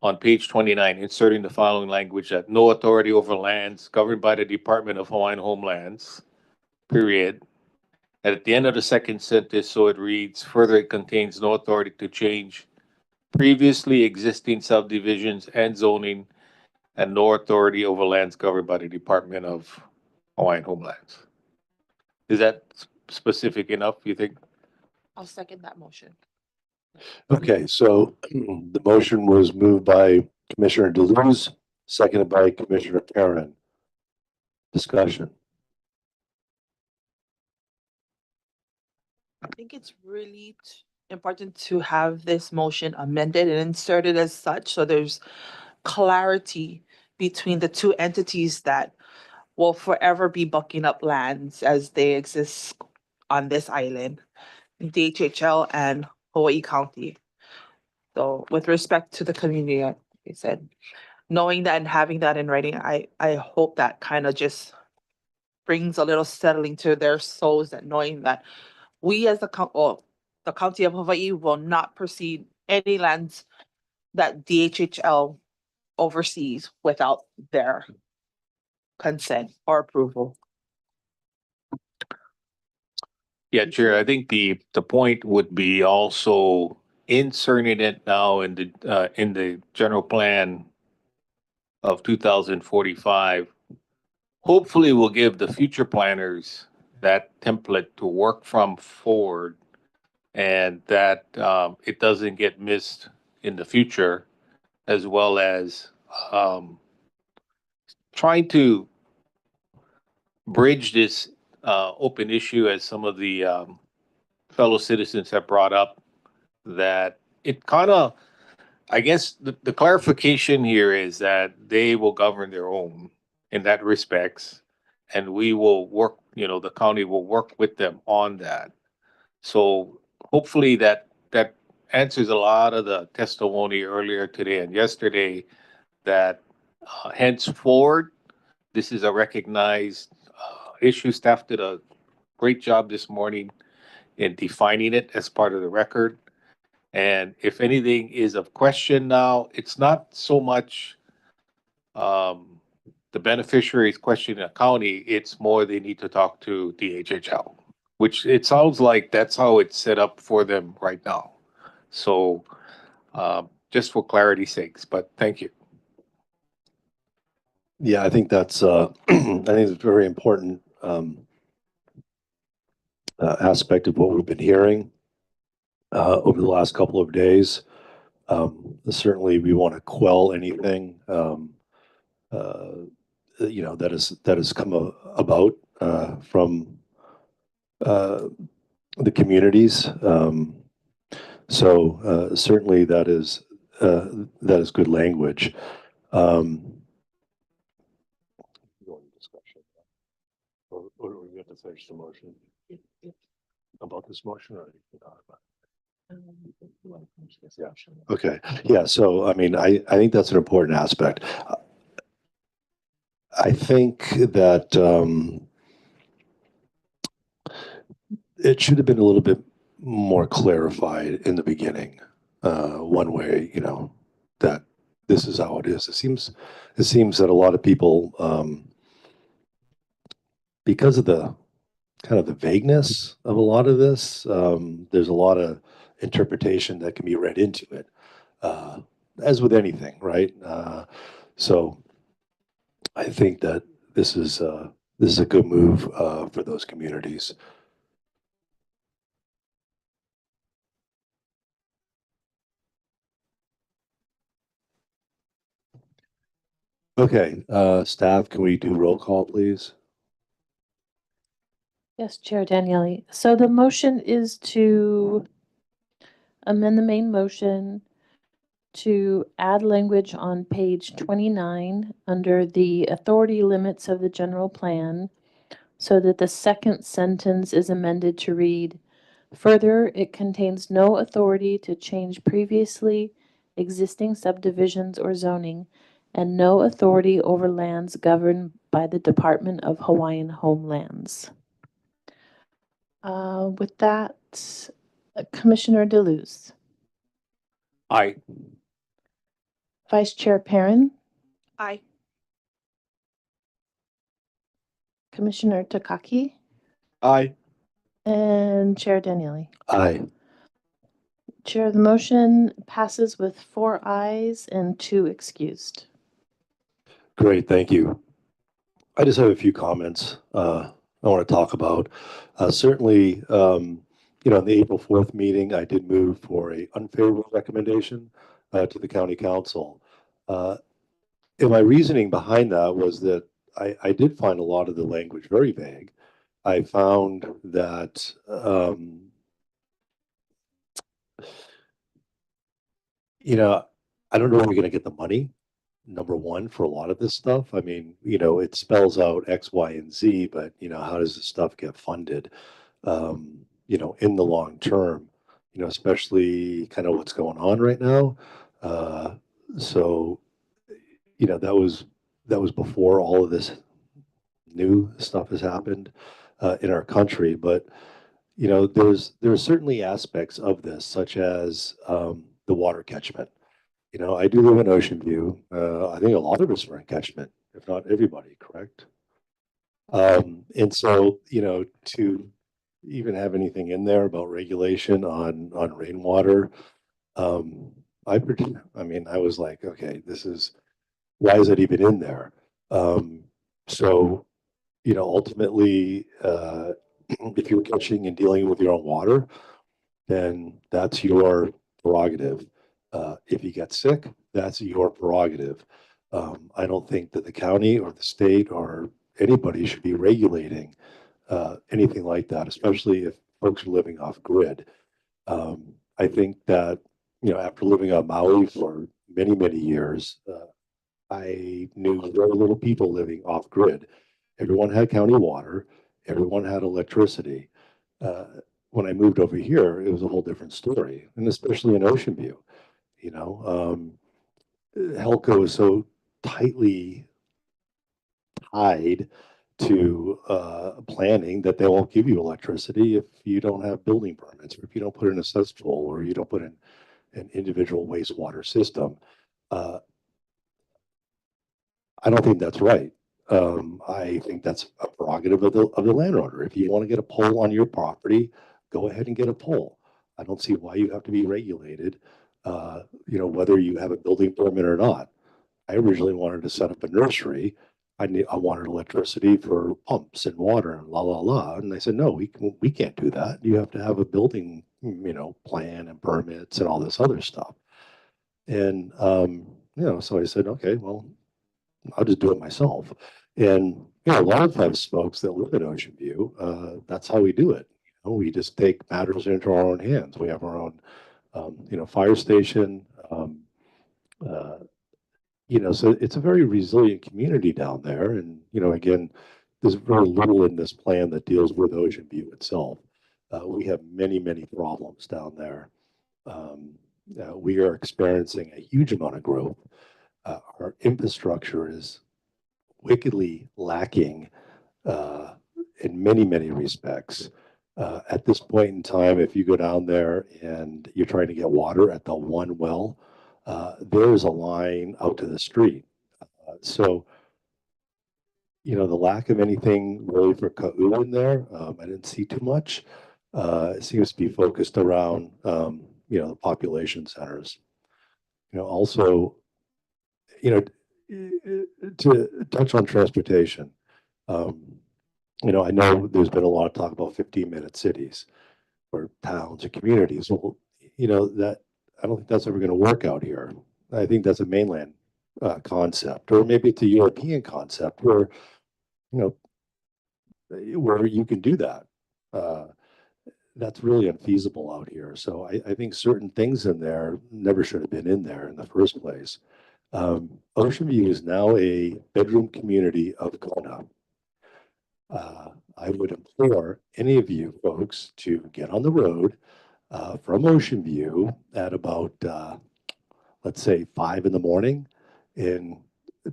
on page 29, inserting the following language: that no authority over lands governed by the Department of Hawaiian Homelands, period. And at the end of the second sentence, so it reads, further, it contains no authority to change previously existing subdivisions and zoning, and no authority over lands governed by the Department of Hawaiian Homelands. Is that specific enough, you think? I'll second that motion. Okay, so the motion was moved by Commissioner Deleuze, seconded by Commissioner Perrin. Discussion. I think it's really important to have this motion amended and inserted as such, so there's clarity between the two entities that will forever be bucking up lands as they exist on this island, DHHL and Hawaii County. So with respect to the community, like I said, knowing that and having that in writing, I hope that kind of just brings a little settling to their souls, that knowing that we as the county of Hawaii will not proceed any lands that DHHL oversees without their consent or approval. Yeah, Chair, I think the point would be also inserting it now in the general plan of 2045. Hopefully will give the future planners that template to work from forward, and that it doesn't get missed in the future, as well as trying to bridge this open issue, as some of the fellow citizens have brought up, that it kind of, I guess the clarification here is that they will govern their own in that respects, and we will work, the county will work with them on that. So hopefully that answers a lot of the testimony earlier today and yesterday, that henceforward, this is a recognized issue. Staff did a great job this morning in defining it as part of the record. And if anything is of question now, it's not so much the beneficiaries questioning the county, it's more they need to talk to DHHL, which it sounds like that's how it's set up for them right now. So just for clarity's sakes, but thank you. Yeah, I think that's I think it's a very important aspect of what we've been hearing over the last couple of days. Certainly, we want to quell anything that has come about from the communities. So certainly that is good language. Or do we have to finish the motion about this motion, or yeah. Okay. Yeah. So I mean, I think that's an important aspect. I think that it should have been a little bit more clarified in the beginning. One way, that this is how it is. It seems that a lot of people, because of the kind of the vagueness of a lot of this, there's a lot of interpretation that can be read into it, as with anything, right? So I think that this is a good move for those communities. Okay, staff, can we do roll call, please? Yes, Chair Daniele. So the motion is to amend the main motion to add language on page 29 under the authority limits of the general plan, so that the second sentence is amended to read, further, it contains no authority to change previously existing subdivisions or zoning, and no authority over lands governed by the Department of Hawaiian Homelands. With that, Commissioner DeLuz. Aye. Vice Chair Perrin. Aye. Commissioner Takaki. Aye. And Chair Daniele. Aye. Chair, the motion passes with 4 ayes and 2 excused. Great, thank you. I just have a few comments I want to talk about. Certainly, in the April 4th meeting, I did move for a unfavorable recommendation to the county council. And my reasoning behind that was that I did find a lot of the language very vague. I found that I don't know where we're going to get the money, number one, for a lot of this stuff. I mean, it spells out X, Y, and Z, but, how does this stuff get funded, in the long term, especially kind of what's going on right now. So, that was before all of this new stuff has happened in our country. But, there are certainly aspects of this, such as the water catchment. I do live in Ocean View. I think a lot of us are in catchment, if not everybody, correct? And so, to even have anything in there about regulation on rainwater, I was like, okay, why is it even in there? So, ultimately, if you're catching and dealing with your own water, then that's your prerogative. If you get sick, that's your prerogative. I don't think that the county or the state or anybody should be regulating anything like that, especially if folks are living off grid. I think that, after living on Maui for many, many years, I knew very little people living off grid. Everyone had county water, everyone had electricity. Uh, when I moved over here, it was a whole different story, and especially in Ocean View. Helco is so tightly tied to planning that they won't give you electricity if you don't have building permits, or if you don't put in a cesspool, or you don't put in an individual wastewater system. Uh, I don't think that's right. I think that's a prerogative of the landowner. If you want to get a pole on your property, go ahead and get a pole. I don't see why you have to be regulated, whether you have a building permit or not. I originally wanted to set up a nursery. I wanted electricity for pumps and water and la la la. And they said, no, we can't do that. You have to have a building, plan and permits and all this other stuff. And so I said, okay, well, I'll just do it myself. And a lot of times folks that live in Ocean View, that's how we do it. We just take matters into our own hands. We have our own, fire station. So it's a very resilient community down there. And, again, there's very little in this plan that deals with Ocean View itself. We have many, many problems down there. We are experiencing a huge amount of growth. Our infrastructure is wickedly lacking in many, many respects. At this point in time, if you go down there and you're trying to get water at the one well, there's a line out to the street. So, the lack of anything really for Ka'u in there, I didn't see too much. It seems to be focused around, the population centers. Also, to touch on transportation, I know there's been a lot of talk about 15-minute cities or towns or communities. Well, that I don't think that's ever going to work out here. I think that's a mainland concept, or maybe it's a European concept where, where you can do that. That's really unfeasible out here. So I think certain things in there never should have been in there in the first place. Ocean View is now a bedroom community of Kona. I would implore any of you folks to get on the road from Ocean View at about, let's say, 5 in the morning and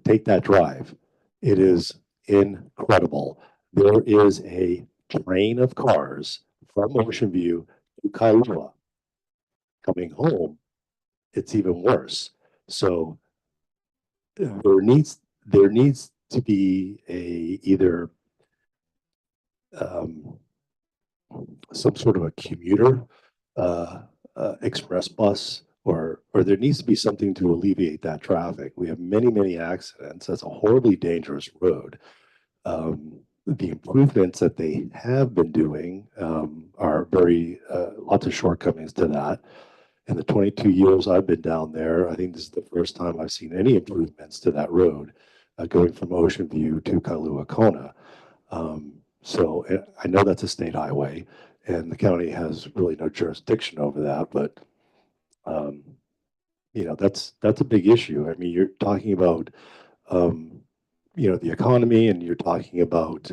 take that drive. It is incredible. There is a train of cars from Ocean View to Kailua. Coming home, it's even worse. So there needs to be either some sort of a commuter express bus, or there needs to be something to alleviate that traffic. We have many, many accidents. That's a horribly dangerous road. The improvements that they have been doing are very lots of shortcomings to that. In the 22 years I've been down there, I think this is the first time I've seen any improvements to that road going from Ocean View to Kailua Kona. So I know that's a state highway, and the county has really no jurisdiction over that. But that's a big issue. I mean, you're talking about the economy, and you're talking about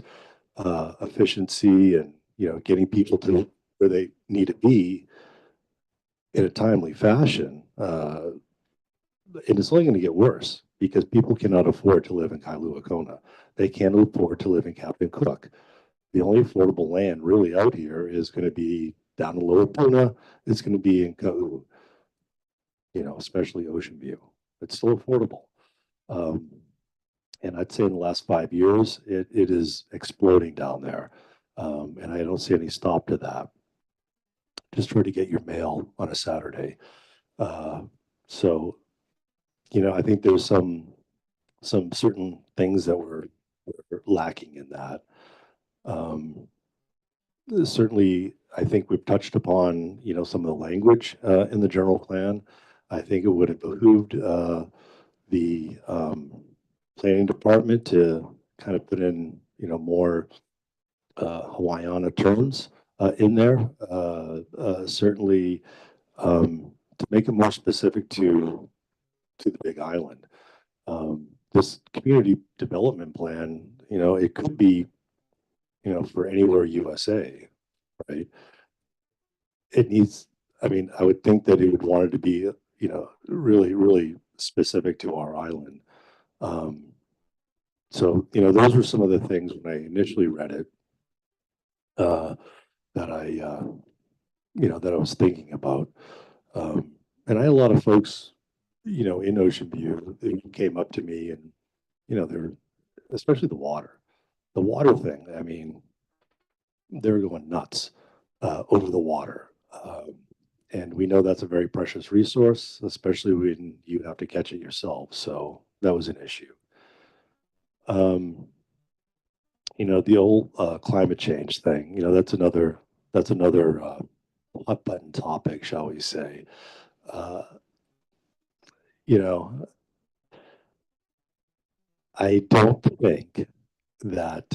efficiency, and getting people to where they need to be in a timely fashion. And it's only going to get worse because people cannot afford to live in Kailua Kona. They can't afford to live in Captain Cook. The only affordable land really out here is going to be down in Lower Puna. It's going to be in Ka'u, especially Ocean View. It's still affordable. And I'd say in the last 5 years, it is exploding down there. And I don't see any stop to that. Just try to get your mail on a Saturday. So, I think there's some certain things that were lacking in that. certainly, I think we've touched upon, some of the language in the general plan. I think it would have behooved the planning department to kind of put in, more Hawaiiana terms in there. Certainly, to make it more specific to the Big Island. This community development plan, it could be, for anywhere USA, right? It needs, I mean, I would think that it would want it to be, really, really specific to our island. So, those were some of the things when I initially read it that that I was thinking about. And I had a lot of folks, in Ocean View who came up to me and, they're, especially the water thing. I mean, they're going nuts over the water. And we know that's a very precious resource, especially when you have to catch it yourself. So that was an issue. The old climate change thing, that's another hot button topic, shall we say. You know, I don't think that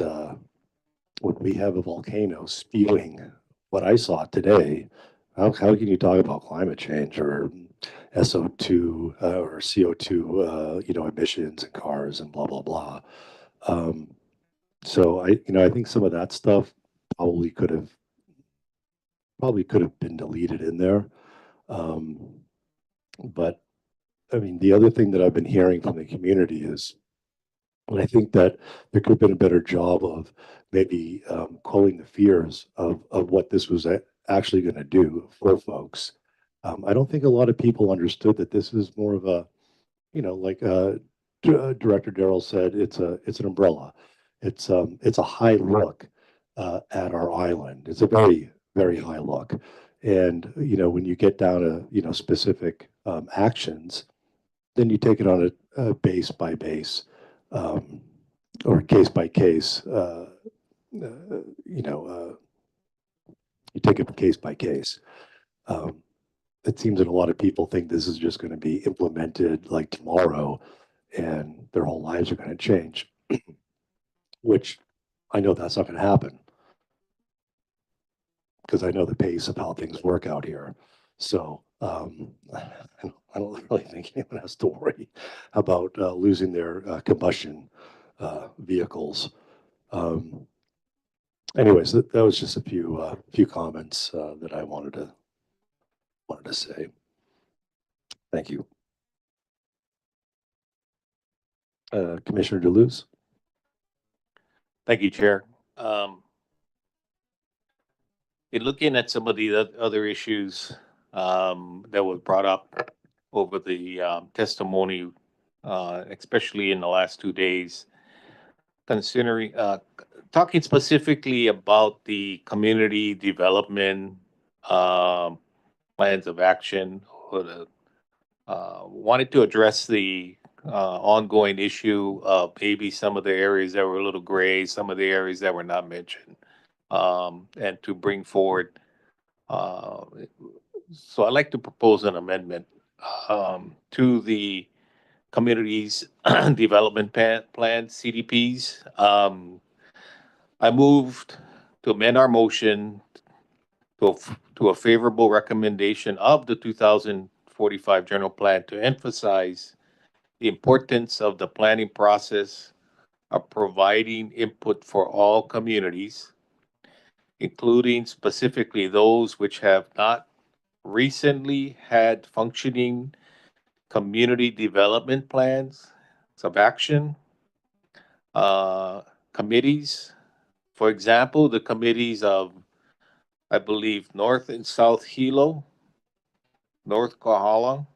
when we have a volcano spewing what I saw today, how can you talk about climate change or SO2 or CO2, emissions in cars and blah, blah, blah. So I think some of that stuff probably could have been deleted in there. But I mean, the other thing that I've been hearing from the community is, and I think that there could have been a better job of maybe quelling the fears of what this was actually going to do for folks. I don't think a lot of people understood that this is more of a, like Director Darrell said, it's an umbrella. It's a high look at our island. It's a very, very high look. And, when you get down to, specific actions, then you take it on a base by base or case by case, you take it case by case. It seems that a lot of people think this is just going to be implemented like tomorrow and their whole lives are going to change, which I know that's not going to happen because I know the pace of how things work out here. So I don't really think anyone has to worry about losing their combustion vehicles. Anyways, that was just a few comments that I wanted to say. Thank you. Commissioner Deleuze. Thank you, Chair. In looking at some of the other issues that were brought up over the testimony, especially in the last 2 days, considering talking specifically about the community development plans of action, or the, wanted to address the ongoing issue of maybe some of the areas that were a little gray, some of the areas that were not mentioned, and to bring forward. So I'd like to propose an amendment to the communities development plan CDPs. I moved to amend our motion to a favorable recommendation of the 2045 general plan to emphasize the importance of the planning process of providing input for all communities, including specifically those which have not recently had functioning community development plans of action, committees. For example, the committees of, I believe, North and South Hilo, North Kohala,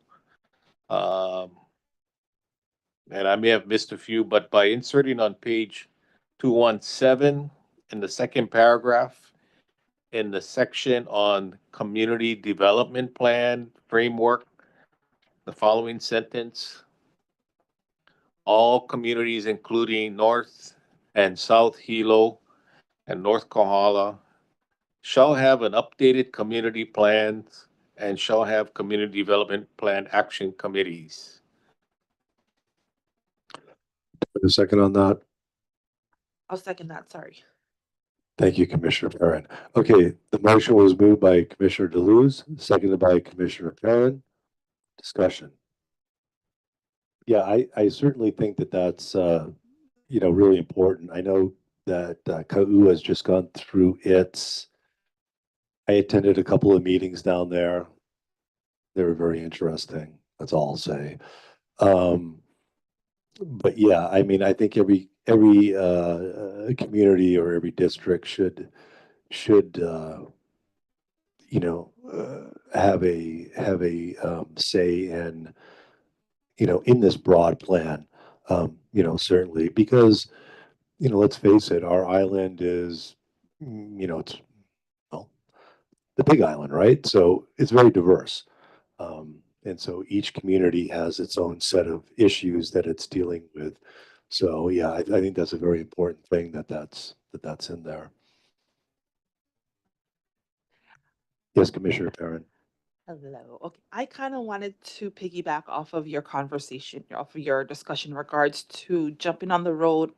and I may have missed a few, but by inserting on page 217 in the second paragraph, in the section on community development plan framework, the following sentence: all communities, including North and South Hilo and North Kohala, shall have an updated community plans and shall have community development plan action committees. A second on that. I'll second that, sorry. Thank you, Commissioner Perrin. Okay, the motion was moved by Commissioner Deleuze, seconded by Commissioner Perrin. Discussion. Yeah, I certainly think that that's, really important. I know that KAU has just gone through its, I attended a couple of meetings down there. They were very interesting. That's all I'll say. But yeah, I mean, I think every community or every district should have a say in in this broad plan. Certainly because let's face it, our island is it's well the big island, right? So it's very diverse. And so each community has its own set of issues that it's dealing with. So yeah, I think that's a very important thing that's in there. Yes, Commissioner Perrin. Hello. Okay. I kind of wanted to piggyback off of your conversation, off of your discussion in regards to jumping on the road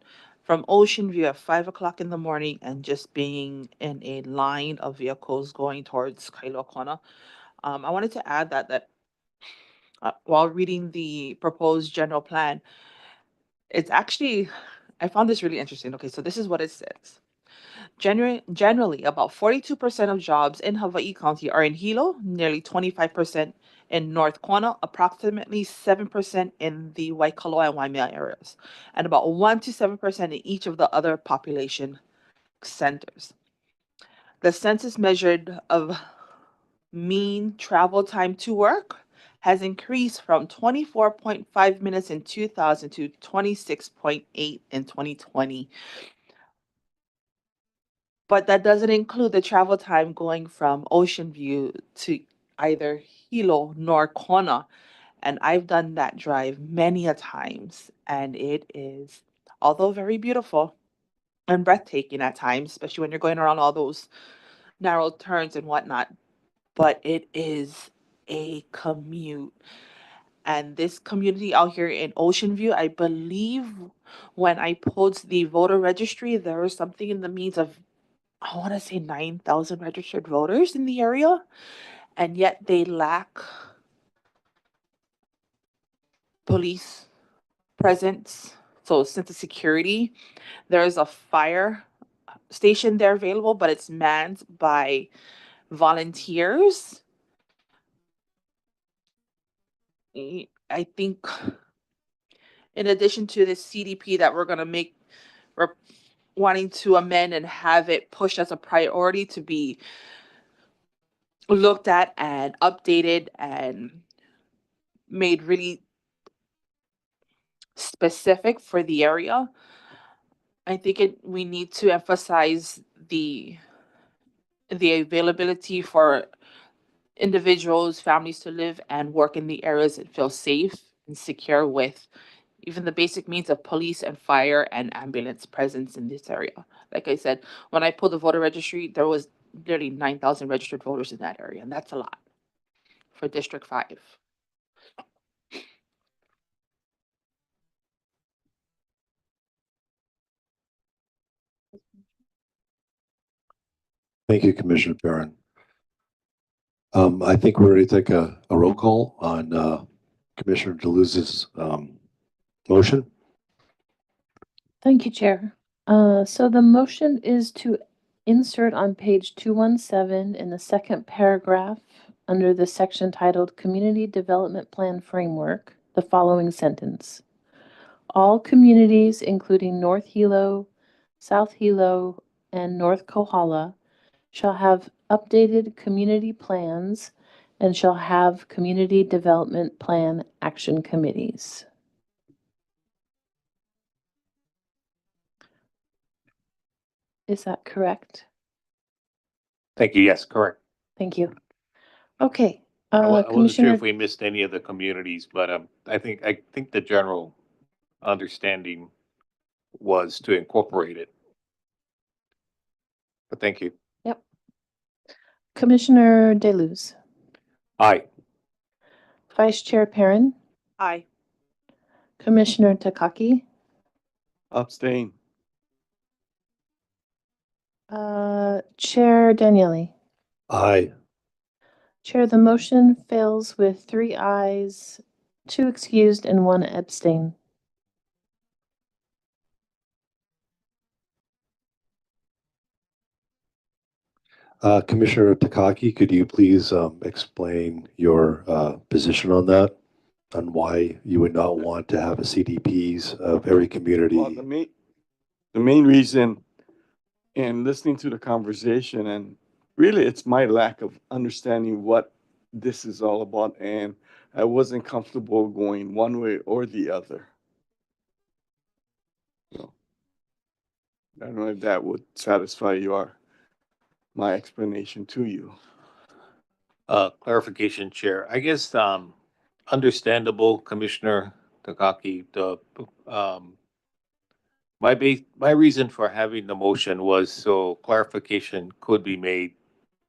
from Ocean View at 5 o'clock in the morning and just being in a line of vehicles going towards Kailua Kona. I wanted to add that while reading the proposed general plan, it's actually, I found this really interesting. Okay, so this is what it says. Generally, about 42% of jobs in Hawaii County are in Hilo, nearly 25% in North Kona, approximately 7% in the Waikoloa and Waimea areas, and about 1 to 7% in each of the other population centers. The census measured of mean travel time to work has increased from 24.5 minutes in 2000 to 26.8 in 2020. But that doesn't include the travel time going from Ocean View to either Hilo nor Kona. And I've done that drive many a times. And it is, although very beautiful and breathtaking at times, especially when you're going around all those narrow turns and whatnot, but it is a commute. And this community out here in Ocean View, I believe when I pulled the voter registry, there was something in the means of, I want to say 9,000 registered voters in the area, and yet they lack police presence. So, sense of security, there's a fire station there available, but it's manned by volunteers. I think, in addition to this CDP that we're going to make, we're wanting to amend and have it pushed as a priority to be looked at and updated and made really specific for the area. I think we need to emphasize the availability for individuals, families to live and work in the areas and feel safe and secure with even the basic means of police and fire and ambulance presence in this area. Like I said, when I pulled the voter registry, there was nearly 9,000 registered voters in that area, and that's a lot for District 5. Thank you, Commissioner Perrin. I think we're ready to take a roll call on Commissioner Deleuze's motion. Thank you, Chair. So the motion is to insert on page 217 in the second paragraph under the section titled Community Development Plan Framework, the following sentence. All communities, including North Hilo, South Hilo, and North Kohala, shall have updated community plans and shall have community development plan action committees. Is that correct? Thank you. Yes, correct. Thank you. Okay. I wasn't sure Commissioner, if we missed any of the communities, but I think the general understanding was to incorporate it. But thank you. Yep. Commissioner Deleuze, Aye. Vice Chair Perrin, Aye. Commissioner Takaki, Abstain. Chair Daniele. Aye. Chair, the motion fails with 3 ayes, 2 excused, and 1 abstain. Commissioner Takaki, could you please explain your position on that, on why you would not want to have a CDPs of every community? Well, the main reason, and listening to the conversation, and really it's my lack of understanding what this is all about, and I wasn't comfortable going one way or the other. So, I don't know if that would satisfy my explanation to you. Clarification, Chair. I guess, understandable, Commissioner Takaki, um, my reason for having the motion was so clarification could be made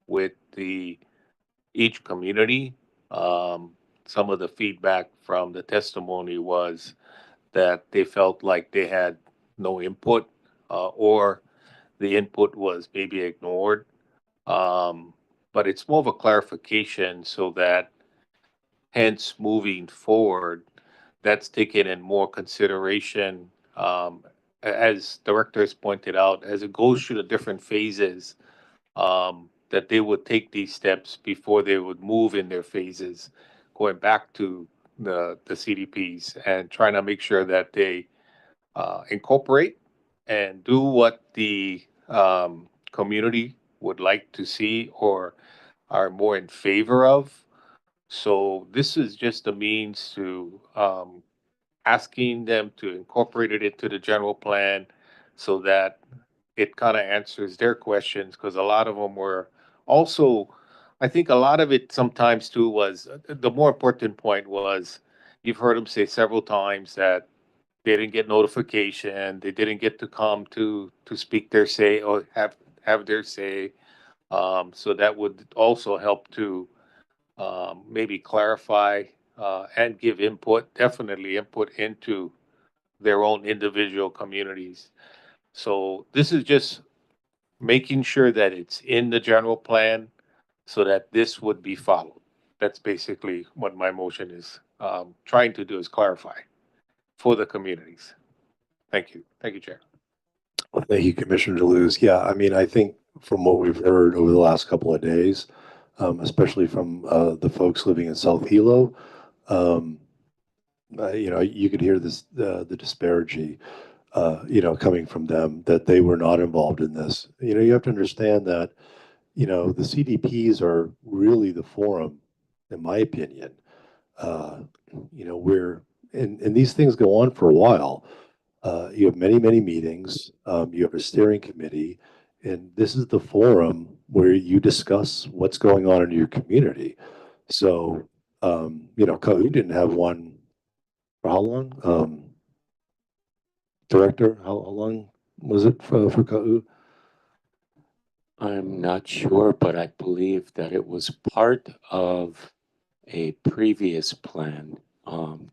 with each community. Some of the feedback from the testimony was that they felt like they had no input, or the input was maybe ignored. Um, but it's more of a clarification so that hence moving forward, that's taken in more consideration. As directors pointed out, as it goes through the different phases, that they would take these steps before they would move in their phases, going back to the CDPs and trying to make sure that they incorporate and do what the community would like to see or are more in favor of. So this is just a means to asking them to incorporate it into the general plan so that it kind of answers their questions, because a lot of them were also, I think a lot of it sometimes too was the more important point was you've heard them say several times that they didn't get notification, they didn't get to come to speak their say or have their say. So that would also help to maybe clarify and give input, definitely input into their own individual communities. So this is just making sure that it's in the general plan so that this would be followed. That's basically what my motion is trying to do, is clarify for the communities. Thank you. Thank you, Chair. Well, thank you, Commissioner Deleuze. Yeah, I mean, I think from what we've heard over the last couple of days, especially from the folks living in South Hilo, you could hear the disparity, coming from them that they were not involved in this. You have to understand that, the CDPs are really the forum, in my opinion. Where, and these things go on for a while. You have many, many meetings. You have a steering committee, and this is the forum where you discuss what's going on in your community. So, Kahu didn't have one for how long? Director, how long was it for Kahu? I'm not sure, but I believe that it was part of a previous plan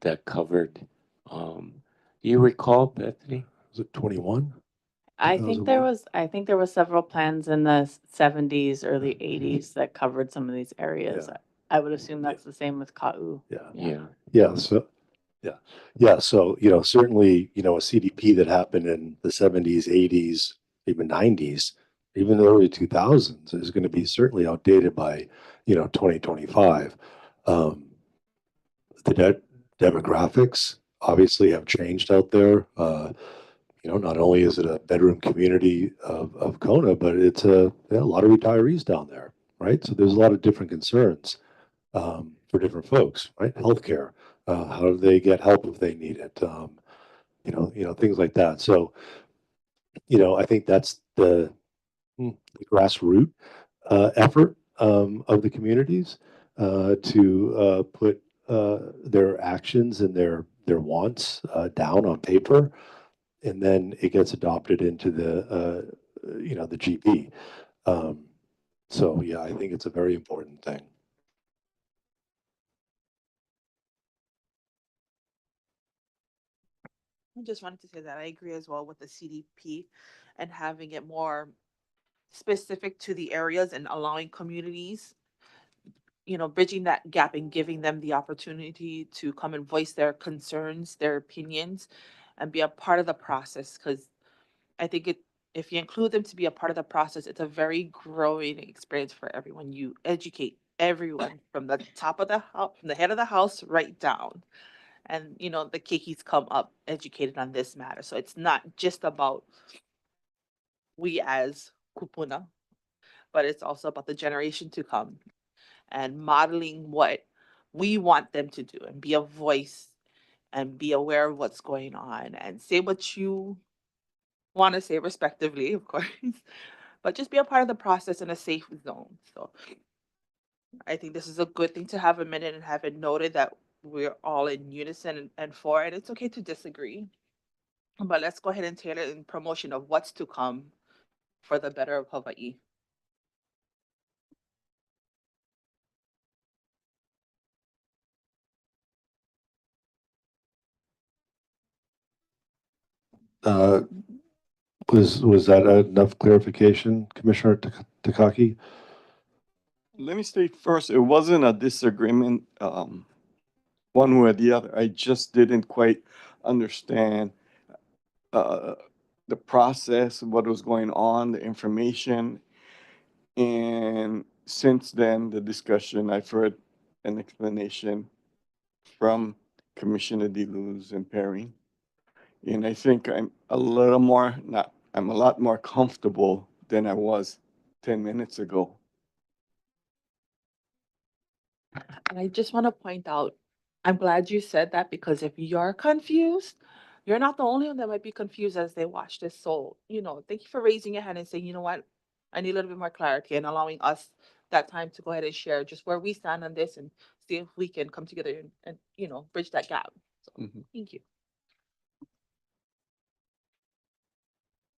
that covered. You recall, Bethany? Was it 21? I think there was several plans in the 70s, early 80s that covered some of these areas. Yeah. I would assume that's the same with Ka'u. Yeah. So, certainly, a CDP that happened in the 70s, 80s, even 90s, even the early 2000s is going to be certainly outdated by, 2025. The demographics obviously have changed out there. Not only is it a bedroom community of Kona, but it's a lot of retirees down there, right? So there's a lot of different concerns for different folks, right? Healthcare, how do they get help if they need it? Things like that. So, I think that's the grassroots effort of the communities to put their actions and their wants down on paper, and then it gets adopted into the GP. So, yeah, I think it's a very important thing. I just wanted to say that I agree as well with the CDP and having it more specific to the areas and allowing communities, bridging that gap and giving them the opportunity to come and voice their concerns, their opinions, and be a part of the process. Because I think if you include them to be a part of the process, it's a very growing experience for everyone. You educate everyone from the top of the house, from the head of the house right down. And the kikis come up educated on this matter. So it's not just about we as kupuna, but it's also about the generation to come and modeling what we want them to do and be a voice and be aware of what's going on and say what you want to say respectively, of course, but just be a part of the process in a safe zone. So I think this is a good thing to have a minute and have it noted that we're all in unison and for it. It's okay to disagree, but let's go ahead and tailor it in promotion of what's to come for the better of Hawaii. Uh, was that enough clarification, Commissioner Takaki? Let me state first, it wasn't a disagreement one way or the other. I just didn't quite understand uh, the process, what was going on, the information. And since then, the discussion, I've heard an explanation from Commissioner DeLuz and Perry. And I think I'm a lot more comfortable than I was 10 minutes ago. And I just want to point out, I'm glad you said that because if you're confused, you're not the only one that might be confused as they watch this. So, thank you for raising your hand and saying, you know what, I need a little bit more clarity and allowing us that time to go ahead and share just where we stand on this and see if we can come together and bridge that gap. So, thank you.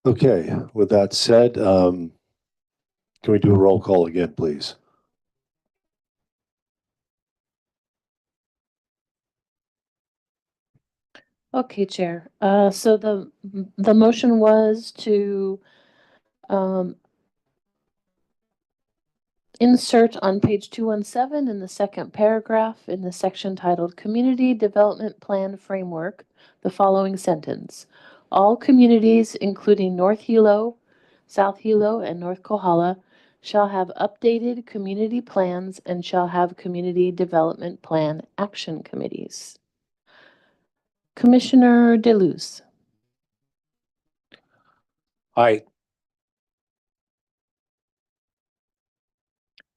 Okay, with that said, can we do a roll call again, please? Okay, Chair. So the motion was to insert on page 217 in the second paragraph in the section titled Community Development Plan Framework, the following sentence. All communities, including North Hilo, South Hilo, and North Kohala, shall have updated community plans and shall have community development plan action committees. Commissioner DeLuz. Aye.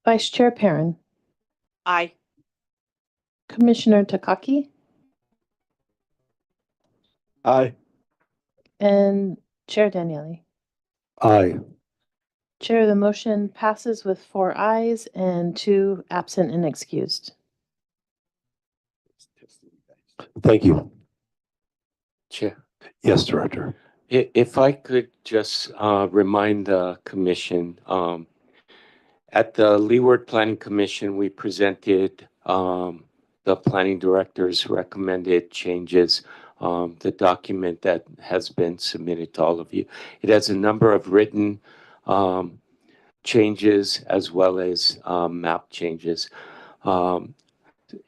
Vice Chair Perrin. Aye. Commissioner Takaki. Aye. And Chair Daniele. Aye. Chair, the motion passes with 4 ayes and 2 absent and excused. Thank you. Chair. Yes, Director. If I could just remind the commission, at the Leeward Planning Commission, we presented the planning director's recommended changes, the document that has been submitted to all of you. It has a number of written changes as well as map changes.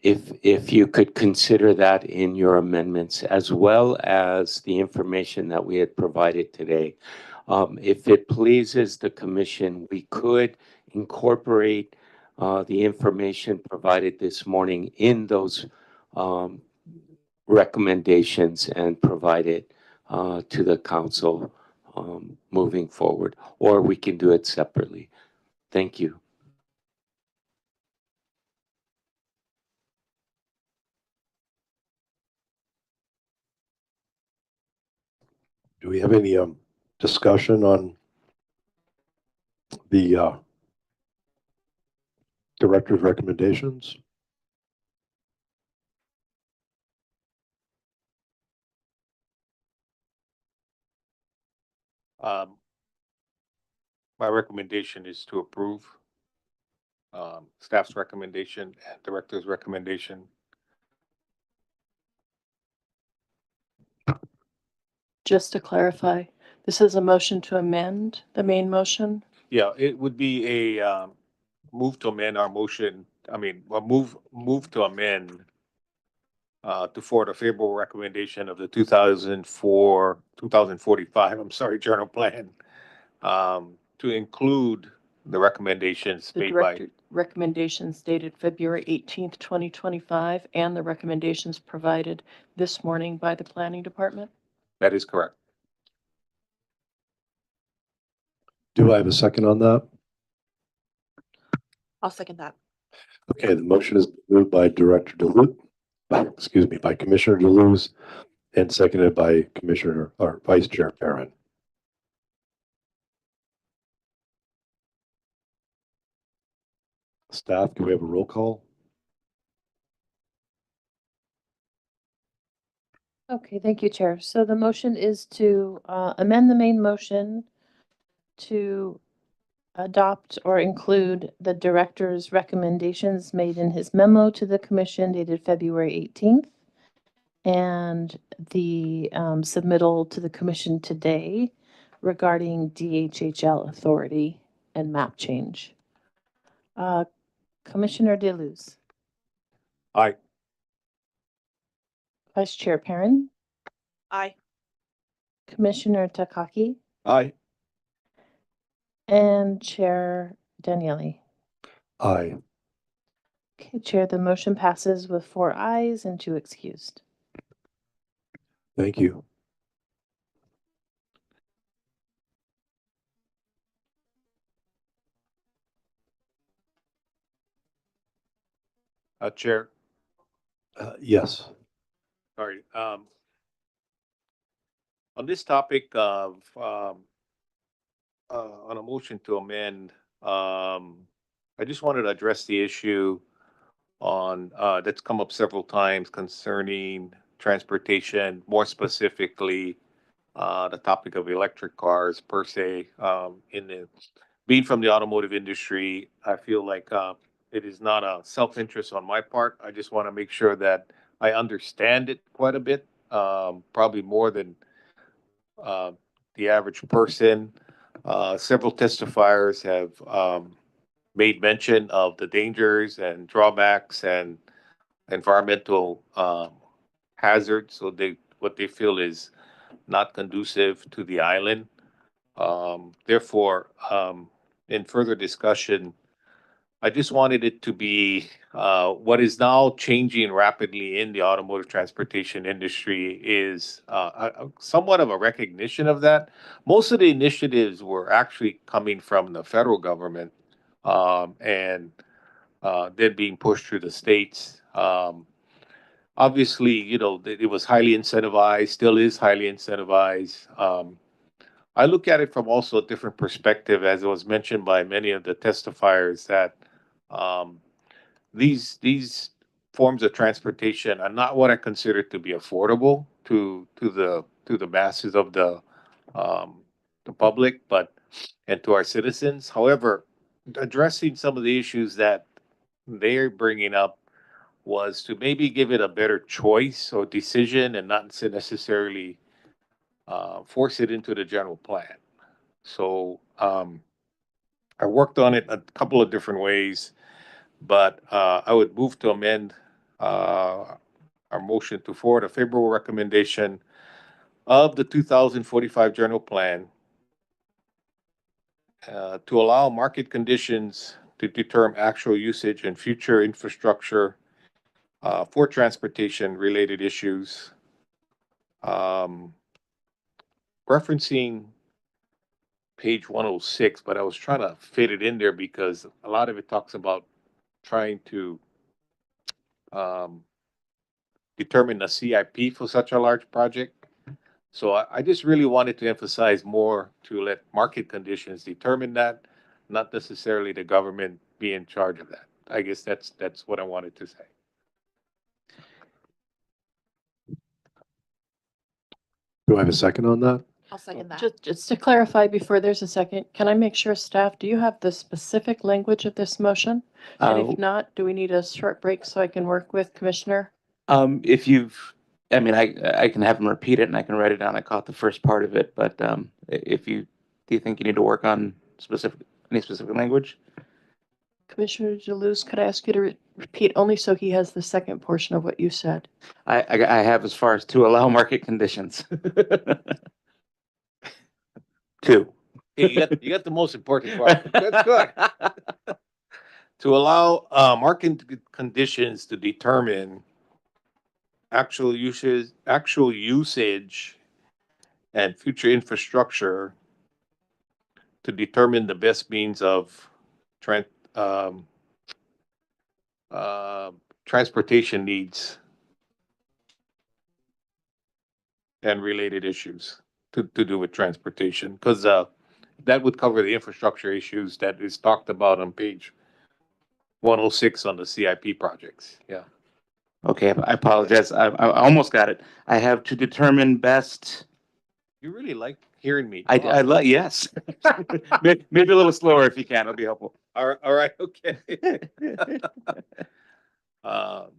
If you could consider that in your amendments, as well as the information that we had provided today. If it pleases the commission, we could incorporate the information provided this morning in those recommendations and provide it to the council moving forward, or we can do it separately. Thank you. Do we have any discussion on the director's recommendations? My recommendation is to approve staff's recommendation and director's recommendation. Just to clarify, this is a motion to amend the main motion? Yeah, it would be a move to amend our motion. I mean, a move to amend to forward a favorable recommendation of the 2045, I'm sorry, journal plan, to include the recommendations The made by, director recommendations dated February 18th, 2025, and the recommendations provided this morning by the planning department? that is correct. Do I have a second on that? I'll second that. Okay, the motion is moved by Director Deleuze, by Commissioner Deleuze, and seconded by Commissioner or Vice Chair Perrin. Staff, can we have a roll call? Okay, thank you, Chair. So the motion is to amend the main motion to adopt or include the director's recommendations made in his memo to the commission dated February 18th and the submittal to the commission today regarding DHHL authority and map change. Commissioner Deleuze. Aye. Vice Chair Perrin. Aye. Commissioner Takaki. Aye. And Chair Daniele. Aye. Okay, Chair, the motion passes with 4 ayes and 2 excused. Thank you. Chair, Yes. sorry. On this topic of on a motion to amend, I just wanted to address the issue on that's come up several times concerning transportation, more specifically the topic of electric cars per se. Being from the automotive industry, I feel like it is not a self-interest on my part. I just want to make sure that I understand it quite a bit, probably more than uh, the average person. Several testifiers have made mention of the dangers and drawbacks and environmental hazards. So what they feel is not conducive to the island. Therefore, in further discussion, I just wanted it to be what is now changing rapidly in the automotive transportation industry is somewhat of a recognition of that. Most of the initiatives were actually coming from the federal government and then being pushed through the states. Obviously, it was highly incentivized, still is highly incentivized. I look at it from also a different perspective, as it was mentioned by many of the testifiers, that um, these forms of transportation are not what I consider to be affordable to the masses of the public, and to our citizens. However, addressing some of the issues that they're bringing up was to maybe give it a better choice or decision and not necessarily force it into the general plan. So I worked on it a couple of different ways, but I would move to amend our motion to forward a favorable recommendation of the 2045 general plan to allow market conditions to determine actual usage and future infrastructure for transportation related issues. Referencing page 106, but I was trying to fit it in there because a lot of it talks about trying to determine a CIP for such a large project. So I just really wanted to emphasize more to let market conditions determine that, not necessarily the government be in charge of that. I guess that's what I wanted to say. Do I have a second on that? I'll second that. Just to clarify before there's a second, can I make sure, staff, do you have the specific language of this motion? And if not, do we need a short break so I can work with Commissioner? If you've, I mean, I can have him repeat it and I can write it down. I caught the first part of it, but if you, do you think you need to work on any specific language? Commissioner Deleuze, could I ask you to repeat only so he has the second portion of what you said? I have as far as to allow market conditions. Two. Hey, you got the most important part. That's good. To allow market conditions to determine actual usage, and future infrastructure to determine the best means of um, transportation needs and related issues to do with transportation, because that would cover the infrastructure issues that is talked about on page 106 on the CIP projects. Yeah. Okay, I apologize. I almost got it. I have to determine best. You really like hearing me. I love, yes. Maybe a little slower if you can. It'll be helpful. All right, okay.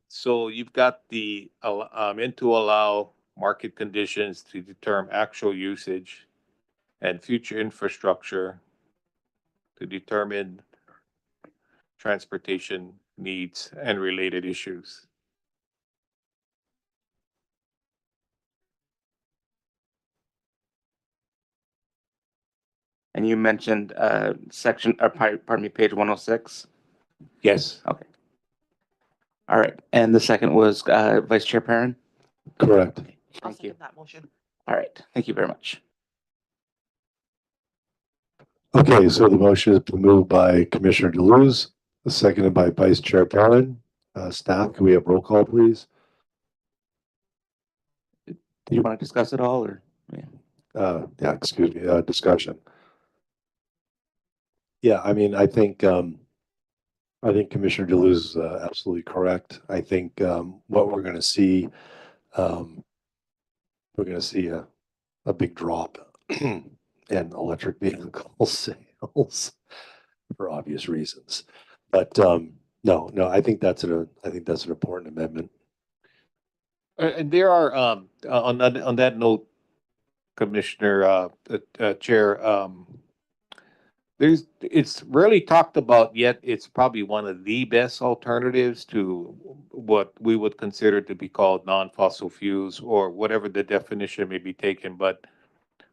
So you've got the and to allow market conditions to determine actual usage and future infrastructure to determine transportation needs and related issues. And you mentioned section, or pardon me, page 106? Yes. Okay. All right. And the second was Vice Chair Perrin? Correct. I'll Thank you. second that motion. All right. Thank you very much. Okay, so the motion has been moved by Commissioner Deleuze, seconded by Vice Chair Perrin. Staff, can we have roll call, please? Do you want to discuss it all, or? Yeah, excuse me, discussion. Yeah, I mean, I think Commissioner Deleuze is absolutely correct. I think what we're going to see, a big drop in electric vehicle sales for obvious reasons. But no, I think that's an important amendment. And there are on that note, Commissioner Chair, it's rarely talked about, yet it's probably one of the best alternatives to what we would consider to be called non-fossil fuels, or whatever the definition may be taken. But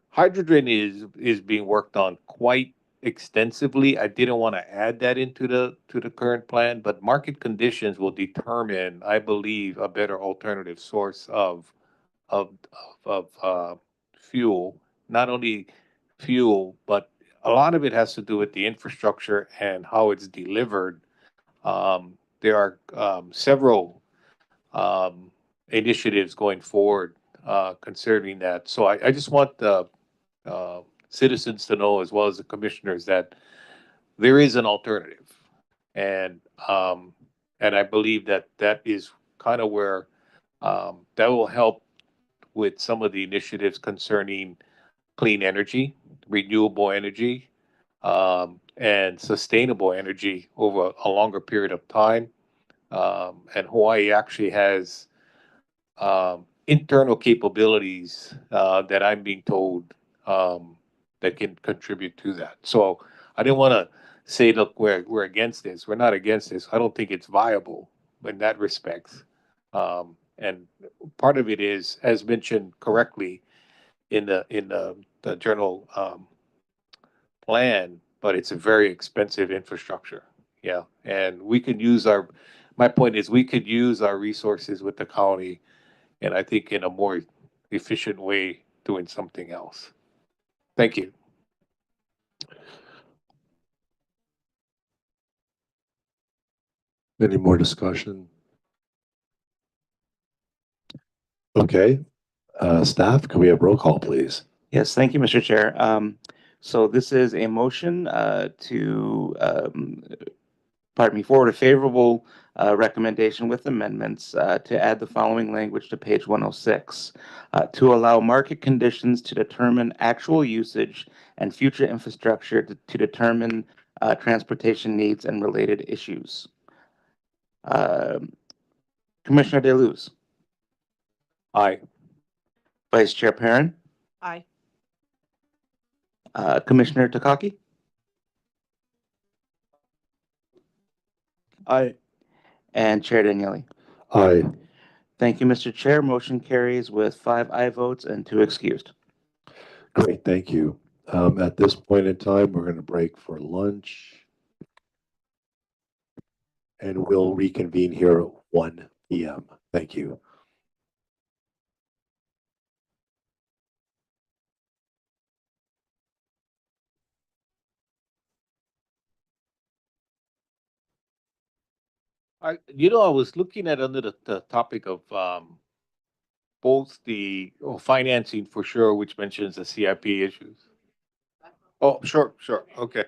hydrogen is being worked on quite extensively. I didn't want to add that into the current plan, but market conditions will determine, I believe, a better alternative source of fuel. Not only fuel, but a lot of it has to do with the infrastructure and how it's delivered. There are several initiatives going forward concerning that. So I just want the citizens to know, as well as the commissioners, that there is an alternative, and I believe that is kind of where that will help with some of the initiatives concerning clean energy, renewable energy, and sustainable energy over a longer period of time. And Hawaii actually has internal capabilities that I'm being told that can contribute to that. So I didn't want to say, look, we're against this. We're not against this. I don't think it's viable in that respect. And part of it is, as mentioned correctly in the general plan, but it's a very expensive infrastructure. Yeah, and we could use my point is, we could use our resources with the county, and I think in a more efficient way, doing something else. Thank you. Any more discussion? Okay, staff, can we have roll call, please? Yes, thank you, Mr. Chair. So this is a motion to, pardon me, forward a favorable recommendation with amendments to add the following language to page 106 to allow market conditions to determine actual usage and future infrastructure to determine transportation needs and related issues. Commissioner DeLuz. Aye. Vice Chair Perrin. Aye. Commissioner Takaki. Aye. And Chair Daniele. Aye. Thank you, Mr. Chair. Motion carries with 5 aye votes and 2 excused. Great, thank you. At this point in time, we're going to break for lunch. And we'll reconvene here at 1 p.m. Thank you. I was looking at under the topic of both the financing for sure, which mentions the CIP issues. Oh, sure, okay.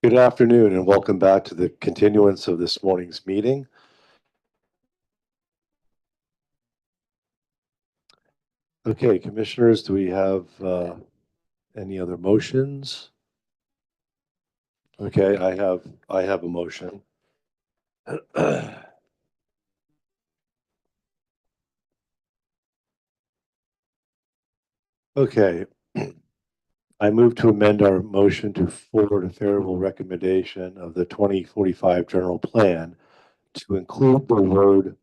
Good afternoon and welcome back to the continuance of this morning's meeting. Okay, commissioners, do we have any other motions? Okay, I have a motion. Okay. I move to amend our motion to forward a favorable recommendation of the 2045 general plan to include the word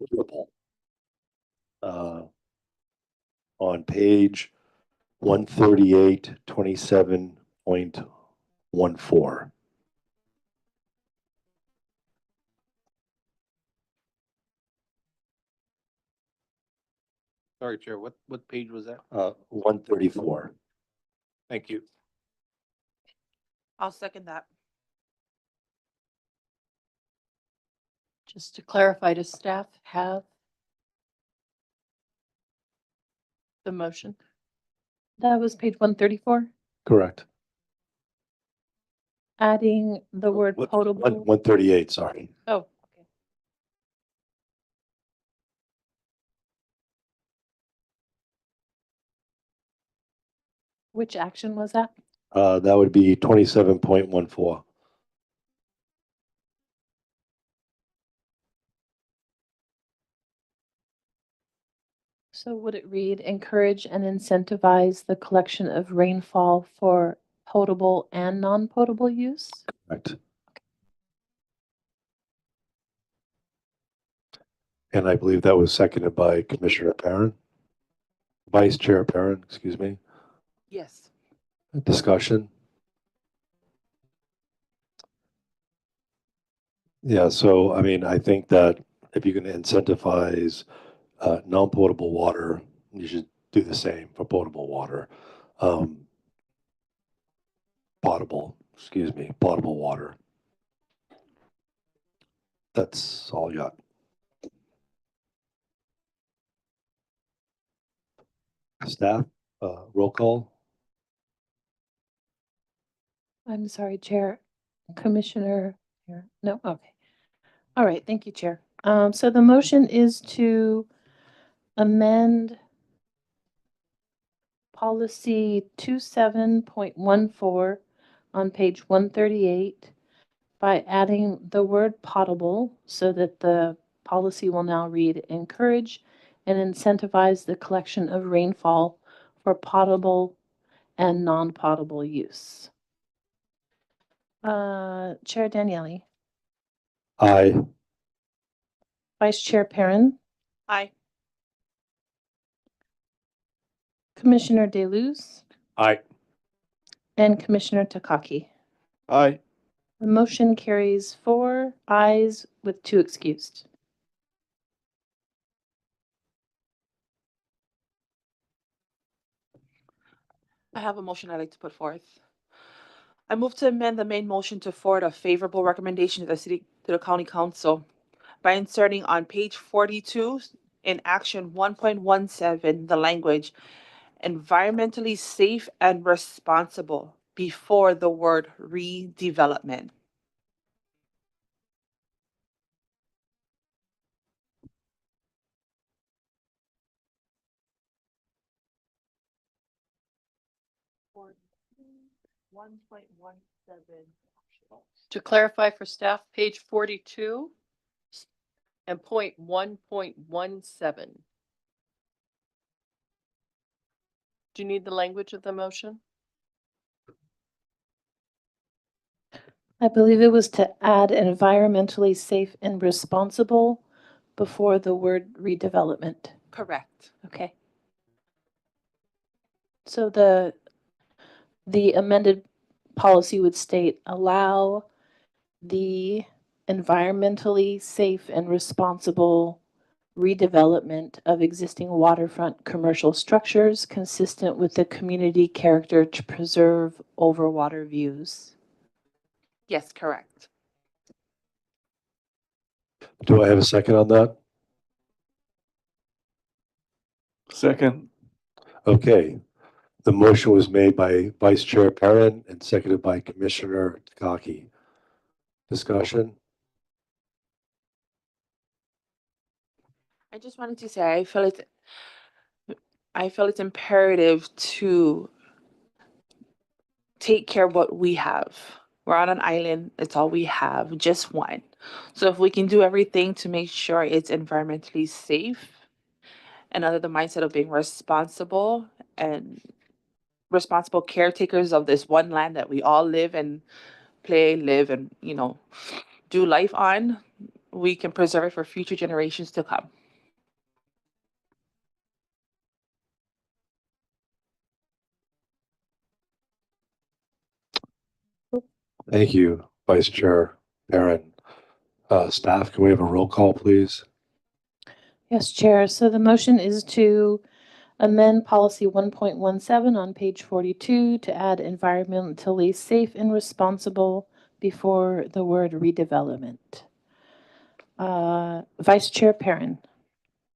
potable on page 138, 27.14. Sorry, Chair, what page was that? 134. Thank you. I'll second that. Just to clarify, does staff have the motion? That was page 134, Correct. adding the word potable. 138, sorry. Oh, okay. Which action was that? That would be 27.14. So would it read, encourage and incentivize the collection of rainfall for potable and non-potable use? Correct. And I believe that was seconded by Commissioner Perrin. Vice Chair Perrin, excuse me. Yes. Discussion. Yeah, so I mean, I think that if you're going to incentivize non-potable water, you should do the same for potable water. Potable water. That's all I got. Staff, roll call. I'm sorry, Chair. Commissioner, no, okay. All right, thank you, Chair. So the motion is to amend policy 27.14 on page 138 by adding the word potable so that the policy will now read encourage and incentivize the collection of rainfall for potable and non-potable use. Chair Daniele. Aye. Vice Chair Perrin. Aye. Commissioner DeLuz. Aye. And Commissioner Takaki. Aye. The motion carries 4 ayes with 2 excused. I have a motion I'd like to put forth. I move to amend the main motion to forward a favorable recommendation to the county council by inserting on page 42 in action 1.17 the language environmentally safe and responsible before the word redevelopment. To clarify for staff, page 42 and point 1.17. Do you need the language of the motion? I believe it was to add environmentally safe and responsible before the word redevelopment. Correct. Okay. So the amended policy would state allow the environmentally safe and responsible redevelopment of existing waterfront commercial structures consistent with the community character to preserve overwater views. Yes, correct. Do I have a second on that? Second. Okay. The motion was made by Vice Chair Perrin and seconded by Commissioner Takaki. Discussion? I just wanted to say I feel it's imperative to take care of what we have. We're on an island, it's all we have, just one. So if we can do everything to make sure it's environmentally safe and under the mindset of being responsible and responsible caretakers of this one land that we all live and play, live, and do life on, we can preserve it for future generations to come. Thank you, Vice Chair Perrin. Staff, can we have a roll call, please? Yes, Chair. So the motion is to amend policy 1.17 on page 42 to add environmentally safe and responsible before the word redevelopment. Vice Chair Perrin.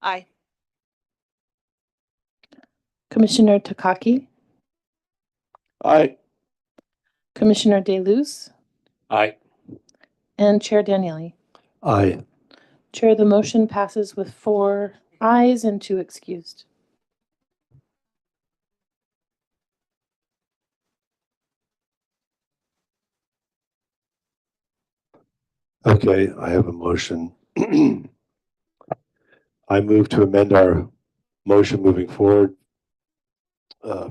Aye. Commissioner Takaki. Aye. Commissioner DeLuz. Aye. And Chair Daniele. Aye. Chair, the motion passes with 4 ayes and 2 excused. Okay, I have a motion. I move to amend our motion moving forward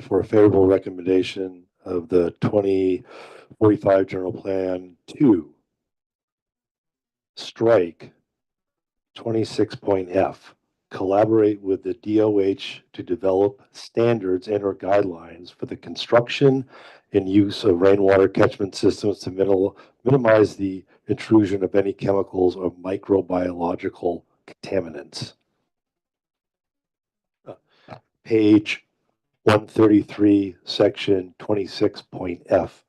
for a favorable recommendation of the 2045 general plan to strike 26.f, collaborate with the DOH to develop standards and or guidelines for the construction and use of rainwater catchment systems to minimize the intrusion of any chemicals or microbiological contaminants. Page 133, section 26.f.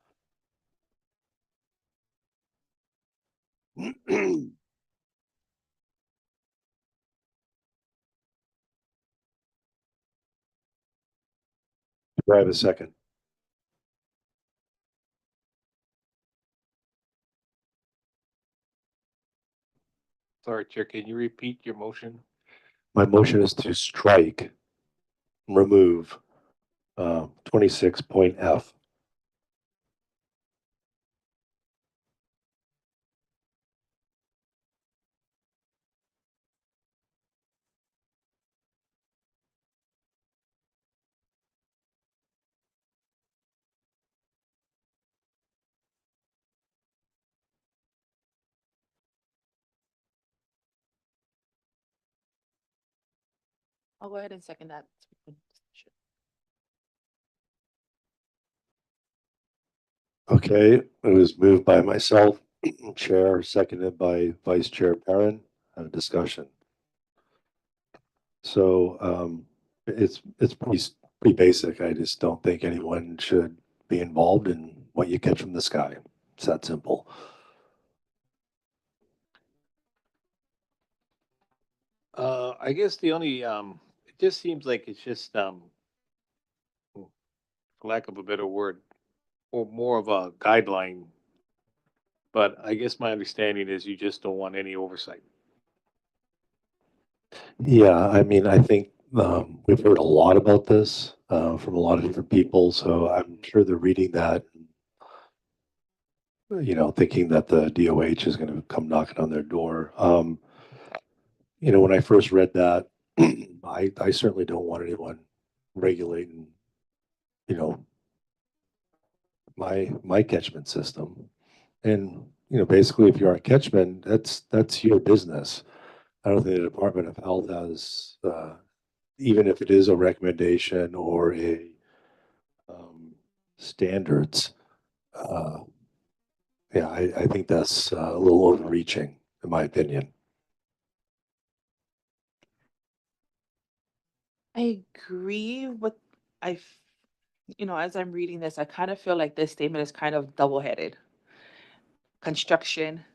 Do I have a second? Sorry, Chair, can you repeat your motion? My motion is to strike, remove 26.f. I'll go ahead and second that. Okay, it was moved by myself, Chair, seconded by Vice Chair Perrin. Discussion. So it's pretty basic. I just don't think anyone should be involved in what you catch from the sky. It's that simple. I guess the only it just seems like it's just for lack of a better word, or more of a guideline. But I guess my understanding is you just don't want any oversight. Yeah, I mean, I think we've heard a lot about this from a lot of different people, so I'm sure they're reading that, thinking that the DOH is going to come knocking on their door. When I first read that, I certainly don't want anyone regulating, my catchment system. And basically, if you're a catchment, that's your business. I don't think the Department of Health has, even if it is a recommendation or a standards. Yeah, I think that's a little overreaching, in my opinion. I agree with as I'm reading this, I kind of feel like this statement is kind of double-headed. Construction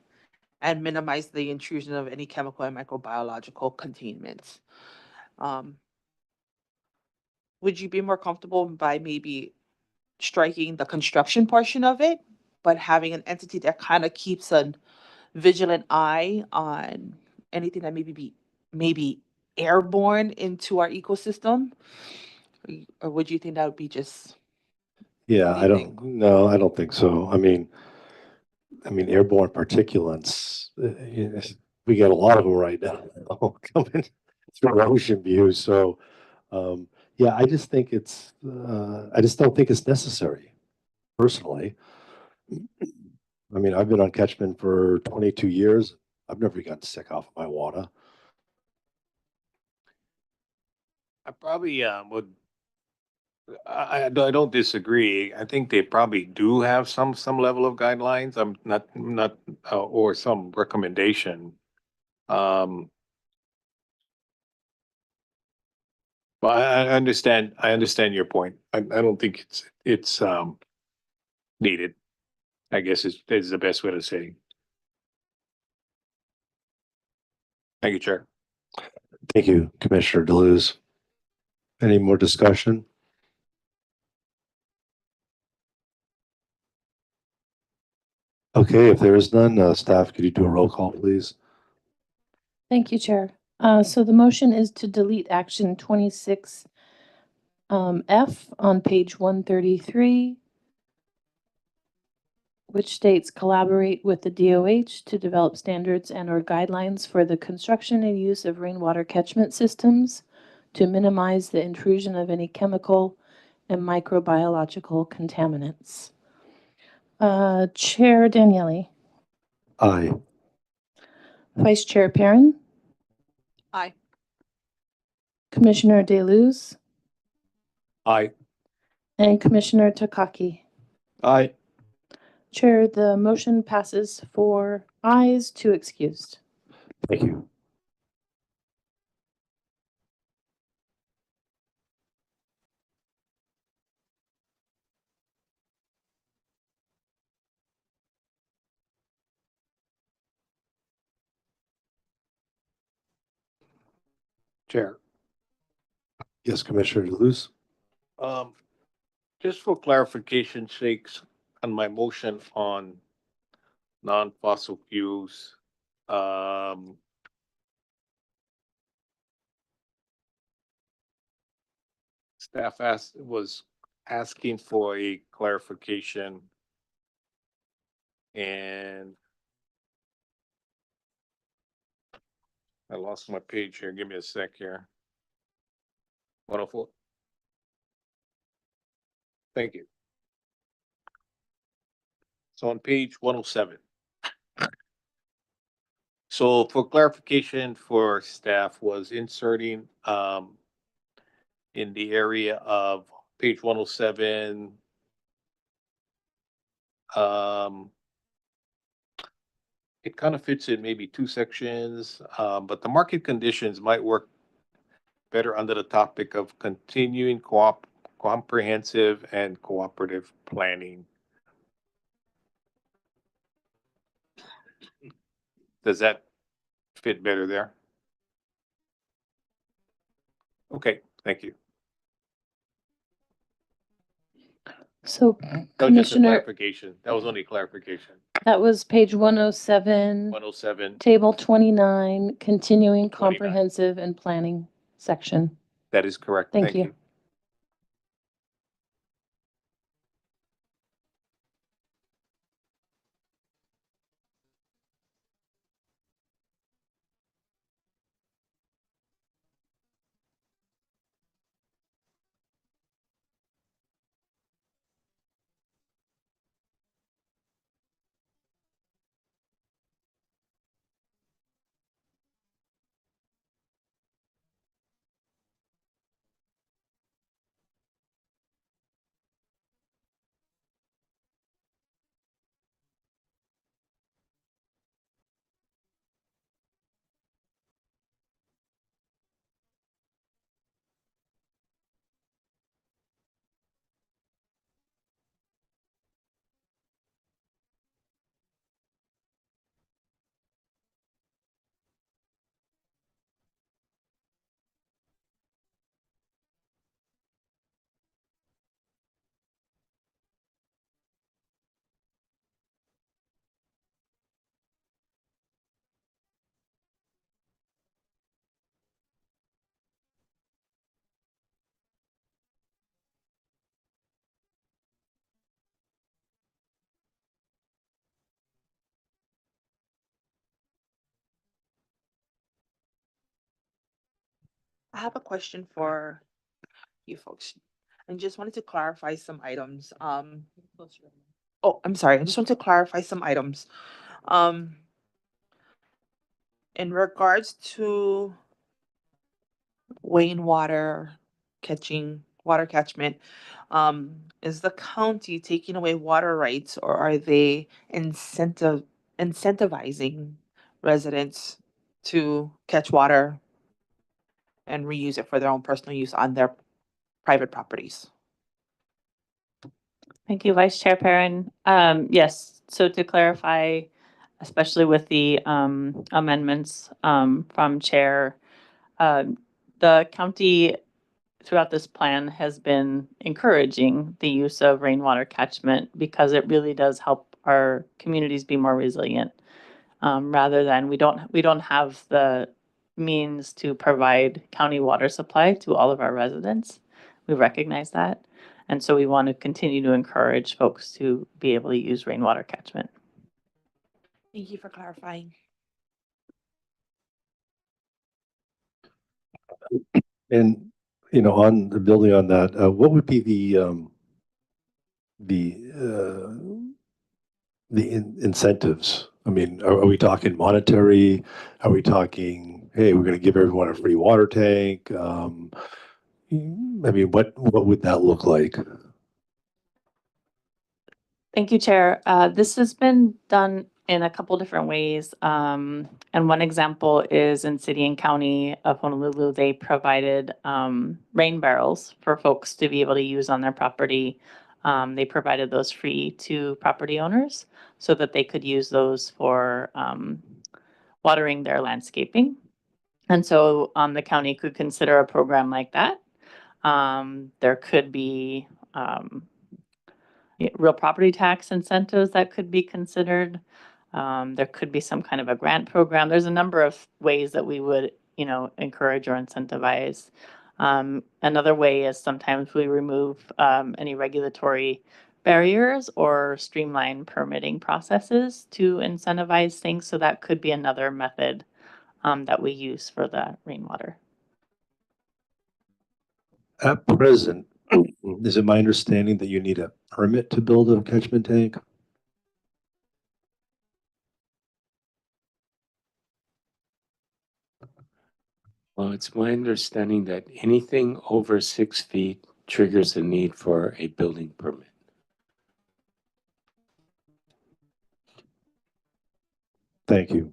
and minimize the intrusion of any chemical and microbiological containments. would you be more comfortable by maybe striking the construction portion of it, but having an entity that kind of keeps a vigilant eye on anything that maybe airborne into our ecosystem? Or would you think that would be just Yeah, what do you think? no, I don't think so. I mean, airborne particulates, we get a lot of them right now coming through ocean views. So, yeah, I just think I just don't think it's necessary personally. I mean, I've been on catchment for 22 years. I've never gotten sick off of my water. I probably would. I don't disagree. I think they probably do have some level of guidelines. I'm not or some recommendation. Um, but I understand. I understand your point. I don't think it's needed. I guess is the best way to say. Thank you, Chair. Thank you, Commissioner Deleuze. Any more discussion? Okay, if there is none, staff, could you do a roll call, please? Thank you, Chair. So the motion is to delete action 26 F on page 133, which states collaborate with the DOH to develop standards and/or guidelines for the construction and use of rainwater catchment systems to minimize the intrusion of any chemical and microbiological contaminants. Chair Daniele. Aye. Vice Chair Perrin. Aye. Commissioner Deleuze. Aye. And Commissioner Takaki. Aye. Chair, the motion passes 4 ayes, 2 excused. Thank you. Chair. Yes, Commissioner Deleuze. Um, just for clarification sakes, on my motion on non-fossil fuels, staff was asking for a clarification, and I lost my page here. Give me a sec here. 104. Thank you. So on page 107. So for clarification for staff was inserting in the area of page 107 it kind of fits in maybe 2 sections, but the market conditions might work better under the topic of continuing comprehensive and cooperative planning. Does that fit better there? Okay, thank you. So, That was just a Commissioner, clarification. That was only a clarification. that was page 107, 107, table 29, continuing 29. comprehensive and planning section. That is correct. Thank you. I have a question for you folks. And just wanted to clarify some items. Oh, I'm sorry. I just want to clarify some items. Um, in regards to rainwater water catchment, is the county taking away water rights, or are they incentivizing residents to catch water and reuse it for their own personal use on their private properties? Thank you, Vice Chair Perrin. Yes, so to clarify, especially with the amendments from Chair, the county throughout this plan has been encouraging the use of rainwater catchment because it really does help our communities be more resilient. Rather than we don't have the means to provide county water supply to all of our residents. We recognize that. And so we want to continue to encourage folks to be able to use rainwater catchment. Thank you for clarifying. And, you know, on the building on that, what would be the incentives? I mean, are we talking monetary? Are we talking, hey, we're going to give everyone a free water tank? I mean, what would that look like? Thank you, Chair. This has been done in a couple different ways. And one example is in City and County of Honolulu, they provided rain barrels for folks to be able to use on their property. They provided those free to property owners so that they could use those for watering their landscaping. And so the county could consider a program like that. There could be real property tax incentives that could be considered. There could be some kind of a grant program. There's a number of ways that we would, encourage or incentivize. Another way is sometimes we remove any regulatory barriers or streamline permitting processes to incentivize things. So that could be another method that we use for the rainwater. At present, is it my understanding that you need a permit to build a catchment tank? Well, it's my understanding that anything over 6 feet triggers the need for a building permit. Thank you.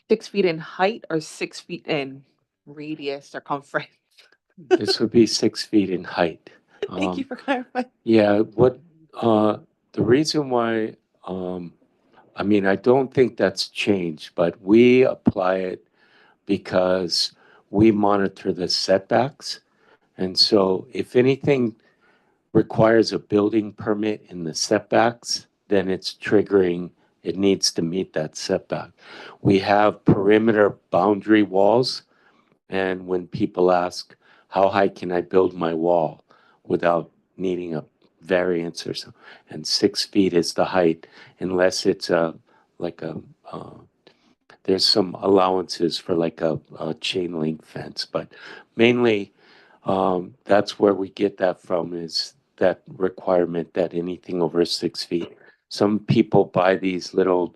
6 feet in height or 6 feet in radius, circumference? This would be 6 feet in height. Thank you for clarifying. Yeah, the reason why, I mean, I don't think that's changed, but we apply it because we monitor the setbacks. And so if anything requires a building permit in the setbacks, then it's triggering, it needs to meet that setback. We have perimeter boundary walls. And when people ask, how high can I build my wall without needing a variance or so? And 6 feet is the height, unless it's there's some allowances for like a chain link fence, but mainly that's where we get that from, is that requirement that anything over 6 feet. Some people buy these little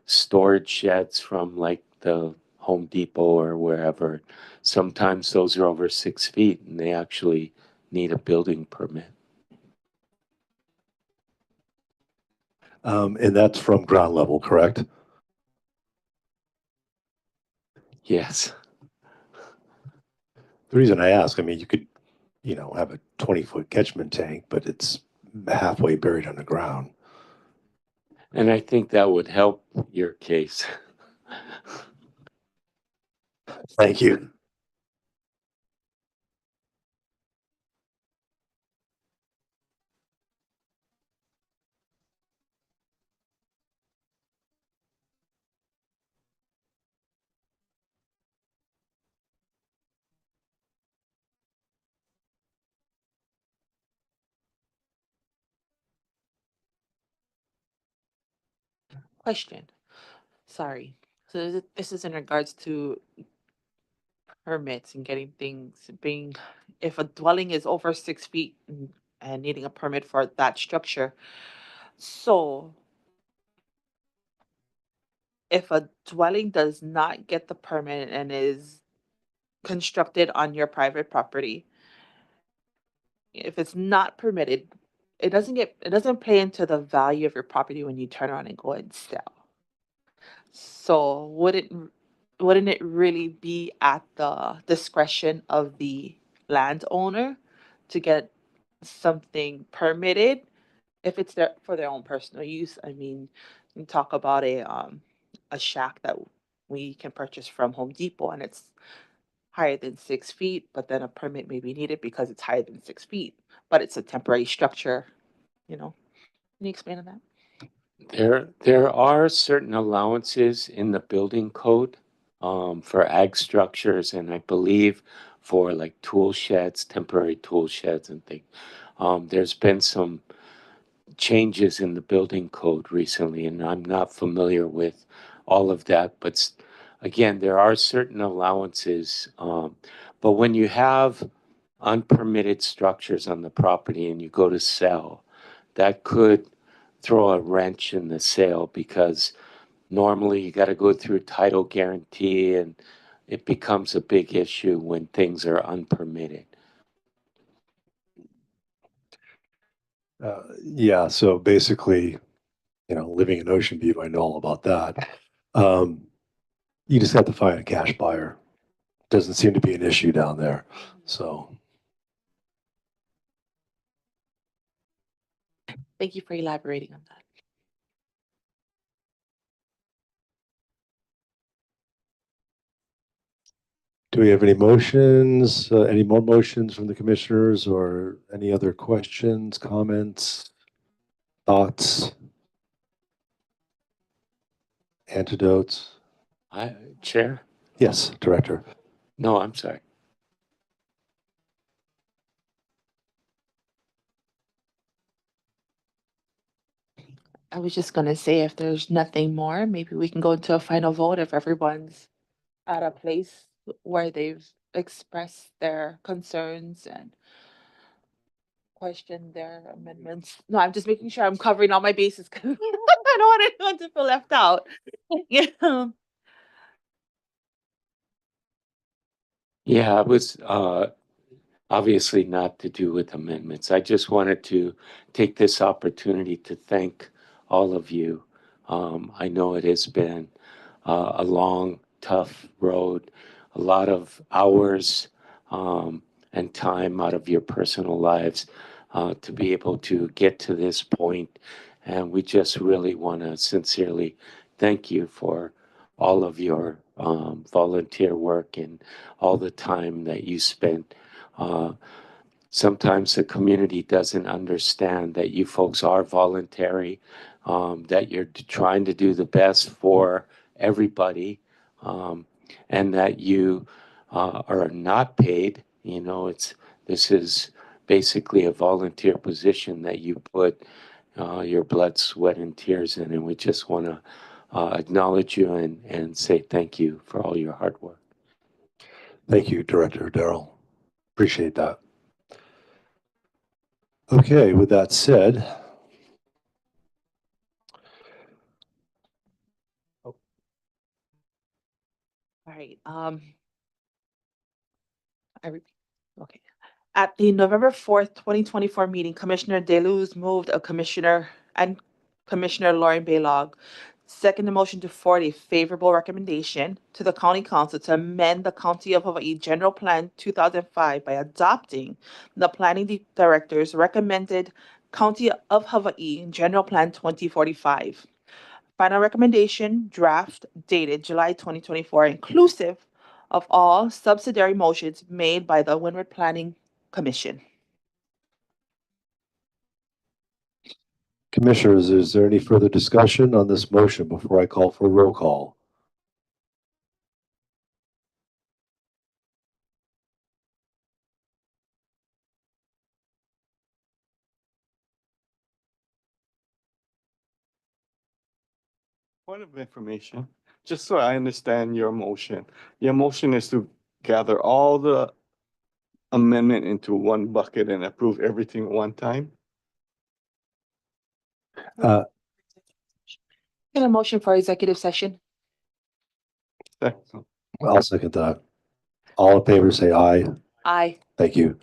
storage sheds from like the Home Depot or wherever. Sometimes those are over 6 feet and they actually need a building permit. And that's from ground level, correct? Yes. The reason I ask, I mean, you could, have a 20-foot catchment tank, but it's halfway buried underground. And I think that would help your case. Thank you. Question. Sorry. So this is in regards to permits and getting things being, if a dwelling is over 6 feet and needing a permit for that structure. So if a dwelling does not get the permit and is constructed on your private property, if it's not permitted, it doesn't play into the value of your property when you turn around and go and sell. So wouldn't it really be at the discretion of the landowner to get something permitted if it's for their own personal use? I mean, you talk about a shack that we can purchase from Home Depot and it's higher than 6 feet, but then a permit may be needed because it's higher than 6 feet, but it's a temporary structure, you know. Can you explain on that? There are certain allowances in the building code for ag structures, and I believe for like tool sheds, temporary tool sheds and things. There's been some changes in the building code recently, and I'm not familiar with all of that. But again, there are certain allowances. But when you have unpermitted structures on the property and you go to sell, that could throw a wrench in the sale because normally you got to go through title guarantee and it becomes a big issue when things are unpermitted. Yeah, so basically, living in Ocean View, I know all about that. You just have to find a cash buyer. Doesn't seem to be an issue down there. So, Thank you for elaborating on that. do we have any motions, any more motions from the commissioners or any other questions, comments, thoughts, antidotes? Chair? Yes, Director. No, I'm sorry. I was just gonna say, if there's nothing more, maybe we can go into a final vote if everyone's at a place where they've expressed their concerns and questioned their amendments. No, I'm just making sure I'm covering all my bases because I don't want anyone to feel left out. Yeah. Yeah, it was obviously not to do with amendments. I just wanted to take this opportunity to thank all of you. I know it has been a long, tough road, a lot of hours and time out of your personal lives to be able to get to this point. And we just really want to sincerely thank you for all of your volunteer work and all the time that you spent. Uh, Sometimes the community doesn't understand that you folks are voluntary, that you're trying to do the best for everybody, and that you are not paid. This is basically a volunteer position that you put your blood, sweat, and tears in, and we just want to acknowledge you and say thank you for all your hard work. Thank you, Director Darrell. Appreciate that. Okay, with that said, All right. Okay. At the November 4th, 2024 meeting, Commissioner Deluz moved a commissioner and Commissioner Lauren Baylog second the motion to forward a favorable recommendation to the County Council to amend the County of Hawaii General Plan 2005 by adopting the Planning Director's recommended County of Hawaii General Plan 2045. Final recommendation draft dated July 2024, inclusive of all subsidiary motions made by the Windward Planning Commission. Commissioners, is there any further discussion on this motion before I call for a roll call? Point of information, just so I understand your motion. Your motion is to gather all the amendment into one bucket and approve everything at one time? Get a motion for executive session. Second. I'll second that. All in favor, say aye. Aye. Thank you.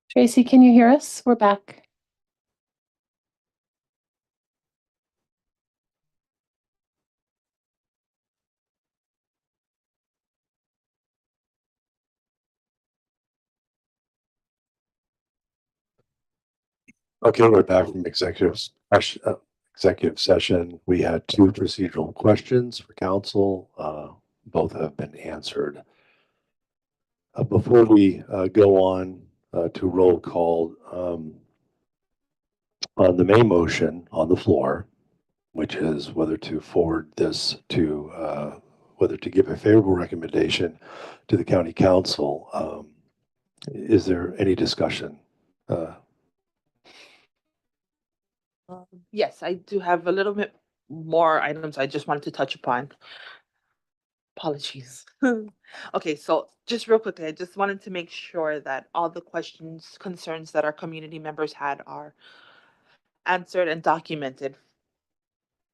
Tracy, can you hear us? We're back. Okay, we're back from executive session. We had two procedural questions for council. Both have been answered. Before we go on to roll call, on the main motion on the floor, which is whether to forward this to, whether to give a favorable recommendation to the county council, is there any discussion? Yes, I do have a little bit more items I just wanted to touch upon. Apologies. Okay, so just real quickly, I just wanted to make sure that all the questions, concerns that our community members had are answered and documented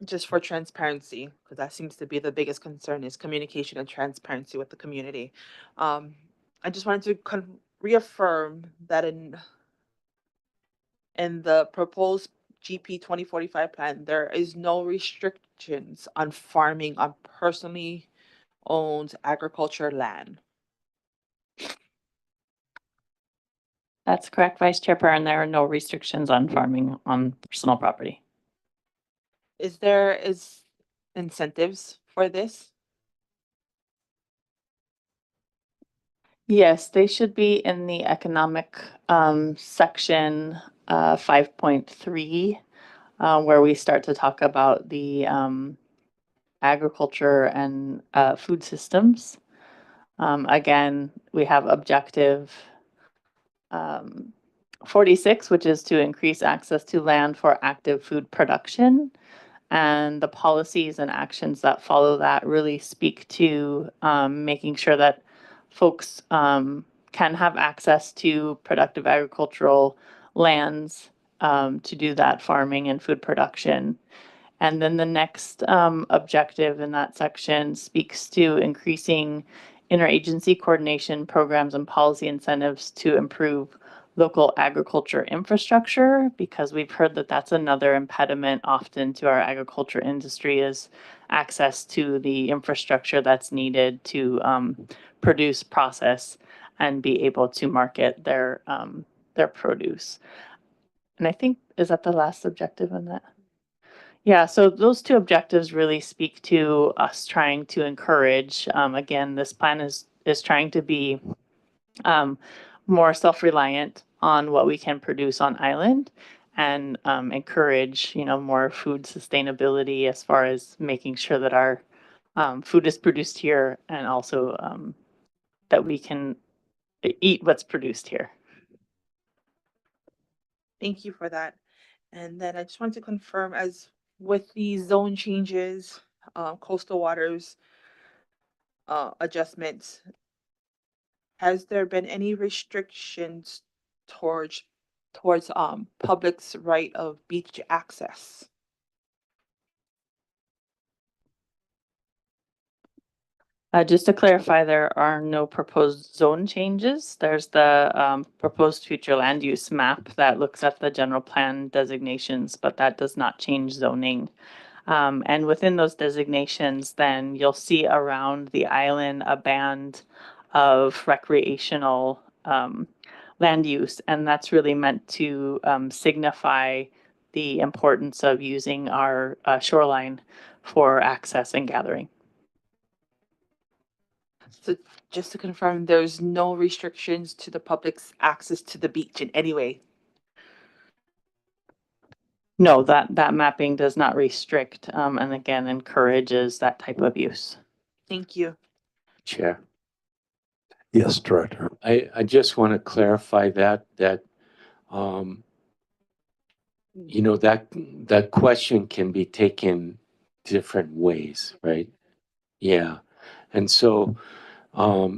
just for transparency, because that seems to be the biggest concern is communication and transparency with the community. I just wanted to reaffirm that in the proposed GP 2045 plan, there is no restrictions on farming on personally owned agriculture land. That's correct, Vice Chair Perrin. There are no restrictions on farming on personal property. Is there incentives for this? Yes, they should be in the economic section 5.3, where we start to talk about the agriculture and food systems. Again, we have objective 46, which is to increase access to land for active food production. And the policies and actions that follow that really speak to making sure that folks can have access to productive agricultural lands to do that farming and food production. And then the next objective in that section speaks to increasing interagency coordination programs and policy incentives to improve local agriculture infrastructure, because we've heard that that's another impediment often to our agriculture industry is access to the infrastructure that's needed to produce, process, and be able to market their produce. And I think, is that the last objective in that? Yeah, so those two objectives really speak to us trying to encourage, again, this plan is trying to be more self-reliant on what we can produce on island and encourage, more food sustainability as far as making sure that our food is produced here and also that we can eat what's produced here. Thank you for that. And then I just wanted to confirm, as with the zone changes, coastal waters adjustments, has there been any restrictions towards public's right of beach access? Just to clarify, there are no proposed zone changes. There's the proposed future land use map that looks at the general plan designations, but that does not change zoning. And within those designations, then you'll see around the island a band of recreational land use, and that's really meant to signify the importance of using our shoreline for access and gathering. So just to confirm, there's no restrictions to the public's access to the beach in any way? No, that mapping does not restrict and again encourages that type of use. Thank you. Chair. Yes, Director. I just want to clarify that that question can be taken different ways, right? Yeah. And so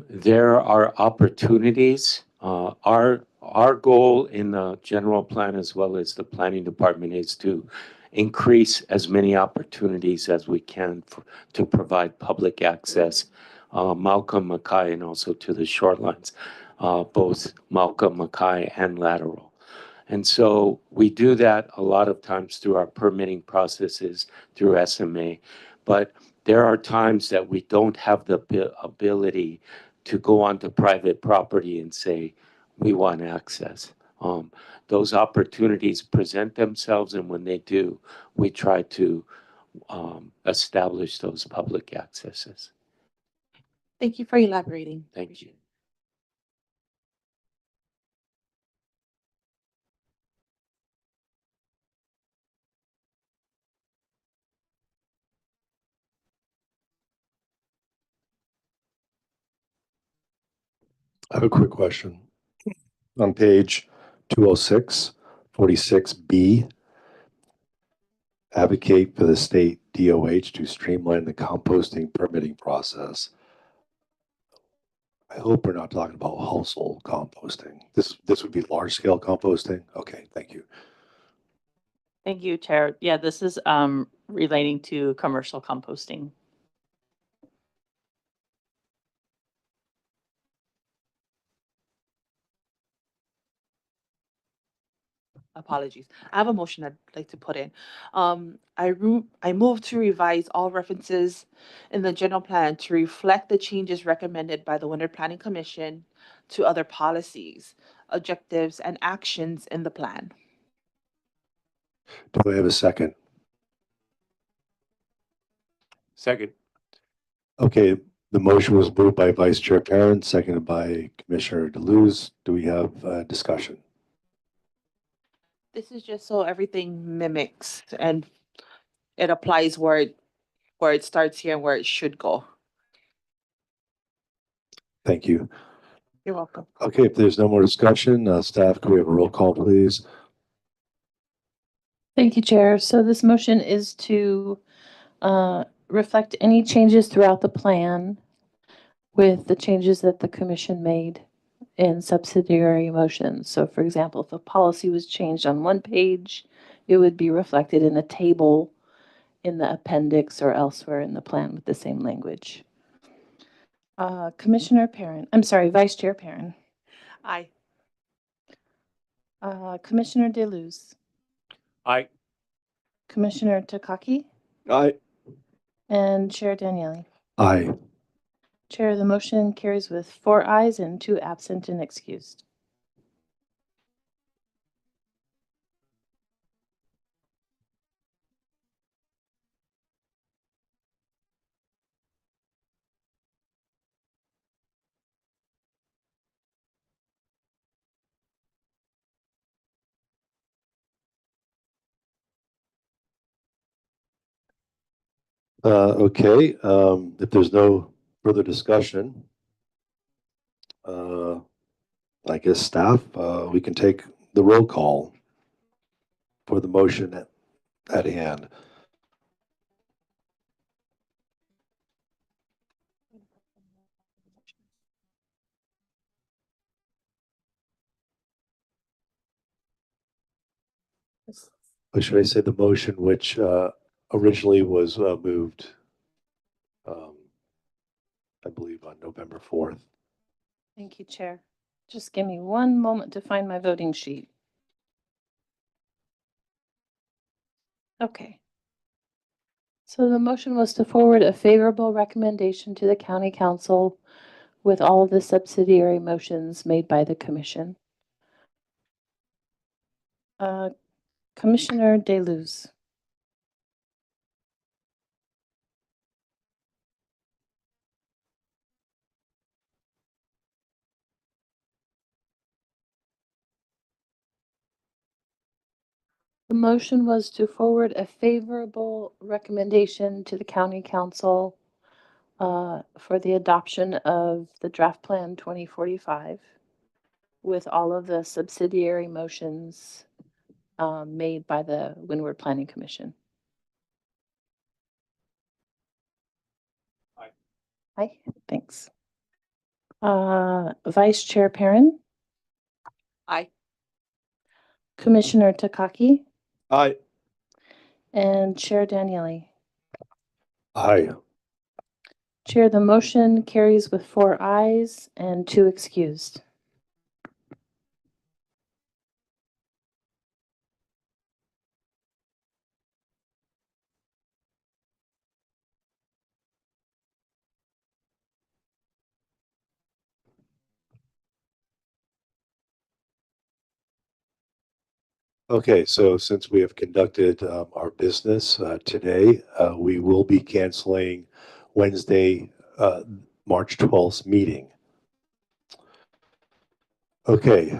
there are opportunities. Our goal in the general plan as well as the planning department is to increase as many opportunities as we can to provide public access, Malcolm, Mackay, and also to the shorelines. both Malka, Mackay, and lateral. And so we do that a lot of times through our permitting processes, through SMA. But there are times that we don't have the ability to go onto private property and say, we want access. Those opportunities present themselves, and when they do, we try to establish those public accesses. Thank you for elaborating. Thank you. I have a quick question. On page 206, 46B, advocate for the state DOH to streamline the composting permitting process. I hope we're not talking about household composting. This would be large scale composting. Okay, thank you. Thank you, Chair. Yeah, this is relating to commercial composting. Apologies. I have a motion I'd like to put in. I move to revise all references in the general plan to reflect the changes recommended by the Windward Planning Commission to other policies, objectives, and actions in the plan. Do I have a second? Second. Okay, the motion was moved by Vice Chair Perrin, seconded by Commissioner Deleuze. Do we have discussion? This is just so everything mimics and it applies where it starts here and where it should go. Thank you. You're welcome. Okay, if there's no more discussion, staff, can we have a roll call, please? Thank you, Chair. So this motion is to reflect any changes throughout the plan with the changes that the commission made in subsidiary motions. So for example, if a policy was changed on one page, it would be reflected in a table in the appendix or elsewhere in the plan with the same language. Commissioner Perrin, I'm sorry, Vice Chair Perrin. Aye. Commissioner Deleuze. Aye. Commissioner Takaki. Aye. And Chair Daniele. Aye. Chair, the motion carries with 4 ayes and 2 absent and excused. Okay, if there's no further discussion, I guess staff, we can take the roll call for the motion at hand. Or should I say the motion which originally was moved, I believe, on November 4th. Thank you, Chair. Just give me one moment to find my voting sheet. Okay. So the motion was to forward a favorable recommendation to the County Council with all of the subsidiary motions made by the Commission. Commissioner Deleuze. The motion was to forward a favorable recommendation to the County Council for the adoption of the Draft Plan 2045 with all of the subsidiary motions made by the Windward Planning Commission. Aye. Aye, thanks. Vice Chair Perrin. Aye. Commissioner Takaki. Aye. And Chair Daniele. Aye. Chair, the motion carries with 4 ayes and 2 excused. Okay, so since we have conducted our business today, we will be canceling Wednesday, March 12th meeting. Okay.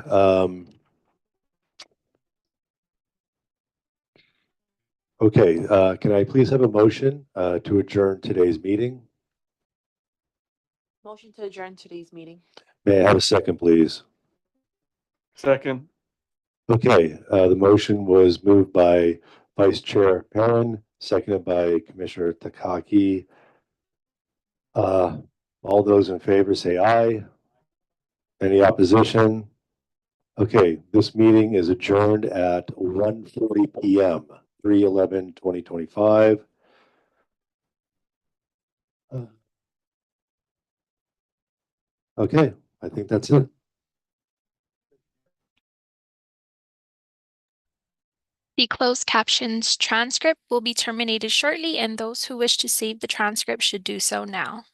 Okay, can I please have a motion to adjourn today's meeting? Motion to adjourn today's meeting. May I have a second, please? Second. Okay, the motion was moved by Vice Chair Perrin, seconded by Commissioner Takaki. All those in favor say aye. Any opposition? Okay, this meeting is adjourned at 1:40 p.m., 3/11/2025. Okay, I think that's it. The closed captions transcript will be terminated shortly, and those who wish to save the transcript should do so now.